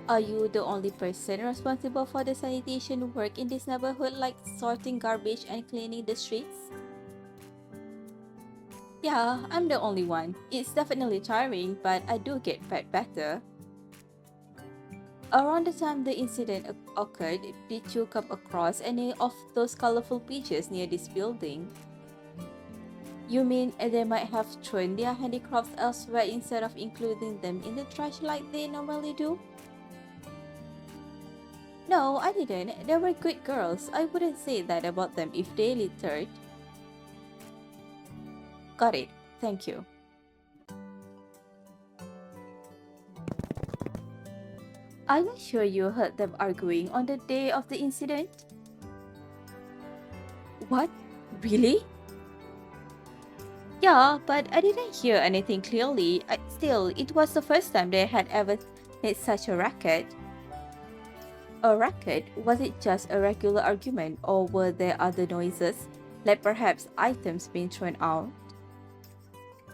Are you the only person responsible for the sanitation work in this neighborhood, like sorting garbage and cleaning the streets? Yeah, I'm the only one. It's definitely tiring, but I do get fed better. Around the time the incident occurred, did you come across any of those colorful pictures near this building? You mean they might have thrown their handicrafts elsewhere instead of including them in the trash like they normally do? No, I didn't. They were good girls. I wouldn't say that about them if they littered. Got it. Thank you. Are you sure you heard them arguing on the day of the incident? What? Really? Yeah, but I didn't hear anything clearly. Still, it was the first time they had ever made such a racket. A racket? Was it just a regular argument or were there other noises, like perhaps items being thrown out?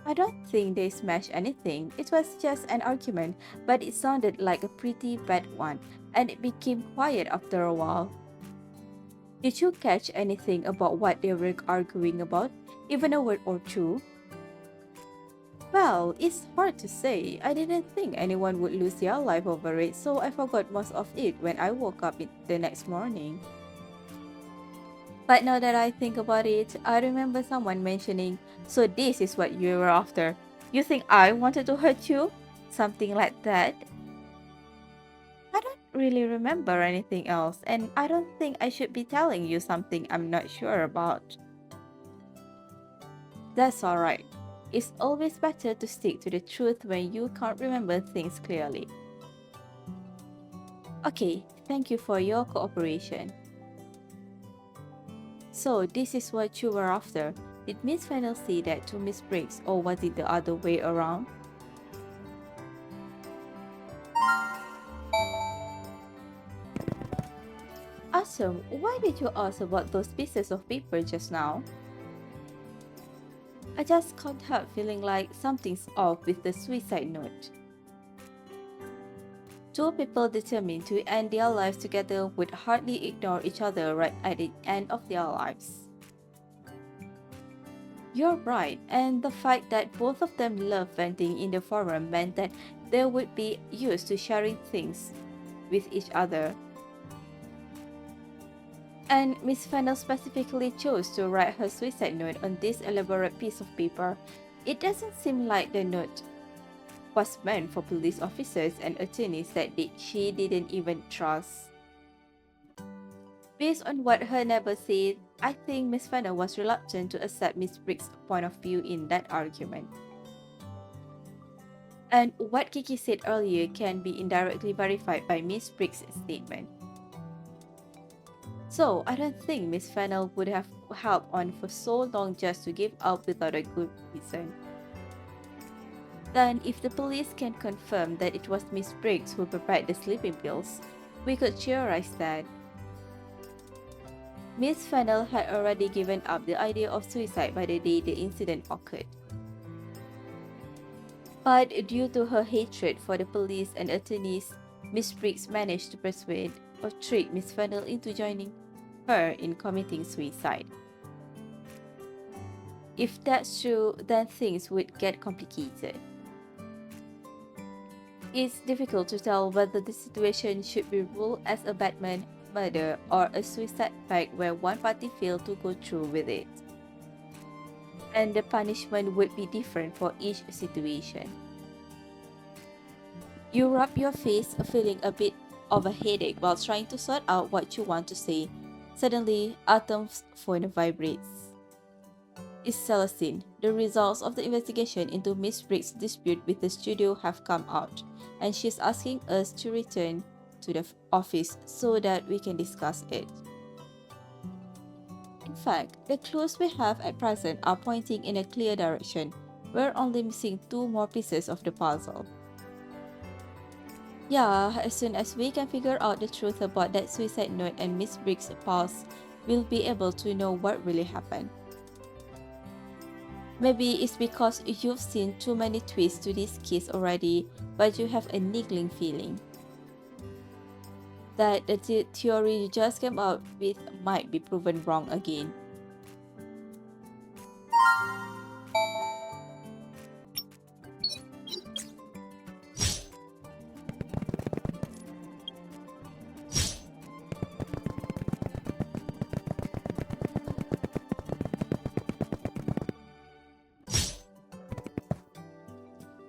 I don't think they smashed anything. It was just an argument, but it sounded like a pretty bad one, and it became quiet after a while. Did you catch anything about what they were arguing about, even a word or two? Well, it's hard to say. I didn't think anyone would lose their life over it, so I forgot most of it when I woke up the next morning. But now that I think about it, I remember someone mentioning, "So this is what you were after. You think I wanted to hurt you?" Something like that. I don't really remember anything else, and I don't think I should be telling you something I'm not sure about. That's alright. It's always better to stick to the truth when you can't remember things clearly. Okay, thank you for your cooperation. So, this is what you were after. Did Miss Fennel say that to Miss Briggs, or was it the other way around? Awesome. Why did you ask about those pieces of paper just now? I just can't help feeling like something's off with the suicide note. Two people determined to end their lives together would hardly ignore each other right at the end of their lives. You're right, and the fact that both of them love venting in the forum meant that they would be used to sharing things with each other. And Miss Fennel specifically chose to write her suicide note on this elaborate piece of paper. It doesn't seem like the note was meant for police officers and attorneys that she didn't even trust. Based on what her neighbor said, I think Miss Fennel was reluctant to accept Miss Briggs' point of view in that argument. And what Kiki said earlier can be indirectly verified by Miss Briggs' statement. So, I don't think Miss Fennel would have held on for so long just to give up without a good reason. Then, if the police can confirm that it was Miss Briggs who prepared the sleeping pills, we could theorize that Miss Fennel had already given up the idea of suicide by the day the incident occurred. But due to her hatred for the police and attorneys, Miss Briggs managed to persuade or trick Miss Fennel into joining her in committing suicide. If that's true, then things would get complicated. It's difficult to tell whether the situation should be ruled as a Batman murder or a suicide pact where one party failed to go through with it. And the punishment would be different for each situation. You rub your face, feeling a bit of a headache while trying to sort out what you want to say. Suddenly, Artem's phone vibrates. It's Celestine. The results of the investigation into Miss Briggs' dispute with the studio have come out, and she's asking us to return to the office so that we can discuss it. In fact, the clues we have at present are pointing in a clear direction. We're only missing two more pieces of the puzzle. Yeah, as soon as we can figure out the truth about that suicide note and Miss Briggs' past, we'll be able to know what really happened. Maybe it's because you've seen too many twists to this case already, but you have a niggling feeling that the theory you just came up with might be proven wrong again.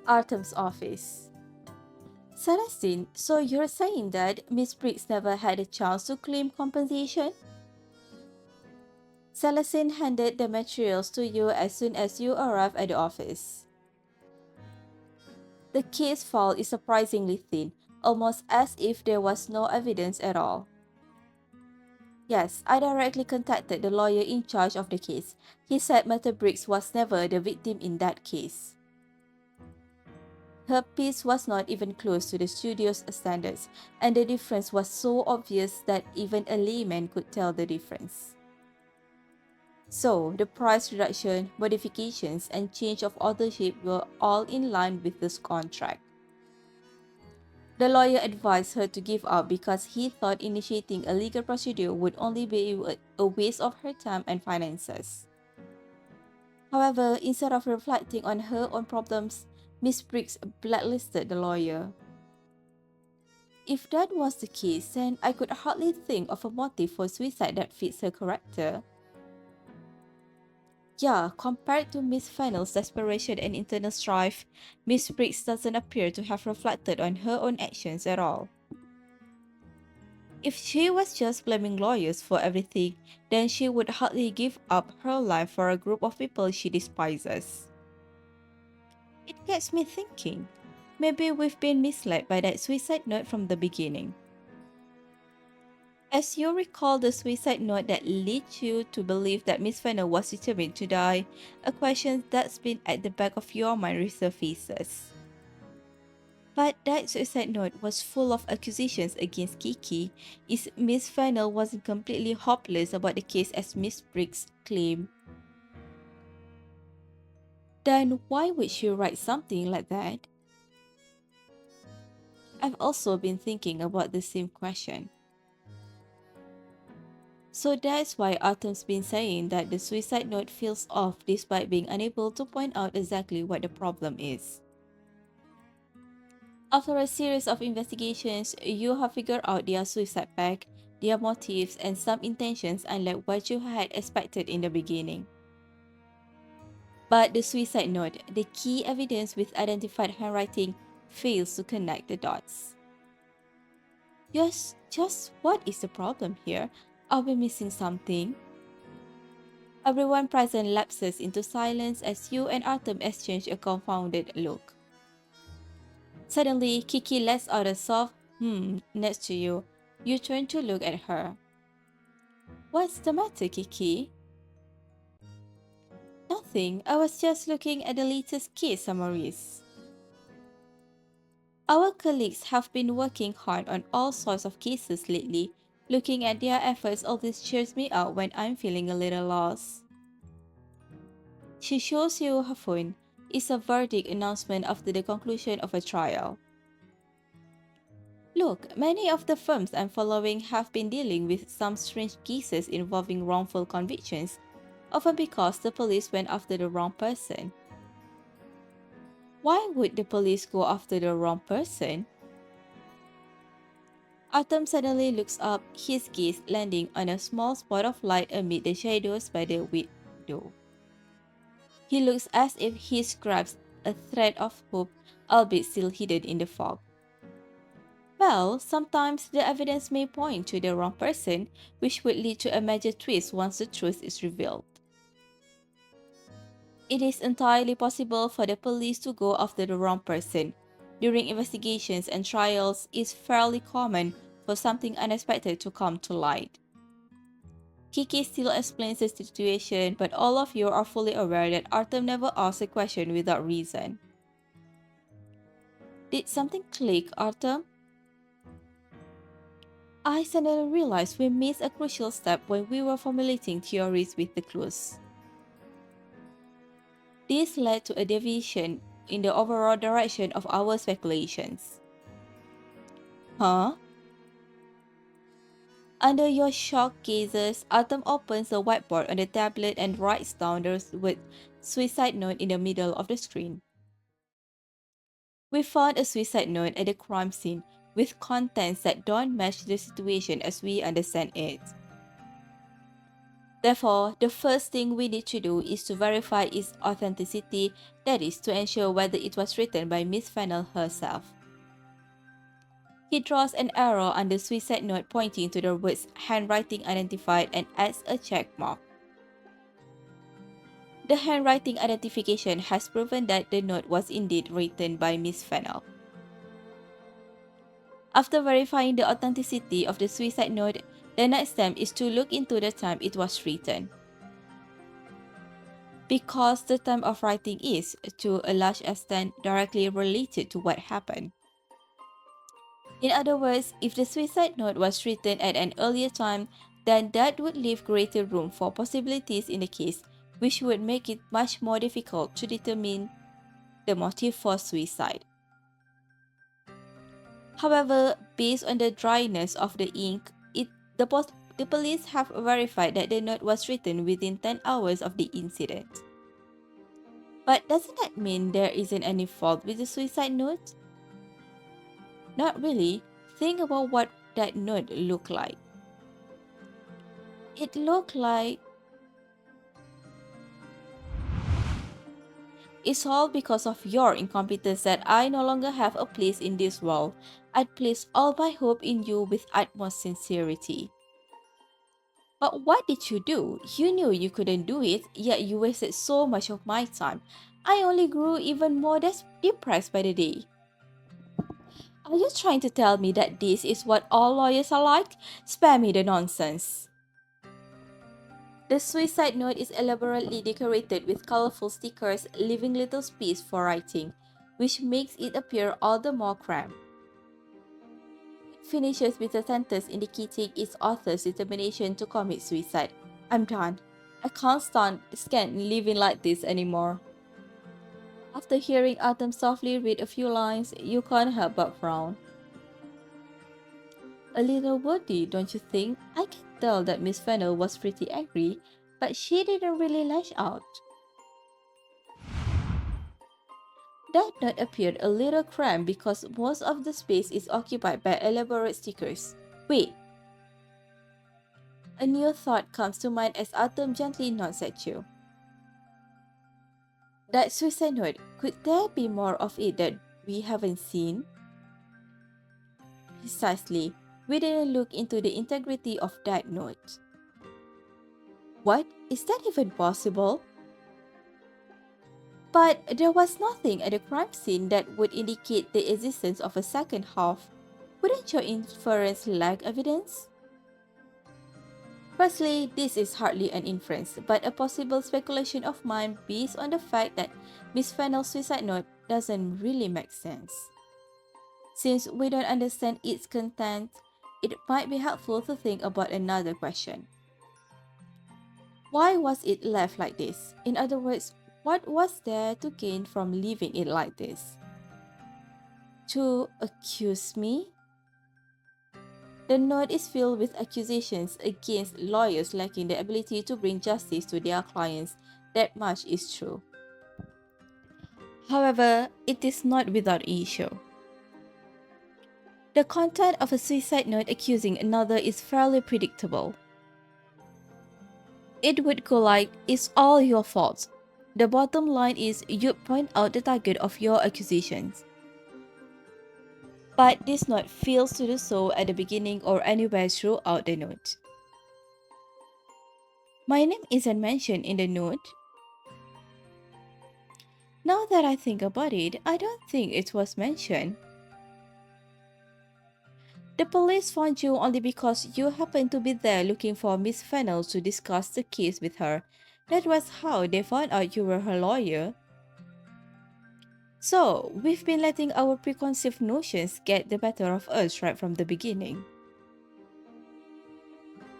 Artem's office. Celestine, so you're saying that Miss Briggs never had a chance to claim compensation? Celestine handed the materials to you as soon as you arrived at the office. The case file is surprisingly thin, almost as if there was no evidence at all. Yes, I directly contacted the lawyer in charge of the case. He said Mr. Briggs was never the victim in that case. Her piece was not even close to the studio's standards, and the difference was so obvious that even a layman could tell the difference. So, the price reduction, modifications, and change of authorship were all in line with this contract. The lawyer advised her to give up because he thought initiating a legal procedure would only be a waste of her time and finances. However, instead of reflecting on her own problems, Miss Briggs blacklisted the lawyer. If that was the case, then I could hardly think of a motive for suicide that fits her character. Yeah, compared to Miss Fennel's desperation and internal strife, Miss Briggs doesn't appear to have reflected on her own actions at all. If she was just blaming lawyers for everything, then she would hardly give up her life for a group of people she despises. It gets me thinking. Maybe we've been misled by that suicide note from the beginning. As you recall the suicide note that led you to believe that Miss Fennel was determined to die, a question that's been at the back of your mind resurfaces. But that suicide note was full of accusations against Kiki. Is Miss Fennel wasn't completely hopeless about the case as Miss Briggs claimed? Then why would she write something like that? I've also been thinking about the same question. So that's why Artem's been saying that the suicide note feels off despite being unable to point out exactly what the problem is. After a series of investigations, you have figured out their suicide pact, their motives, and some intentions unlike what you had expected in the beginning. But the suicide note, the key evidence with identified handwriting, fails to connect the dots. Yes, just what is the problem here? Are we missing something? Everyone present lapses into silence as you and Artem exchange a confounded look. Suddenly, Kiki lets out a soft next to you. You turn to look at her. What's the matter, Kiki? Nothing. I was just looking at the latest case summaries. Our colleagues have been working hard on all sorts of cases lately. Looking at their efforts always cheers me up when I'm feeling a little lost. She shows you her phone. It's a verdict announcement after the conclusion of a trial. Look, many of the firms I'm following have been dealing with some strange cases involving wrongful convictions, often because the police went after the wrong person. Why would the police go after the wrong person? Artem suddenly looks up, his gaze landing on a small spot of light amid the shadows by the window. He looks as if he grasps a thread of hope, albeit still hidden in the fog. Well, sometimes the evidence may point to the wrong person, which would lead to a major twist once the truth is revealed. It is entirely possible for the police to go after the wrong person. During investigations and trials, it's fairly common for something unexpected to come to light. Kiki still explains the situation, but all of you are fully aware that Artem never asks a question without reason. Did something click, Artem? I suddenly realized we missed a crucial step when we were formulating theories with the clues. This led to a deviation in the overall direction of our speculations. Huh? Under your shocked gazes, Artem opens the whiteboard on the tablet and writes down the word suicide note in the middle of the screen. We found a suicide note at the crime scene with contents that don't match the situation as we understand it. Therefore, the first thing we need to do is to verify its authenticity, that is, to ensure whether it was written by Miss Fennell herself. He draws an arrow on the suicide note pointing to the words handwriting identified and adds a check mark. The handwriting identification has proven that the note was indeed written by Miss Fennell. After verifying the authenticity of the suicide note, the next step is to look into the time it was written. Because the time of writing is, to a large extent, directly related to what happened. In other words, if the suicide note was written at an earlier time, then that would leave greater room for possibilities in the case, which would make it much more difficult to determine the motive for suicide. However, based on the dryness of the ink, the police have verified that the note was written within 10 hours of the incident. But doesn't that mean there isn't any fault with the suicide note? Not really. Think about what that note looked like. It looked like it's all because of your incompetence that I no longer have a place in this world. I'd place all my hope in you with utmost sincerity. But what did you do? You knew you couldn't do it, yet you wasted so much of my time. I only grew even more depressed by the day. Are you trying to tell me that this is what all lawyers are like? Spare me the nonsense. The suicide note is elaborately decorated with colorful stickers, leaving little space for writing, which makes it appear all the more cramped. It finishes with a sentence indicating its author's determination to commit suicide. I'm done. I can't stand living like this anymore. After hearing Artem softly read a few lines, you can't help but frown. A little wordy, don't you think? I can tell that Miss Fennel was pretty angry, but she didn't really lash out. That note appeared a little cramped because most of the space is occupied by elaborate stickers. Wait, a new thought comes to mind as Artem gently nods at you. That suicide note, could there be more of it that we haven't seen? Precisely, we didn't look into the integrity of that note. What? Is that even possible? But there was nothing at the crime scene that would indicate the existence of a second half. Wouldn't your inference lack evidence? Firstly, this is hardly an inference, but a possible speculation of mine based on the fact that Miss Fennel's suicide note doesn't really make sense. Since we don't understand its content, it might be helpful to think about another question. Why was it left like this? In other words, what was there to gain from leaving it like this? To accuse me? The note is filled with accusations against lawyers lacking the ability to bring justice to their clients. That much is true. However, it is not without issue. The content of a suicide note accusing another is fairly predictable. It would go like, "It's all your fault." The bottom line is you point out the target of your accusations. But this note fails to do so at the beginning or anywhere throughout the note. My name isn't mentioned in the note. Now that I think about it, I don't think it was mentioned. The police found you only because you happened to be there looking for Miss Fennel to discuss the case with her. That was how they found out you were her lawyer. So, we've been letting our preconceived notions get the better of us right from the beginning.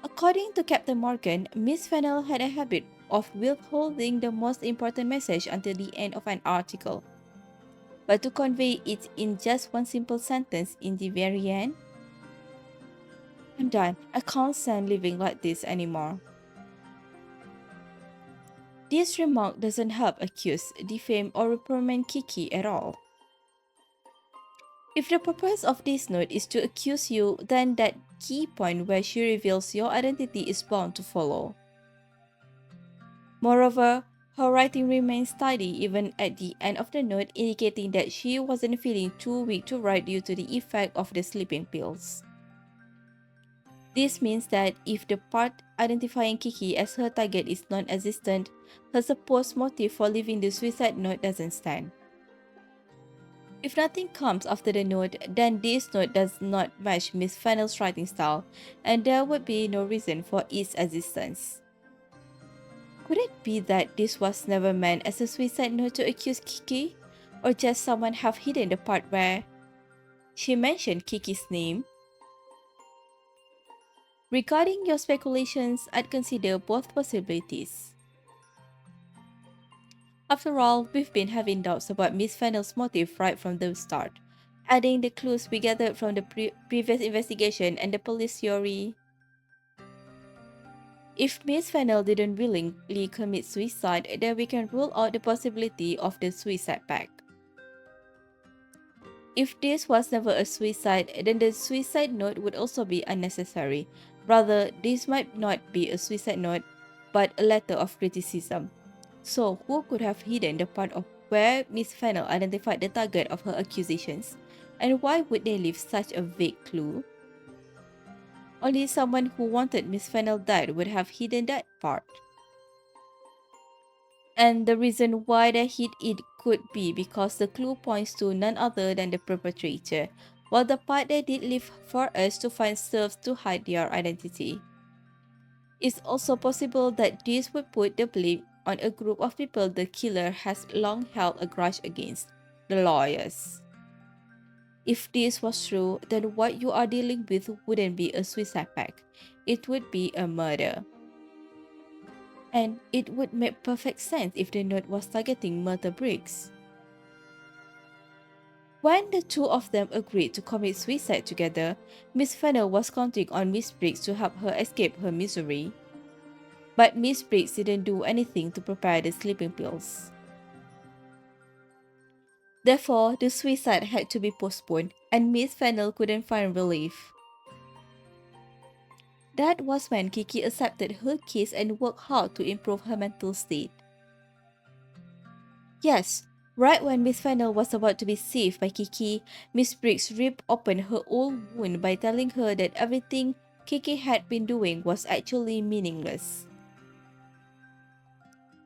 According to Captain Morgan, Miss Fennel had a habit of withholding the most important message until the end of an article. But to convey it in just one simple sentence in the very end? I'm done. I can't stand living like this anymore. This remark doesn't help accuse, defame, or reprimand Kiki at all. If the purpose of this note is to accuse you, then that key point where she reveals your identity is bound to follow. Moreover, her writing remains tidy even at the end of the note, indicating that she wasn't feeling too weak to write due to the effect of the sleeping pills. This means that if the part identifying Kiki as her target is non-existent, her supposed motive for leaving the suicide note doesn't stand. If nothing comes after the note, then this note does not match Miss Fennel's writing style, and there would be no reason for its existence. Could it be that this was never meant as a suicide note to accuse Kiki? Or just someone have hidden the part where she mentioned Kiki's name? Regarding your speculations, I'd consider both possibilities. After all, we've been having doubts about Miss Fennel's motive right from the start. Adding the clues we gathered from the previous investigation and the police theory. If Miss Fennel didn't willingly commit suicide, then we can rule out the possibility of the suicide pact. If this was never a suicide, then the suicide note would also be unnecessary. Rather, this might not be a suicide note, but a letter of criticism. So, who could have hidden the part of where Miss Fennel identified the target of her accusations? And why would they leave such a vague clue? Only someone who wanted Miss Fennel dead would have hidden that part. And the reason why they hid it could be because the clue points to none other than the perpetrator, while the part they did leave for us to find serves to hide their identity. It's also possible that this would put the blame on a group of people the killer has long held a grudge against, the lawyers. If this was true, then what you are dealing with wouldn't be a suicide pact, it would be a murder. And it would make perfect sense if the note was targeting murder bricks. When the two of them agreed to commit suicide together, Miss Fennel was counting on Miss Briggs to help her escape her misery. But Miss Briggs didn't do anything to prepare the sleeping pills. Therefore, the suicide had to be postponed, and Miss Fennel couldn't find relief. That was when Kiki accepted her case and worked hard to improve her mental state. Yes, right when Miss Fennel was about to be saved by Kiki, Miss Briggs ripped open her old wound by telling her that everything Kiki had been doing was actually meaningless.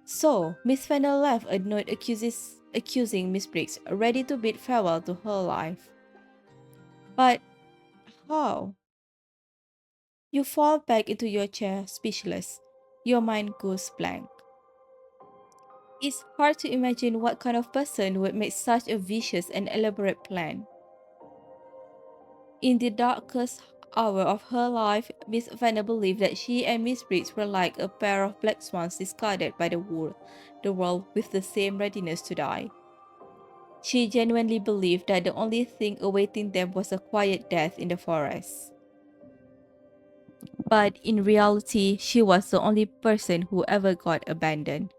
So, Miss Fennel left a note accusing Miss Briggs, ready to bid farewell to her life. But how? You fall back into your chair, speechless. Your mind goes blank. It's hard to imagine what kind of person would make such a vicious and elaborate plan. In the darkest hour of her life, Miss Vanna believed that she and Miss Briggs were like a pair of black swans discarded by the world with the same readiness to die. She genuinely believed that the only thing awaiting them was a quiet death in the forest. But in reality, she was the only person who ever got abandoned.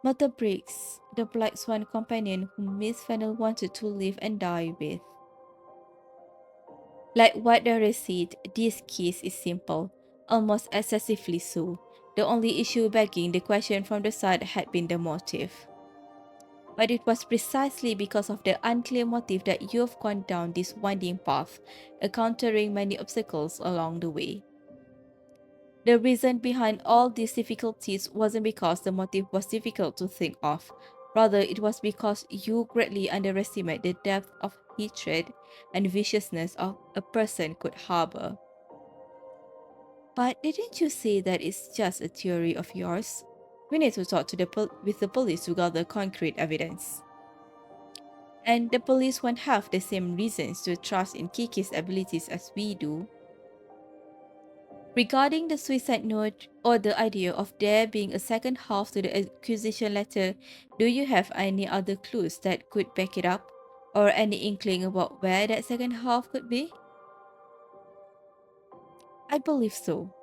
Mother Briggs, the black swan companion whom Miss Fennel wanted to live and die with. Like what the receipt, this case is simple, almost excessively so. The only issue begging the question from the side had been the motive. But it was precisely because of the unclear motive that you have gone down this winding path, encountering many obstacles along the way. The reason behind all these difficulties wasn't because the motive was difficult to think of. Rather, it was because you greatly underestimate the depth of hatred and viciousness of a person could harbor. But didn't you say that it's just a theory of yours? We need to talk to with the police to gather concrete evidence. And the police won't have the same reasons to trust in Kiki's abilities as we do. Regarding the suicide note or the idea of there being a second half to the accusation letter, do you have any other clues that could back it up? Or any inkling about where that second half could be? I believe so.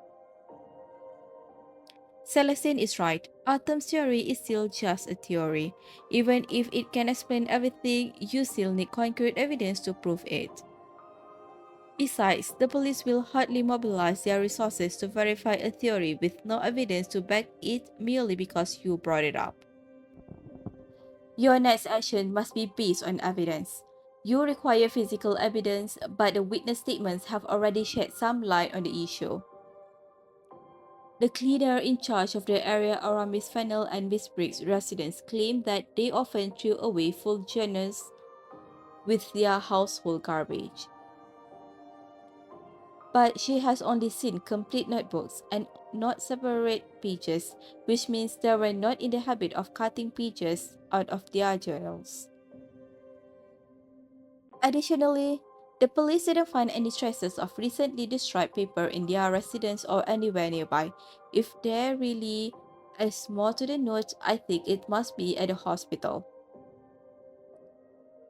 Celestine is right. Artem's theory is still just a theory. Even if it can explain everything, you still need concrete evidence to prove it. Besides, the police will hardly mobilize their resources to verify a theory with no evidence to back it merely because you brought it up. Your next action must be based on evidence. You require physical evidence, but the witness statements have already shed some light on the issue. The cleaner in charge of the area around Miss Fennel and Miss Briggs' residence claimed that they often threw away full journals with their household garbage. But she has only seen complete notebooks and not separate pages, which means they were not in the habit of cutting pages out of their journals. Additionally, the police didn't find any traces of recently destroyed paper in their residence or anywhere nearby. If there really is more to the note, I think it must be at the hospital.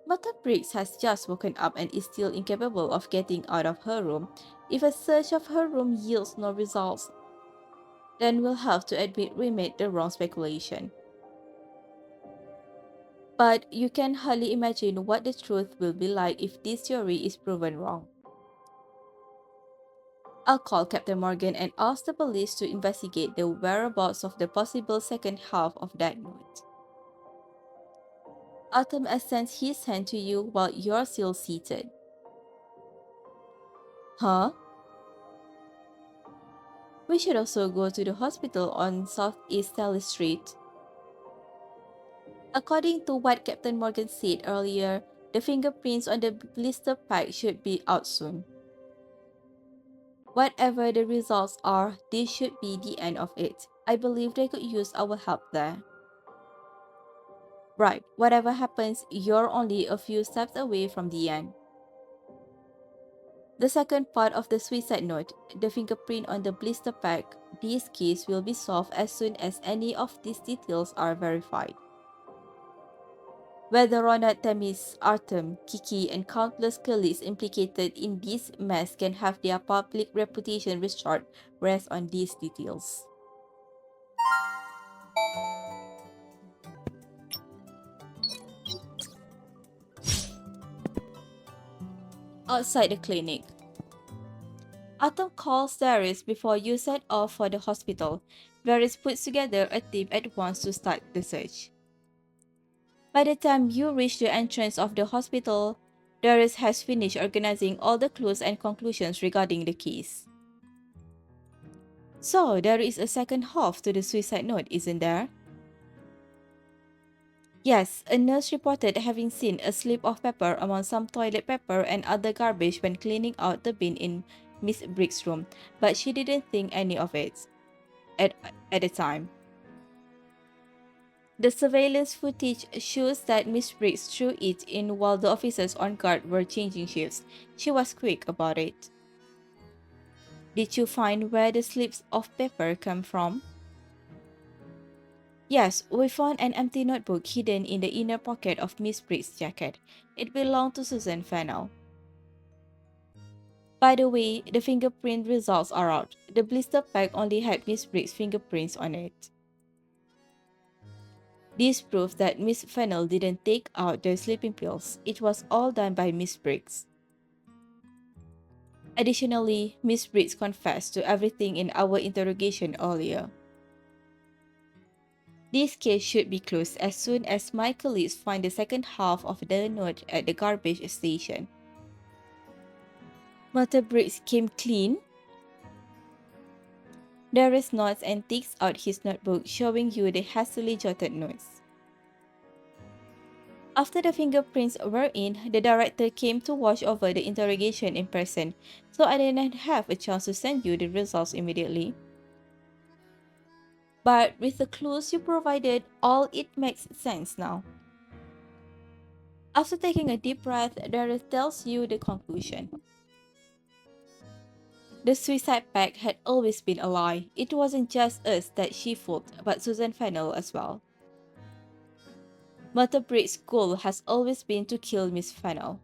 Mother Briggs has just woken up and is still incapable of getting out of her room. If a search of her room yields no results, then we'll have to admit we made the wrong speculation. But you can hardly imagine what the truth will be like if this theory is proven wrong. I'll call Captain Morgan and ask the police to investigate the whereabouts of the possible second half of that note. Artem extends his hand to you while you're still seated. Huh? We should also go to the hospital on Southeast Sally Street. According to what Captain Morgan said earlier, the fingerprints on the blister pack should be out soon. Whatever the results are, this should be the end of it. I believe they could use our help there. Right, whatever happens, you're only a few steps away from the end. The second part of the suicide note, the fingerprint on the blister pack, this case will be solved as soon as any of these details are verified. Whether or not Tamis, Artem, Kiki, and countless colleagues implicated in this mess can have their public reputation restored rests on these details. Outside the clinic, Artem calls Darius before you set off for the hospital. Darius puts together a team at once to start the search. By the time you reach the entrance of the hospital, Darius has finished organizing all the clues and conclusions regarding the case. So, there is a second half to the suicide note, isn't there? Yes, a nurse reported having seen a slip of paper among some toilet paper and other garbage when cleaning out the bin in Miss Brick's room, but she didn't think any of it at, at the time. The surveillance footage shows that Miss Briggs threw it in while the officers on guard were changing shifts. She was quick about it. Did you find where the slips of paper come from? Yes, we found an empty notebook hidden in the inner pocket of Miss Briggs' jacket. It belonged to Susan Fennell. By the way, the fingerprint results are out. The blister pack only had Miss Briggs' fingerprints on it. This proves that Miss Fennell didn't take out the sleeping pills. It was all done by Miss Briggs. Additionally, Miss Briggs confessed to everything in our interrogation earlier. This case should be closed as soon as my colleagues find the second half of the note at the garbage station. Mother Briggs came clean. Darius nods and takes out his notebook, showing you the hastily jotted notes. After the fingerprints were in, the director came to watch over the interrogation in person, so I didn't have a chance to send you the results immediately. But with the clues you provided, all it makes sense now. After taking a deep breath, Darius tells you the conclusion. The suicide pact had always been a lie. It wasn't just us that she fooled, but Susan Fennell as well. Mother Briggs' goal has always been to kill Miss Fennell.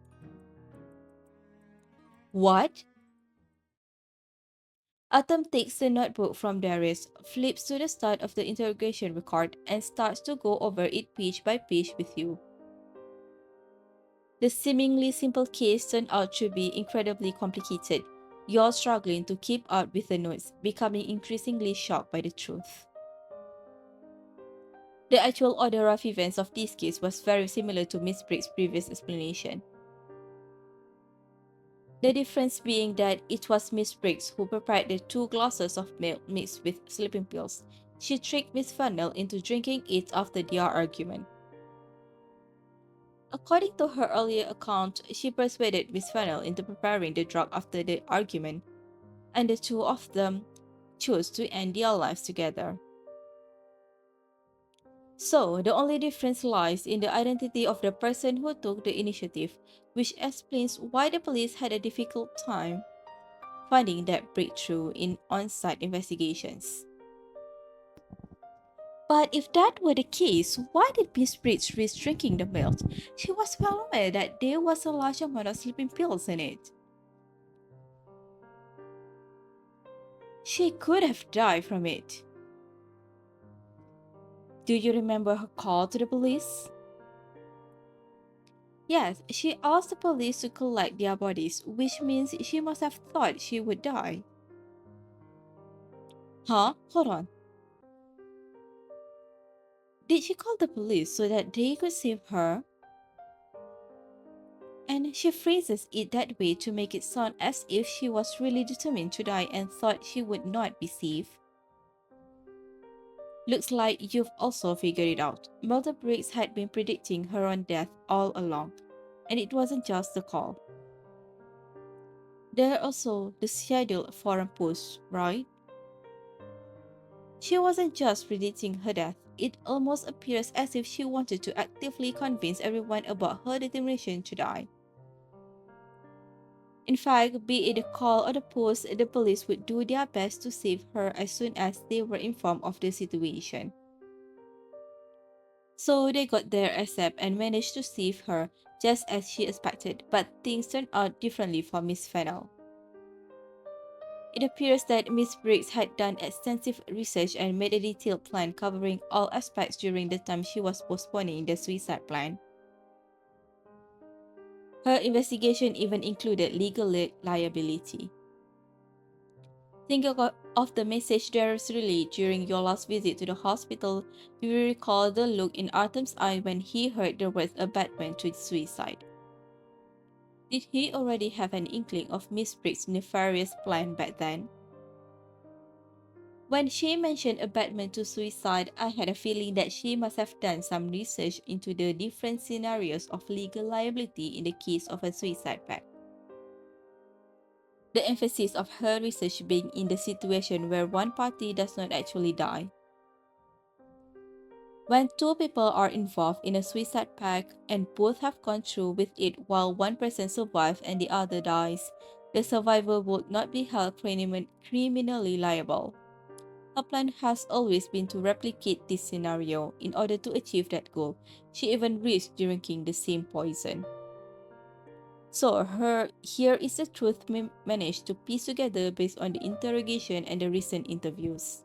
What? Artem takes the notebook from Darius, flips to the start of the interrogation record, and starts to go over it page by page with you. The seemingly simple case turned out to be incredibly complicated. You're struggling to keep up with the notes, becoming increasingly shocked by the truth. The actual order of events of this case was very similar to Miss Briggs' previous explanation. The difference being that it was Miss Briggs who prepared the 2 glasses of milk mixed with sleeping pills. She tricked Miss Fennell into drinking it after their argument. According to her earlier account, she persuaded Miss Fennell into preparing the drug after the argument, and the two of them chose to end their lives together. So, the only difference lies in the identity of the person who took the initiative, which explains why the police had a difficult time finding that breakthrough in on-site investigations. But if that were the case, why did Miss Briggs risk drinking the milk? She was well aware that there was a large amount of sleeping pills in it. She could have died from it. Do you remember her call to the police? Yes, she asked the police to collect their bodies, which means she must have thought she would die. Huh? Hold on. Did she call the police so that they could save her? And she phrases it that way to make it sound as if she was really determined to die and thought she would not be safe. Looks like you've also figured it out. Mother Briggs had been predicting her own death all along, and it wasn't just the call. There are also the scheduled forum posts, right? She wasn't just predicting her death, it almost appears as if she wanted to actively convince everyone about her determination to die. In fact, be it a call or the post, the police would do their best to save her as soon as they were informed of the situation. So they got there ASAP and managed to save her just as she expected, but things turned out differently for Miss Fennel. It appears that Miss Briggs had done extensive research and made a detailed plan covering all aspects during the time she was postponing the suicide plan. Her investigation even included legal liability. Think of the message Darius relayed during your last visit to the hospital. Do you recall the look in Artem's eye when he heard the words abetment to suicide? Did he already have an inkling of Miss Briggs' nefarious plan back then? When she mentioned abetment to suicide, I had a feeling that she must have done some research into the different scenarios of legal liability in the case of a suicide pact. The emphasis of her research being in the situation where one party does not actually die. When two people are involved in a suicide pact and both have gone through with it while one person survives and the other dies, the survivor would not be held criminally liable. Her plan has always been to replicate this scenario. In order to achieve that goal, she even risked drinking the same poison. So here is the truth we managed to piece together based on the interrogation and the recent interviews.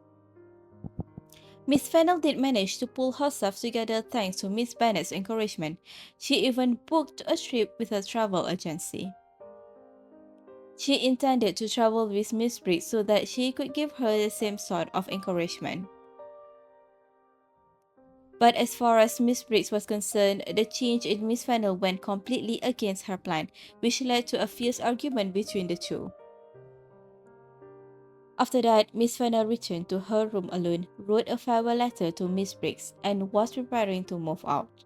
Miss Fennel did manage to pull herself together thanks to Miss Bennet's encouragement. She even booked a trip with a travel agency. She intended to travel with Miss Briggs so that she could give her the same sort of encouragement. But as far as Miss Briggs was concerned, the change in Miss Fennel went completely against her plan, which led to a fierce argument between the two. After that, Miss Fennel returned to her room alone, wrote a farewell letter to Miss Briggs, and was preparing to move out.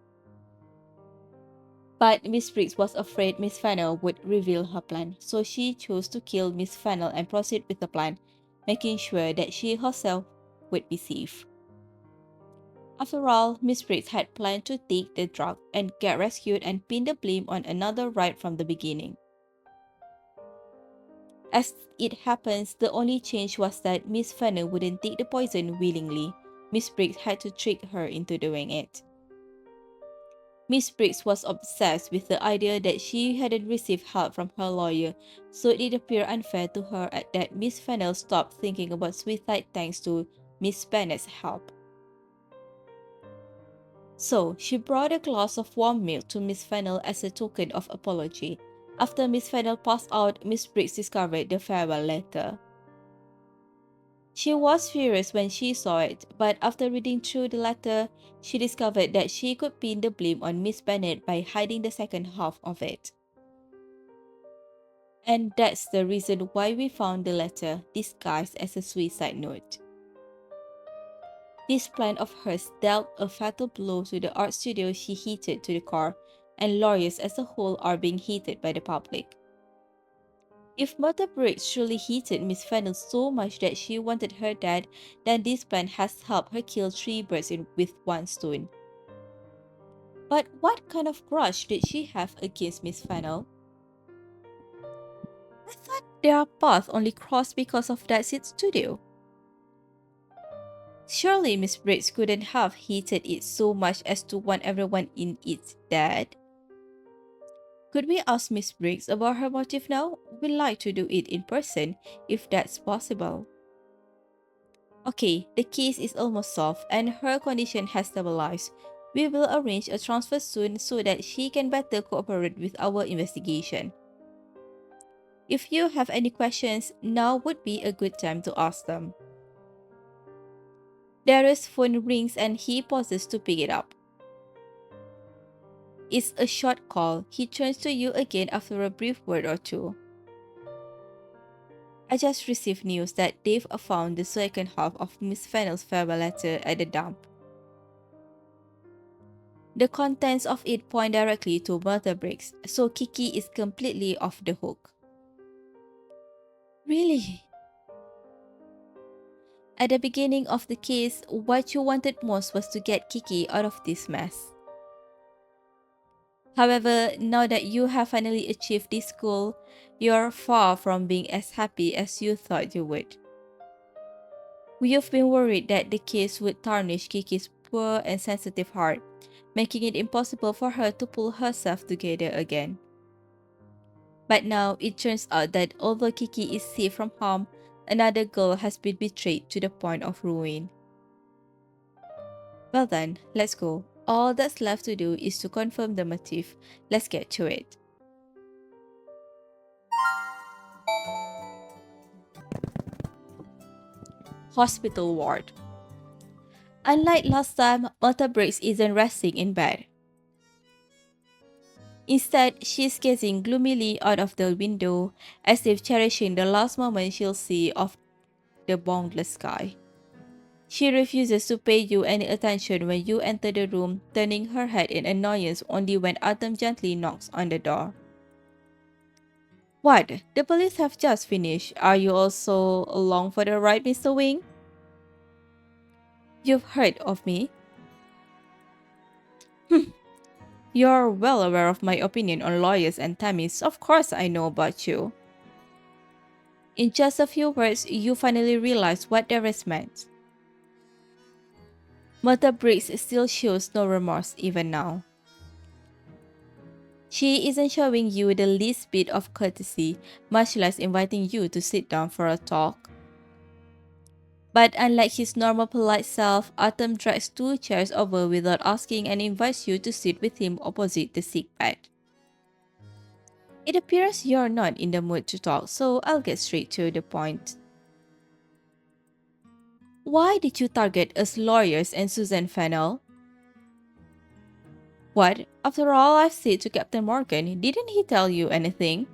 But Miss Briggs was afraid Miss Fennel would reveal her plan, so she chose to kill Miss Fennel and proceed with the plan, making sure that she herself would be safe. After all, Miss Briggs had planned to take the drug and get rescued and pin the blame on another right from the beginning. As it happens, the only change was that Miss Fennel wouldn't take the poison willingly. Miss Briggs had to trick her into doing it. Miss Briggs was obsessed with the idea that she hadn't received help from her lawyer, so it appeared unfair to her that Miss Fennel stopped thinking about suicide thanks to Miss Bennet's help. So, she brought a glass of warm milk to Miss Fennel as a token of apology. After Miss Fennel passed out, Miss Briggs discovered the farewell letter. She was furious when she saw it, but after reading through the letter, she discovered that she could pin the blame on Miss Bennet by hiding the second half of it. And that's the reason why we found the letter disguised as a suicide note. This plan of hers dealt a fatal blow to the art studio she heated to the core, and lawyers as a whole are being hated by the public. If Mother Briggs truly hated Miss Fennel so much that she wanted her dead, then this plan has helped her kill 3 birds with one stone. But what kind of grudge did she have against Miss Fennel? I thought their paths only crossed because of that studio. Surely Miss Briggs couldn't have hated it so much as to want everyone in it dead. Could we ask Miss Briggs about her motive now? We'd like to do it in person, if that's possible. Okay, the case is almost solved and her condition has stabilized. We will arrange a transfer soon so that she can better cooperate with our investigation. If you have any questions, now would be a good time to ask them. Darius' phone rings and he pauses to pick it up. It's a short call. He turns to you again after a brief word or two. I just received news that Dave found the second half of Miss Fennel's farewell letter at the dump. The contents of it point directly to Mother Briggs, so Kiki is completely off the hook. Really? At the beginning of the case, what you wanted most was to get Kiki out of this mess. However, now that you have finally achieved this goal, you're far from being as happy as you thought you would. You've been worried that the case would tarnish Kiki's poor and sensitive heart, making it impossible for her to pull herself together again. But now it turns out that although Kiki is safe from harm, another girl has been betrayed to the point of ruin. Well then, let's go. All that's left to do is to confirm the motive. Let's get to it. Hospital ward. Unlike last time, Mata Briggs isn't resting in bed. Instead, she's gazing gloomily out of the window as if cherishing the last moment she'll see of the boundless sky. She refuses to pay you any attention when you enter the room, turning her head in annoyance only when Artem gently knocks on the door. What? The police have just finished. Are you also along for the ride, Mr. Wing? You've heard of me? You're well aware of my opinion on lawyers and Tammys. Of course I know about you. In just a few words, you finally realize what the rest meant. Mata Briggs still shows no remorse even now. She isn't showing you the least bit of courtesy, much less inviting you to sit down for a talk. But unlike his normal polite self, Artem drags 2 chairs over without asking and invites you to sit with him opposite the sick bed. It appears you're not in the mood to talk, so I'll get straight to the point. Why did you target us lawyers and Susan Fennell? What? After all I've said to Captain Morgan, didn't he tell you anything?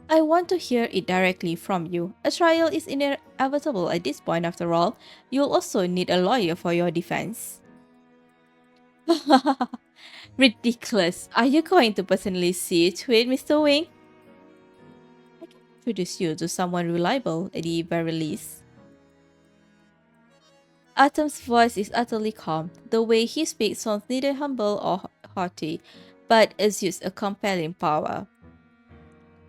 I want to hear it directly from you. A trial is inevitable at this point after all. You'll also need a lawyer for your defense. Ridiculous. Are you going to personally see to it, Mr. Wing? I can introduce you to someone reliable at the very least. Atom's voice is utterly calm. The way he speaks sounds neither humble or haughty, but exudes a compelling power.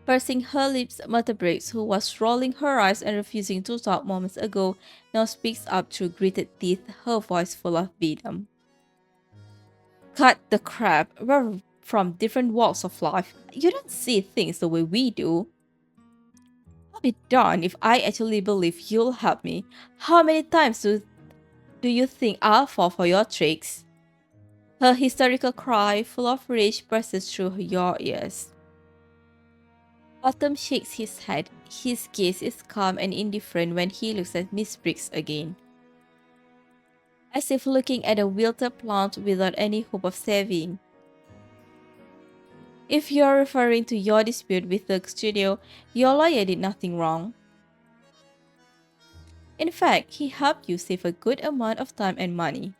Pursing her lips, Mata Briggs, who was rolling her eyes and refusing to talk moments ago, now speaks up through gritted teeth, her voice full of venom. Cut the crap. We're from different walks of life. You don't see things the way we do. I'll be darned if I actually believe you'll help me. How many times do you think I'll fall for your tricks? Her hysterical cry, full of rage, bursts through your ears. Autumn shakes his head. His gaze is calm and indifferent when he looks at Miss Briggs again. As if looking at a wilted plant without any hope of saving. If you're referring to your dispute with the studio, your lawyer did nothing wrong. In fact, he helped you save a good amount of time and money.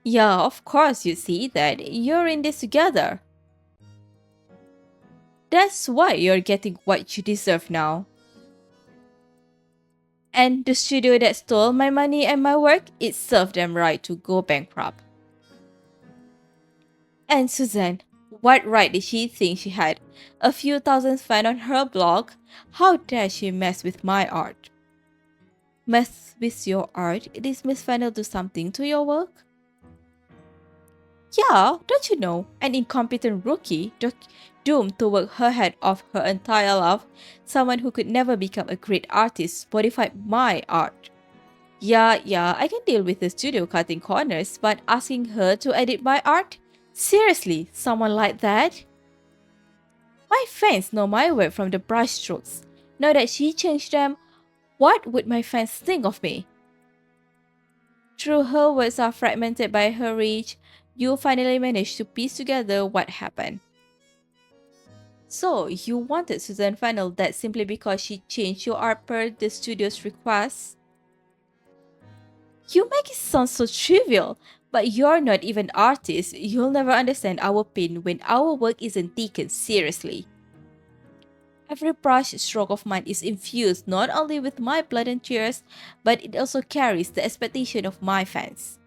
Yeah, of course you see that. You're in this together. That's why you're getting what you deserve now. And the studio that stole my money and my work, it served them right to go bankrupt. And Suzanne, what right did she think she had? A few thousand fans on her blog? How dare she mess with my art? Mess with your art? Did Miss Fennell do something to your work? Yeah, don't you know? An incompetent rookie, doomed to work her head off her entire life, someone who could never become a great artist, modified my art. Yeah, I can deal with the studio cutting corners, but asking her to edit my art? Seriously, someone like that? My fans know my work from the brushstrokes. Now that she changed them, what would my fans think of me? Through her words are fragmented by her rage, you finally manage to piece together what happened. So, you wanted Susan Fennell that simply because she changed your art per the studio's request? You make it sound so trivial, but you're not even artists. You'll never understand our pain when our work isn't taken seriously. Every brush stroke of mine is infused not only with my blood and tears, but it also carries the expectation of my fans.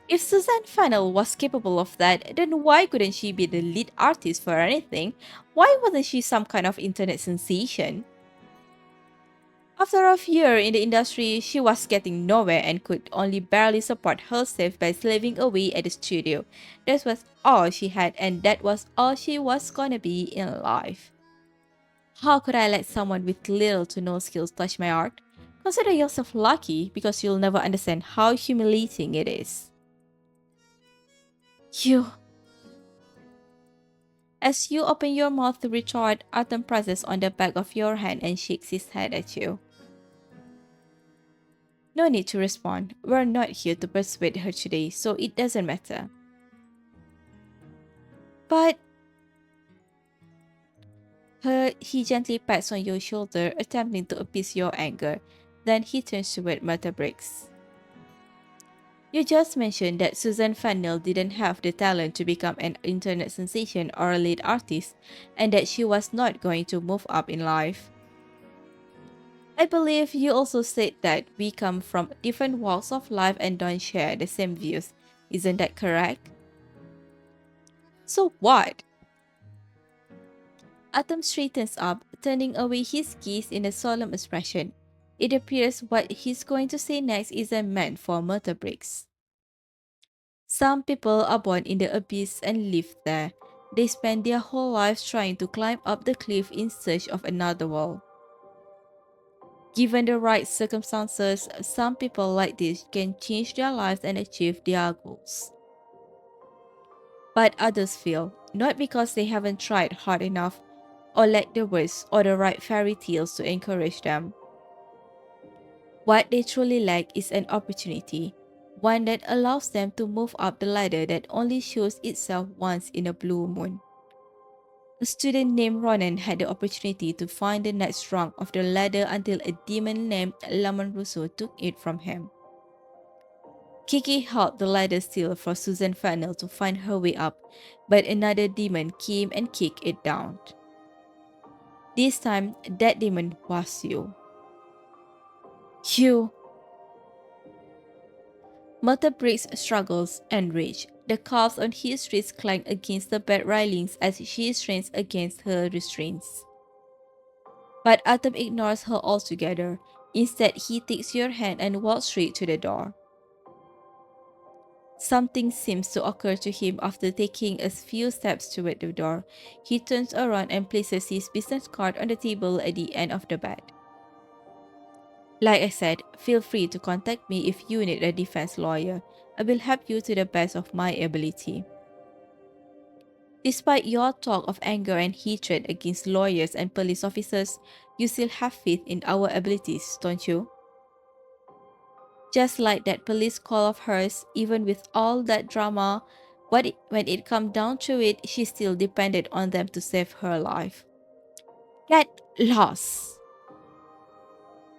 If Suzanne Fennell was capable of that, then why couldn't she be the lead artist for anything? Why wasn't she some kind of internet sensation? After a year in the industry, she was getting nowhere and could only barely support herself by slaving away at the studio. That was all she had, and that was all she was gonna be in life. How could I let someone with little to no skills touch my art? Consider yourself lucky because you'll never understand how humiliating it is. You. As you open your mouth to retort, Artem presses on the back of your hand and shakes his head at you. No need to respond. We're not here to persuade her today, so it doesn't matter. But he gently pats on your shoulder, attempting to appease your anger. Then he turns toward Mata Briggs. You just mentioned that Susan Fennell didn't have the talent to become an internet sensation or a lead artist, and that she was not going to move up in life. I believe you also said that we come from different walks of life and don't share the same views. Isn't that correct? So what? Atom straightens up, turning away his gaze in a solemn expression. It appears what he's going to say next isn't meant for Murder Briggs. Some people are born in the abyss and live there. They spend their whole lives trying to climb up the cliff in search of another world. Given the right circumstances, some people like this can change their lives and achieve their goals. But others fail, not because they haven't tried hard enough or lack the words or the right fairy tales to encourage them. What they truly lack is an opportunity, one that allows them to move up the ladder that only shows itself once in a blue moon. A student named Ronan had the opportunity to find the next rung of the ladder until a demon named Lamon Rousseau took it from him. Kiki held the ladder still for Susan Fennell to find her way up, but another demon came and kicked it down. This time, that demon was you. You! Mother Briggs struggles and rage. The calves on his wrists clank against the bed railings as she strains against her restraints. But Atom ignores her altogether. Instead, he takes your hand and walks straight to the door. Something seems to occur to him after taking a few steps toward the door. He turns around and places his business card on the table at the end of the bed. Like I said, feel free to contact me if you need a defense lawyer. I will help you to the best of my ability. Despite your talk of anger and hatred against lawyers and police officers, you still have faith in our abilities, don't you? Just like that police call of hers, even with all that drama, when it come down to it, she still depended on them to save her life. Get lost!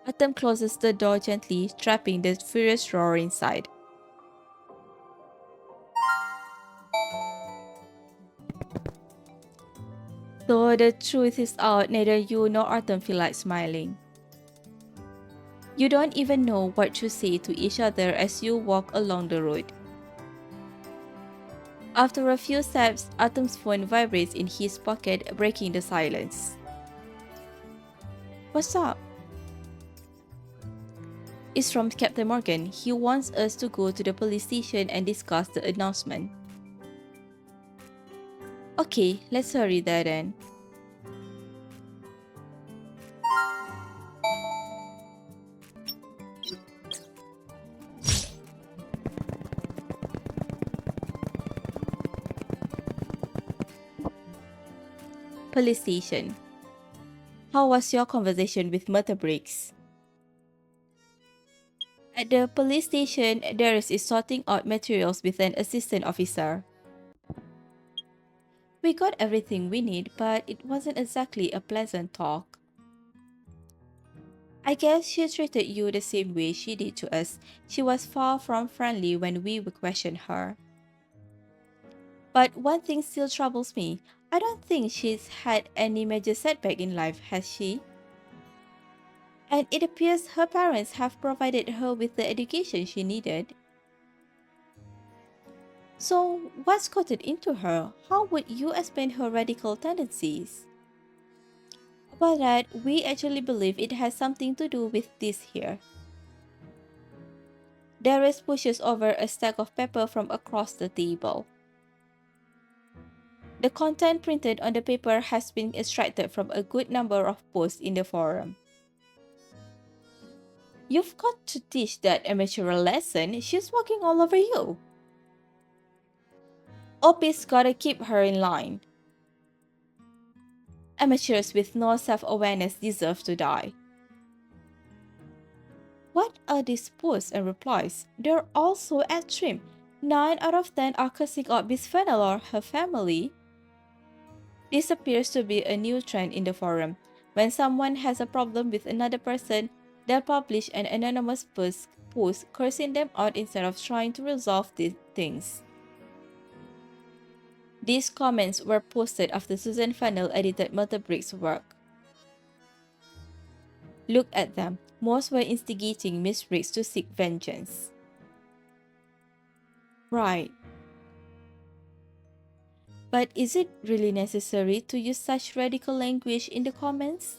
Atom closes the door gently, trapping the furious roar inside. So the truth is out, neither you nor Artem feel like smiling. You don't even know what to say to each other as you walk along the road. After a few steps, Artem's phone vibrates in his pocket, breaking the silence. What's up? It's from Captain Morgan. He wants us to go to the police station and discuss the announcement. Okay, let's hurry there then. Police station. How was your conversation with Murder Briggs? At the police station, Darius is sorting out materials with an assistant officer. We got everything we need, but it wasn't exactly a pleasant talk. I guess she treated you the same way she did to us. She was far from friendly when we questioned her. But one thing still troubles me. I don't think she's had any major setback in life, has she? And it appears her parents have provided her with the education she needed. So, what's gotten into her? How would you explain her radical tendencies? but that we actually believe it has something to do with this here. Darius pushes over a stack of paper from across the table. The content printed on the paper has been extracted from a good number of posts in the forum. You've got to teach that amateur a lesson. She's walking all over you. Opie's gotta keep her in line. Amateurs with no self-awareness deserve to die. What are these posts and replies? They're all so extreme. 9 out of 10 are cussing out Miss Fennel or her family. This appears to be a new trend in the forum. When someone has a problem with another person, they'll publish an anonymous post cursing them out instead of trying to resolve these things. These comments were posted after Susan Fennel edited Miltebrick's work. Look at them. Most were instigating Miss Briggs to seek vengeance. Right. But is it really necessary to use such radical language in the comments?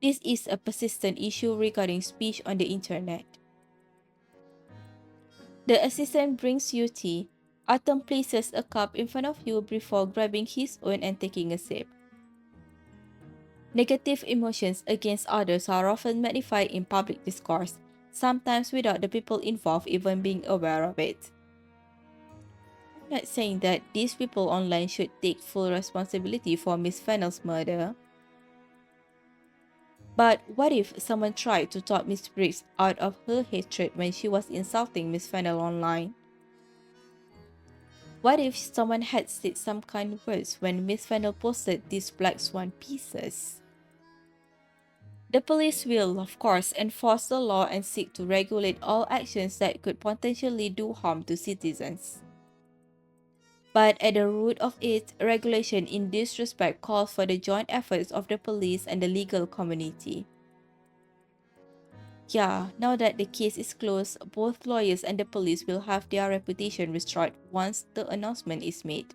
This is a persistent issue regarding speech on the internet. The assistant brings you tea. Artem places a cup in front of you before grabbing his own and taking a sip. Negative emotions against others are often magnified in public discourse, sometimes without the people involved even being aware of it. I'm not saying that these people online should take full responsibility for Miss Fennel's murder. But what if someone tried to talk Miss Briggs out of her hatred when she was insulting Miss Fennel online? What if someone had said some kind words when Miss Fennel posted these Black Swan pieces? The police will, of course, enforce the law and seek to regulate all actions that could potentially do harm to citizens. But at the root of it, regulation in this respect calls for the joint efforts of the police and the legal community. Yeah, now that the case is closed, both lawyers and the police will have their reputation restored once the announcement is made.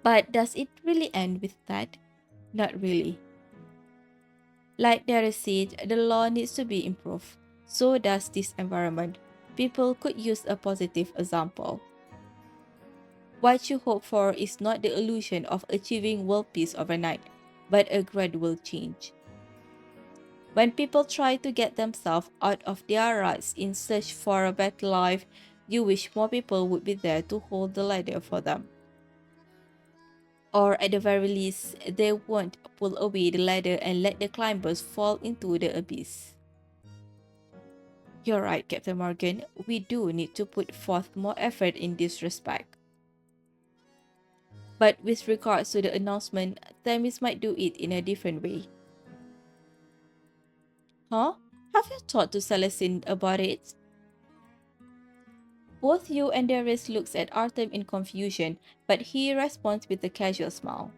But does it really end with that? Not really. Like Darius said, the law needs to be improved. So does this environment. People could use a positive example. What you hope for is not the illusion of achieving world peace overnight, but a gradual change. When people try to get themselves out of their ruts in search for a better life, you wish more people would be there to hold the ladder for them. Or at the very least, they won't pull away the ladder and let the climbers fall into the abyss. You're right, Captain Morgan. We do need to put forth more effort in this respect. But with regards to the announcement, Themis might do it in a different way. Huh? Have you talked to Celestine about it? Both you and Darius looks at Artem in confusion, but he responds with a casual smile.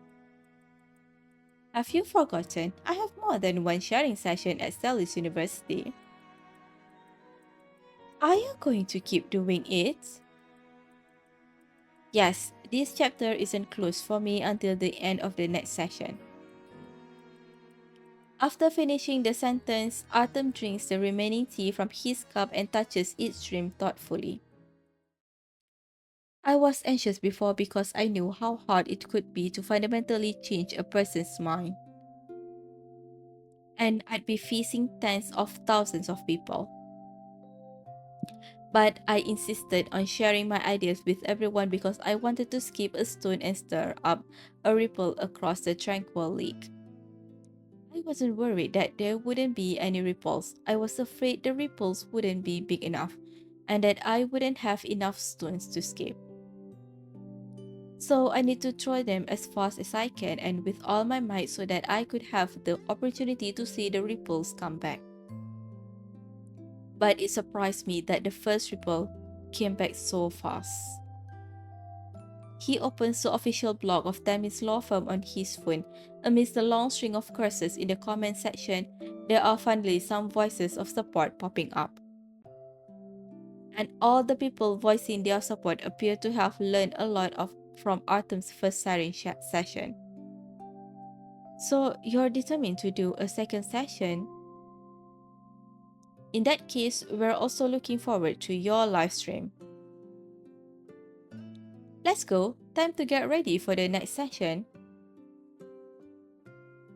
Have you forgotten? I have more than one sharing session at Stelis University. Are you going to keep doing it? Yes, this chapter isn't closed for me until the end of the next session. After finishing the sentence, Artem drinks the remaining tea from his cup and touches each stream thoughtfully. I was anxious before because I knew how hard it could be to fundamentally change a person's mind. And I'd be facing tens of thousands of people. But I insisted on sharing my ideas with everyone because I wanted to skip a stone and stir up a ripple across the tranquil lake. I wasn't worried that there wouldn't be any ripples. I was afraid the ripples wouldn't be big enough and that I wouldn't have enough stones to skip. So I need to throw them as fast as I can and with all my might so that I could have the opportunity to see the ripples come back. But it surprised me that the first ripple came back so fast. He opens the official blog of Tammy's law firm on his phone. Amidst the long string of curses in the comment section, there are finally some voices of support popping up. And all the people voicing their support appear to have learned a lot from Artem's first siren session. So you're determined to do a second session? In that case, we're also looking forward to your live stream. Let's go. Time to get ready for the next session.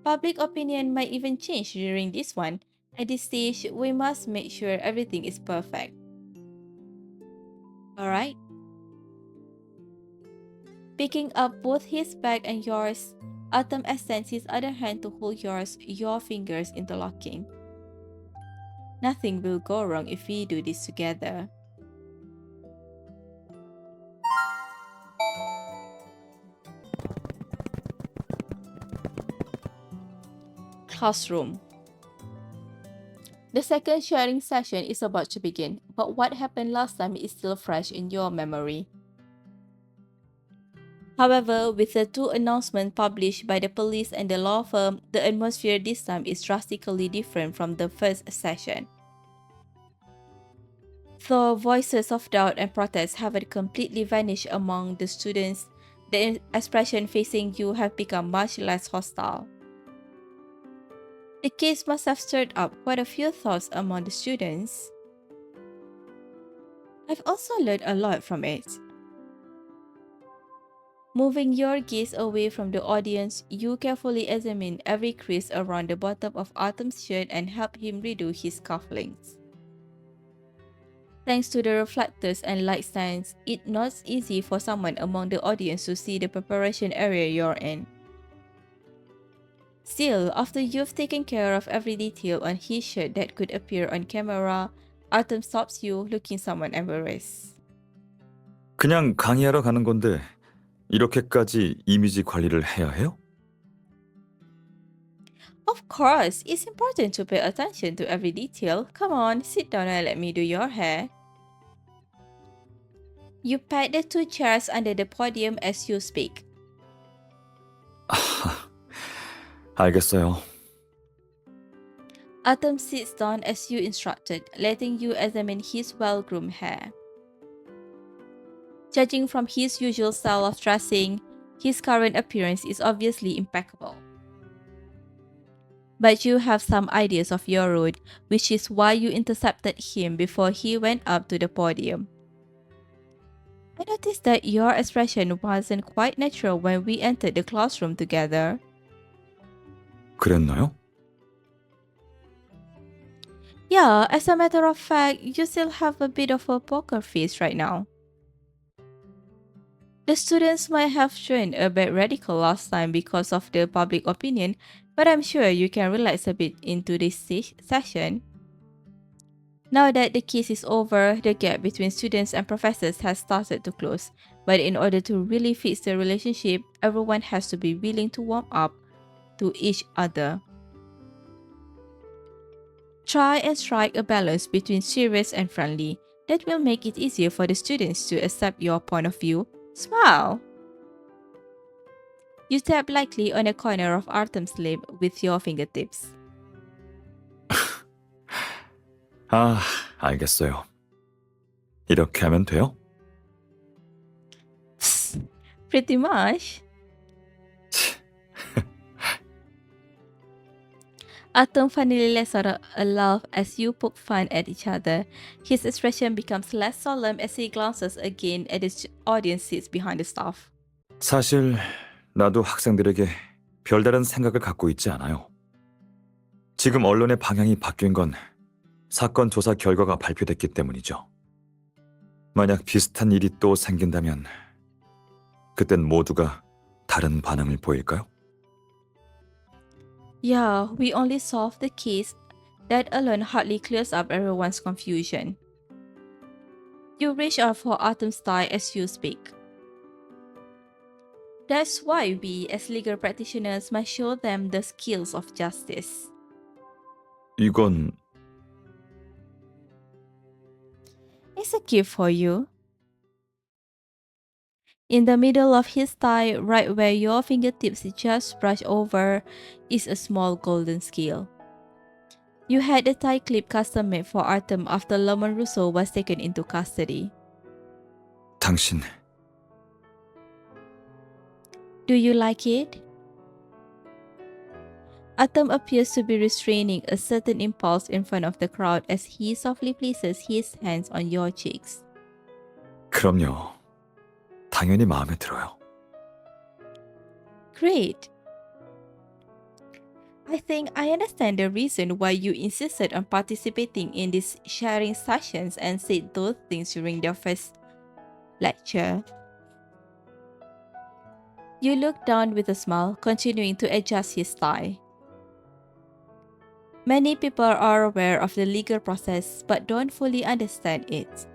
Public opinion might even change during this one. At this stage, we must make sure everything is perfect. Alright? Picking up both his bag and yours, Artem extends his other hand to hold yours, your fingers interlocking. Nothing will go wrong if we do this together. Classroom. The second sharing session is about to begin, but what happened last time is still fresh in your memory. However, with the two announcements published by the police and the law firm, the atmosphere this time is drastically different from the first session. Though voices of doubt and protest haven't completely vanished among the students, the expression facing you have become much less hostile. The case must have stirred up quite a few thoughts among the students. I've also learned a lot from it. Moving your gaze away from the audience, you carefully examine every crease around the bottom of Artem's shirt and help him redo his cufflinks. Thanks to the reflectors and light stands, it's not easy for someone among the audience to see the preparation area you're in. Still, after you've taken care of every detail on his shirt that could appear on camera, Artem stops you, looking somewhat embarrassed. 그냥 강의하러 가는 건데 이렇게까지 이미지 관리를 해야 해요? Of course, it's important to pay attention to every detail. Come on, sit down and let me do your hair. You pat the two chairs under the podium as you speak. 알겠어요. Artem sits down as you instructed, letting you examine his well-groomed hair. Judging from his usual style of dressing, his current appearance is obviously impeccable. But you have some ideas of your own, which is why you intercepted him before he went up to the podium. I noticed that your expression wasn't quite natural when we entered the classroom together. 그랬나요? Yeah, as a matter of fact, you still have a bit of a poker face right now. The students might have shown a bit radical last time because of the public opinion, but I'm sure you can relax a bit into this session. Now that the case is over, the gap between students and professors has started to close, but in order to really fix the relationship, everyone has to be willing to warm up to each other. Try and strike a balance between serious and friendly. That will make it easier for the students to accept your point of view. Smile! You tap lightly on a corner of Artem's lip with your fingertips. 알겠어요. 이렇게 하면 돼요? Pretty much. Artem finally lets out a laugh as you poke fun at each other. His expression becomes less solemn as he glances again at the audience seats behind the staff. 사실 나도 학생들에게 별다른 생각을 갖고 있지 않아요. 지금 언론의 방향이 바뀐 건 사건 조사 결과가 발표됐기 때문이죠. 만약 비슷한 일이 또 생긴다면 그땐 모두가 다른 반응을 보일까요? Yeah, we only solved the case. That alone hardly clears up everyone's confusion. You reach out for Artem's tie as you speak. That's why we, as legal practitioners, must show them the skills of justice. 이건 It's a gift for you. In the middle of his thigh, right where your fingertips just brush over, is a small golden scale. You had the tie clip custom made for Artem after Lamont Russo was taken into custody. 당신 Do you like it? Artem appears to be restraining a certain impulse in front of the crowd as he softly places his hands on your cheeks. 그럼요. 당연히 마음에 들어요. Great. I think I understand the reason why you insisted on participating in these sharing sessions and said those things during the first lecture. You look down with a smile, continuing to adjust his tie. Many people are aware of the legal process but don't fully understand it.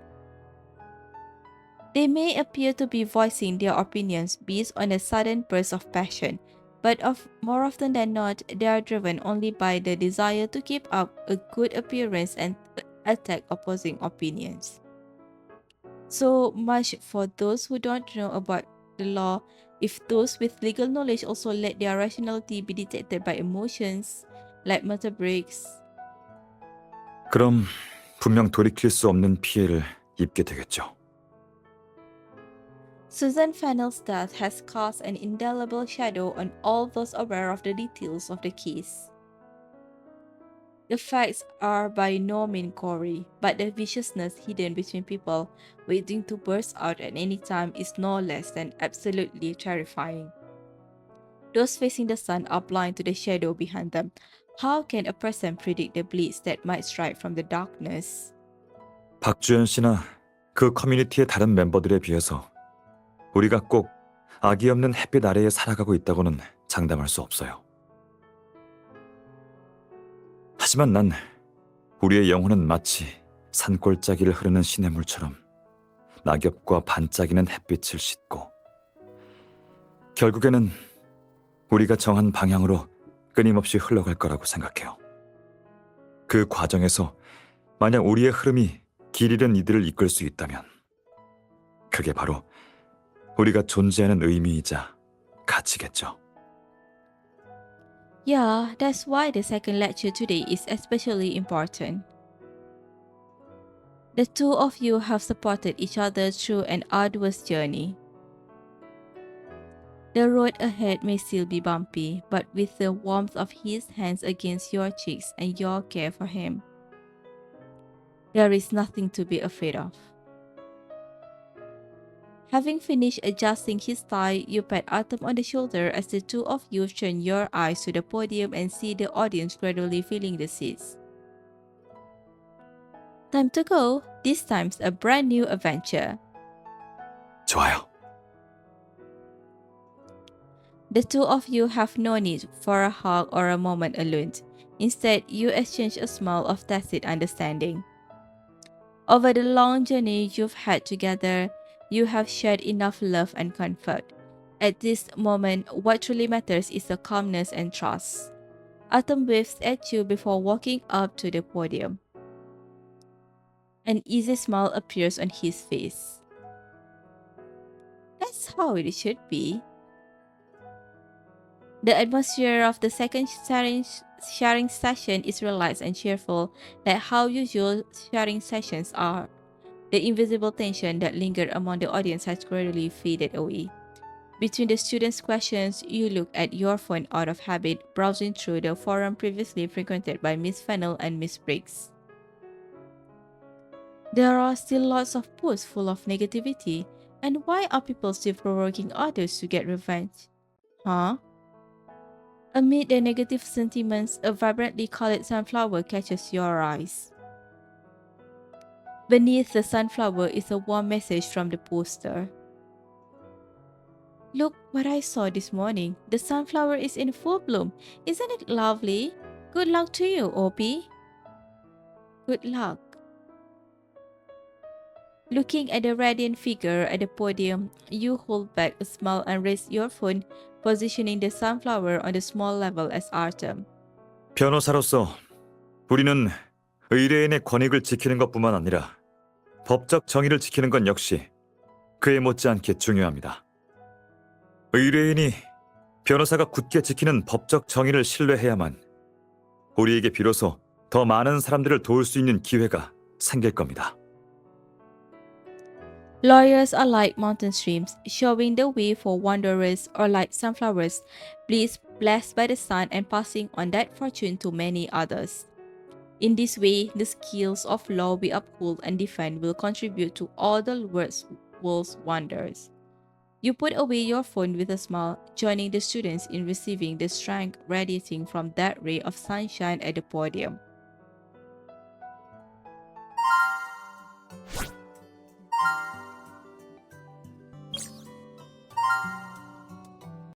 They may appear to be voicing their opinions based on a sudden burst of passion, but more often than not, they are driven only by the desire to keep up a good appearance and attack opposing opinions. So much for those who don't know about the law. If those with legal knowledge also let their rationality be dictated by emotions, like motor brakes, 그럼 분명 돌이킬 수 없는 피해를 입게 되겠죠. Susan Fennell's death has cast an indelible shadow on all those aware of the details of the case. The facts are by no means gory, but the viciousness hidden between people waiting to burst out at any time is no less than absolutely terrifying. Those facing the sun are blind to the shadow behind them. How can a person predict the blades that might strike from the darkness? 박주연 씨나 그 커뮤니티의 다른 멤버들에 비해서 우리가 꼭 악이 없는 햇빛 아래에 살아가고 있다고는 장담할 수 없어요. 하지만 난 우리의 영혼은 마치 산골짜기를 흐르는 시냇물처럼 낙엽과 반짝이는 햇빛을 싣고 결국에는 우리가 정한 방향으로 끊임없이 흘러갈 거라고 생각해요. 그 과정에서 만약 우리의 흐름이 길 잃은 이들을 이끌 수 있다면 그게 바로 우리가 존재하는 의미이자 가치겠죠. Yeah, that's why the second lecture today is especially important. The two of you have supported each other through an arduous journey. The road ahead may still be bumpy, but with the warmth of his hands against your cheeks and your care for him, there is nothing to be afraid of. Having finished adjusting his tie, you pat Artem on the shoulder as the two of you turn your eyes to the podium and see the audience gradually filling the seats. Time to go. This time's a brand new adventure. 좋아요. The two of you have no need for a hug or a moment alone. Instead, you exchange a smile of tacit understanding. Over the long journey you've had together, you have shared enough love and comfort. At this moment, what truly matters is the calmness and trust. Artem waves at you before walking up to the podium. An easy smile appears on his face. That's how it should be. The atmosphere of the second sharing session is relaxed and cheerful, like how usual sharing sessions are. The invisible tension that lingered among the audience has gradually faded away. Between the students' questions, you look at your phone out of habit, browsing through the forum previously frequented by Miss Fennell and Miss Briggs. There are still lots of posts full of negativity, and why are people still provoking others to get revenge? Huh? Amid the negative sentiments, a vibrantly colored sunflower catches your eyes. Beneath the sunflower is a warm message from the poster. Look what I saw this morning. The sunflower is in full bloom. Isn't it lovely? Good luck to you, Opie. Good luck. Looking at the radiant figure at the podium, you hold back a smile and raise your phone, positioning the sunflower on the small level as Artem. 변호사로서 우리는 의뢰인의 권익을 지키는 것뿐만 아니라 법적 정의를 지키는 것 역시 그에 못지않게 중요합니다. 의뢰인이 변호사가 굳게 지키는 법적 정의를 신뢰해야만 우리에게 비로소 더 많은 사람들을 도울 수 있는 기회가 생길 겁니다. Lawyers are like mountain streams, showing the way for wanderers, or like sunflowers, blessed by the sun and passing on that fortune to many others. In this way, the skills of law we uphold and defend will contribute to all the world's wonders. You put away your phone with a smile, joining the students in receiving the strength radiating from that ray of sunshine at the podium.